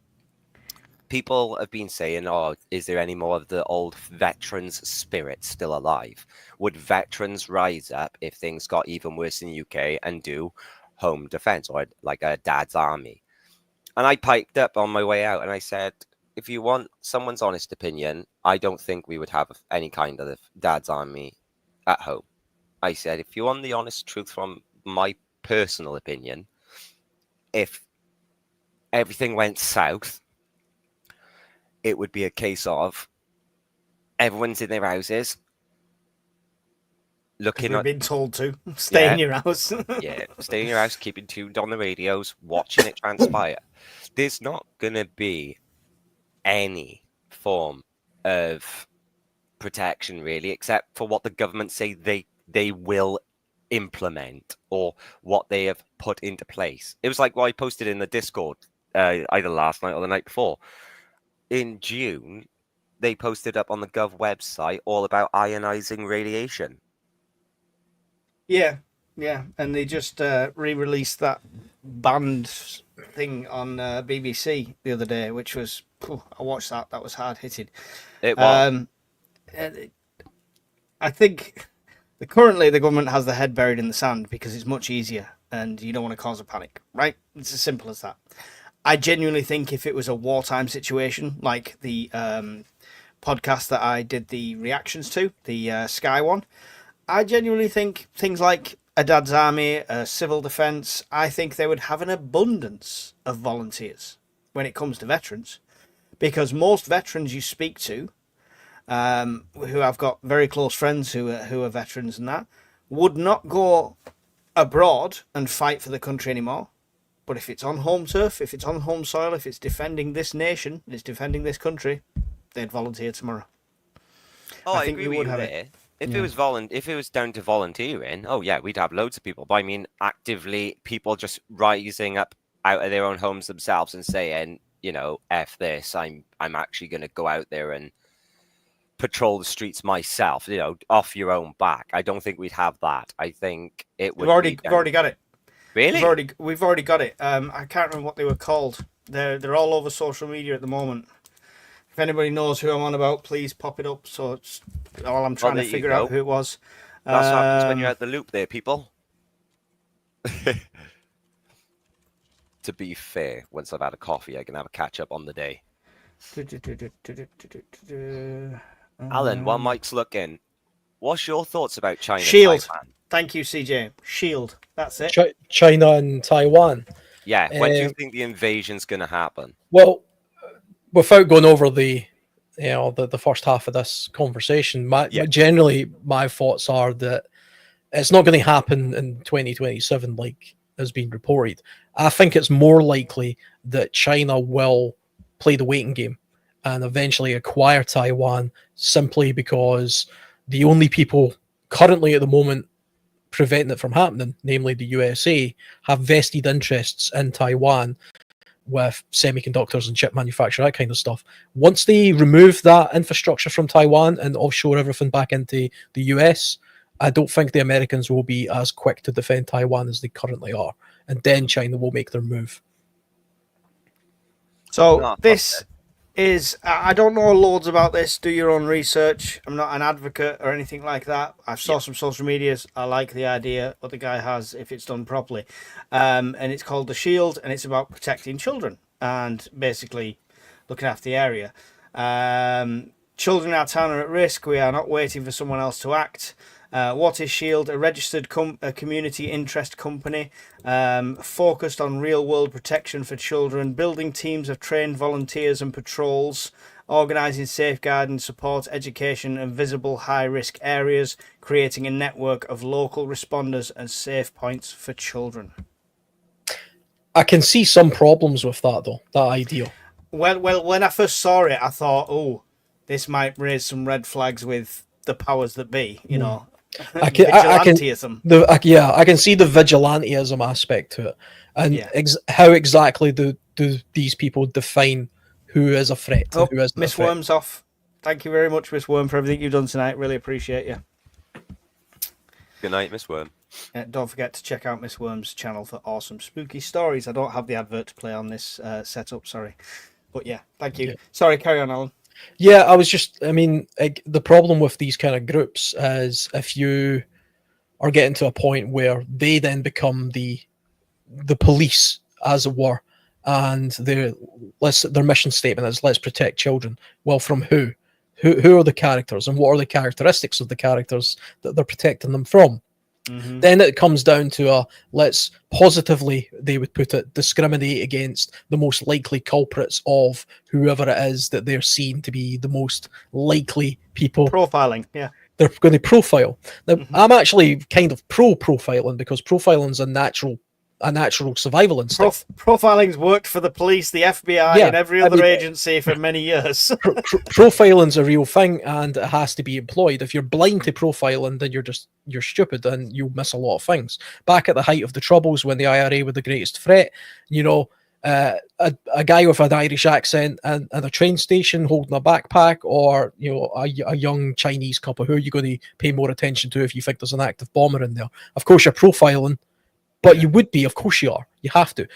people have been saying, oh, is there any more of the old veterans' spirit still alive? Would veterans rise up if things got even worse in the UK and do home defense, or like a dad's army? And I piped up on my way out and I said, if you want someone's honest opinion, I don't think we would have any kind of dad's army at home. I said, if you want the honest truth from my personal opinion, if everything went south, it would be a case of everyone's in their houses looking We've at, been told to stay in Yeah. your house. yeah, stay in your house, keeping tuned on the radios, watching it transpire. There's not going to be any form of protection really, except for what the government say they will implement or what they have put into place. It was like what I posted in the Discord either last night or the night before. In June, they posted up on the Gov website all about ionizing radiation. Yeah, and they just re-released that banned thing on BBC the other day, which was I watched that. That was hard hitting. It was. I think currently the government has their head buried in the sand because it's much easier, and you don't want to cause a panic, right? It's as simple as that. I genuinely think if it was a wartime situation, like the podcast that I did the reactions to, the Sky one, I genuinely think things like a dad's army, a civil defence, I think they would have an abundance of volunteers when it comes to veterans. Because most veterans you speak to, who I've got very close friends who are veterans and that, would not go abroad and fight for the country anymore. But if it's on home turf, if it's on home soil, if it's defending this nation, it's defending this country, they'd volunteer tomorrow. Oh, I I think agree we with would you have it. there. If Yeah. if it was down to volunteering, oh yeah, we'd have loads of people. But I mean, actively, people just rising up out of their own homes themselves and saying, you know, F this, I'm actually going to go out there and patrol the streets myself, you know, off your own back. I don't think we'd have that. I think it would We've already got it. Really? We've already got it. I can't remember what they were called. They're all over social media at the moment. If anybody knows who I'm on about, please pop it up. So it's all I'm trying to there you figure go. out who it was. That's what happens when you're at the loop there, people. To be fair, once I've had a coffee, I can have a catch up on the day. Alan, while Mike's looking, what's your thoughts about China? Shield. Taiwan? Thank you, CJ. Shield. That's it. China and Taiwan. Yeah. When do you think the invasion's going to happen? Well, without going over the first half of this conversation, generally my thoughts are that it's not going to happen in 2027 like has been reported. I think it's more likely that China will play the waiting game and eventually acquire Taiwan simply because the only people currently at the moment preventing it from happening, namely the USA, have vested interests in Taiwan with semiconductors and chip manufacture, that kind of stuff. Once they remove that infrastructure from Taiwan and offshore everything back into the US, I don't think the Americans will be as quick to defend Taiwan as they currently are. And then China will make their move. So this is, I don't know loads about this. Do your own research. I'm not an advocate or anything like that. I saw some social medias. I like the idea what the guy has if it's done properly. And it's called The Shield, and it's about protecting children and basically looking after the area. Children in our town are at risk. We are not waiting for someone else to act. What is Shield? A registered community interest company focused on real-world protection for children, building teams of trained volunteers and patrols, organising safeguarding, support, education and visible high-risk areas, creating a network of local responders and safe points for children. I can see some problems with that, though, that idea. Well, when I first saw it, I thought, oh, this might raise some red flags with the powers that be, you know. I can see the vigilanteism aspect to it, and how exactly do these people define who is a threat? Oh, who isn't Miss a threat? Worm's off. Thank you very much, Miss Worm, for everything you've done tonight. Really appreciate you. Good night, Miss Worm. Don't forget to check out Miss Worm's channel for awesome spooky stories. I don't have the advert to play on this setup, sorry, but yeah, thank you. Sorry, carry on, Alan. Yeah, the problem with these kind of groups is if you are getting to a point where they then become the police, as it were, and their mission statement is let's protect children. Well, from who? Who are the characters, and what are the characteristics of the characters that they're protecting them from? Mm-hmm. Then it comes down to let's positively, they would put it, discriminate against the most likely culprits of whoever it is that they're seen to be the most likely people. Profiling, yeah. They're going to profile. Now, I'm actually kind of pro-profiling because profiling's a natural survival instinct. Profiling's worked for the police, the FBI, and every other agency for many years. Profiling's a real thing, and it has to be employed. If you're blind to profiling, then you're stupid, and you'll miss a lot of things. Back at the height of the Troubles, when the IRA were the greatest threat, a guy with an Irish accent and a train station holding a backpack, or a young Chinese couple, who are you going to pay more attention to if you think there's an active bomber in there? Of course, you're profiling. But you would be, of course you are. You have to.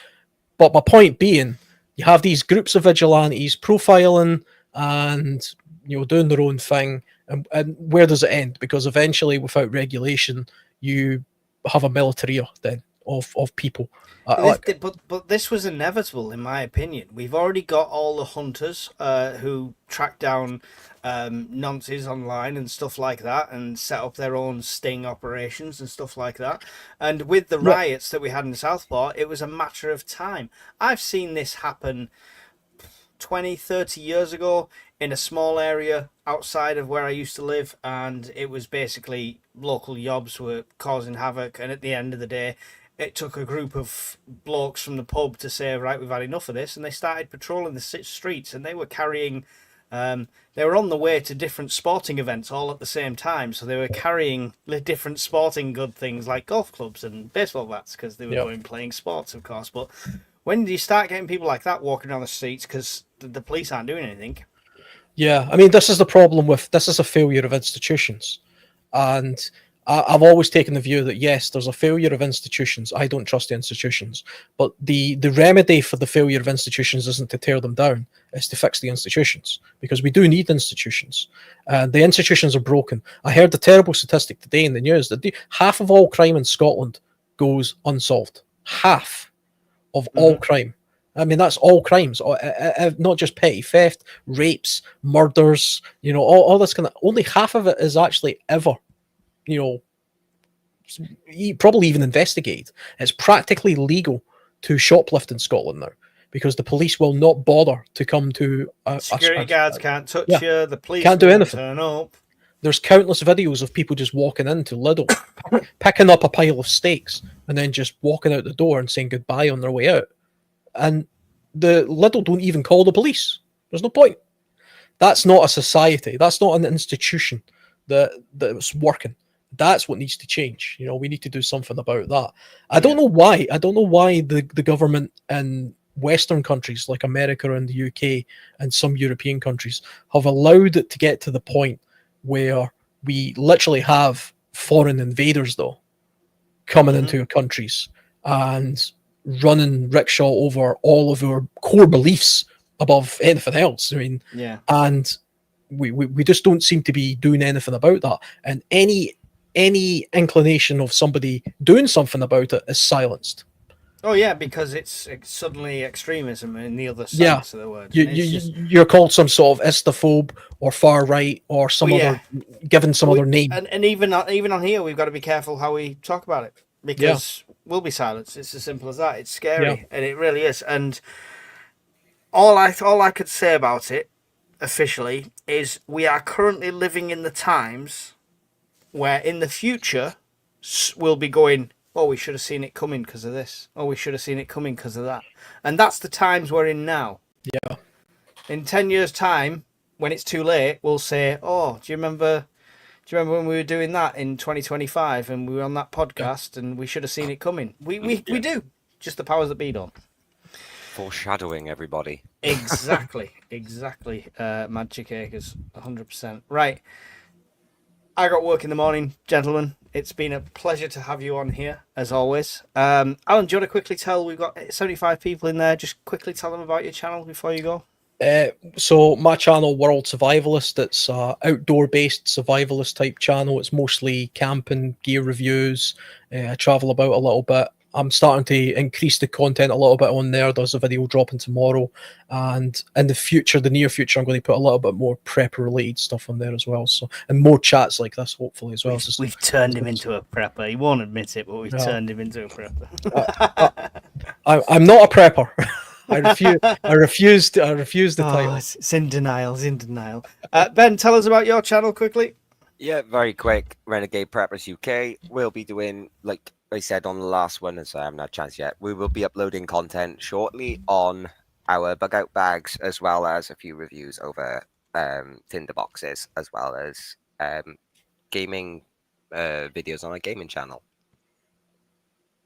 But my point being, you have these groups of vigilantes profiling and doing their own thing. And where does it end? Because eventually, without regulation, you have a military then of people. But this was inevitable, in my opinion. We've already got all the hunters who track down nonces online and stuff like that, and set up their own sting operations and stuff like that. And with the riots that we had in Southport, it was a matter of time. I've seen this happen 20, 30 years ago in a small area outside of where I used to live, and it was basically local yobs were causing havoc, and at the end of the day, it took a group of blokes from the pub to say, right, we've had enough of this, and they started patrolling the streets, and they were carrying, they were on the way to different sporting events all at the same time, so they were carrying the different sporting good things like golf clubs and baseball bats, because they were going playing sports, of course. But when do you start getting people like that walking around the streets because the police aren't doing anything? Yeah, I mean, this is the problem with this is a failure of institutions, and I've always taken the view that yes, there's a failure of institutions. I don't trust the institutions, but the remedy for the failure of institutions isn't to tear them down; it's to fix the institutions, because we do need institutions. The institutions are broken. I heard a terrible statistic today in the news that half of all crime in Scotland goes unsolved. Half of all crime. I mean, that's all crimes, not just petty theft, rapes, murders, all this kind of, only half of it is actually ever, probably even investigated. It's practically legal to shoplift in Scotland now, because the police will not bother to come to security guards can't touch you, the police can't do anything. Turn up. There's countless videos of people just walking into Lidl, picking up a pile of steaks, and then just walking out the door and saying goodbye on their way out. And the Lidl don't even call the police. There's no point. That's not a society. That's not an institution that's working. That's what needs to change. We need to do something about that. I don't know why. I don't know why the government in Western countries like America and the UK and some European countries have allowed it to get to the point where we literally have foreign invaders, though, coming into our countries and running rickshaw over all of our core beliefs above anything else. I mean, and we just don't seem to be doing anything about that. And any inclination of somebody doing something about it is silenced. Oh yeah, because it's suddenly extremism in the other sense of the word. You're called some sort of Istaphobe or far right or some other, given some other name. And even on here, we've got to be careful how we talk about it, because we'll be silenced. It's as simple as that. It's scary, and it really is. And all I could say about it officially is we are currently living in the times where in the future we'll be going, oh, we should have seen it coming because of this. Oh, we should have seen it coming because of that. And that's the times we're in now. Yeah. In 10 years' time, when it's too late, we'll say, oh, do you remember when we were doing that in 2025 and we were on that podcast and we should have seen it coming? We do. Just the powers that be don't. Foreshadowing, everybody. Exactly. Magic Acres, 100%. Right. I got work in the morning, gentlemen. It's been a pleasure to have you on here, as always. Alan, do you want to quickly tell, we've got 75 people in there, just quickly tell them about your channel before you go? So my channel, World Survivalist, it's an outdoor-based survivalist type channel. It's mostly camping, gear reviews. I travel about a little bit. I'm starting to increase the content a little bit on there. There's a video dropping tomorrow, and in the near future, I'm going to put a little bit more prepper related stuff on there as well. So, and more chats like this, hopefully, as well. We've turned him into a prepper. He won't admit it, but we've turned him into a prepper. I'm not a prepper. I refuse the title. It's in denial. Ben, tell us about your channel quickly. Yeah, very quick. Renegade Preppers UK. We'll be doing, like I said on the last one, as I haven't had a chance yet, we will be uploading content shortly on our bug out bags, as well as a few reviews over tinder boxes, as well as gaming videos on our gaming channel.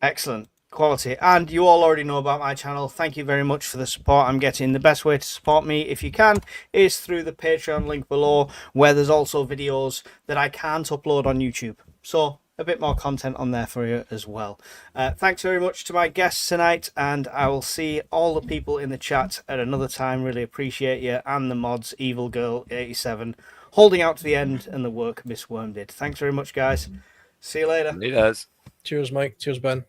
Excellent. Quality. And you all already know about my channel. Thank you very much for the support I'm getting. The best way to support me, if you can, is through the Patreon link below, where there's also videos that I can't upload on YouTube. So a bit more content on there for you as well. Thanks very much to my guests tonight, and I will see all the people in the chat at another time. Really appreciate you, and the mods, Evil Girl 87, holding out to the end, and the work Miss Worm did. Thanks very much, guys. See you later. It does. Cheers, Mike. Cheers, Ben.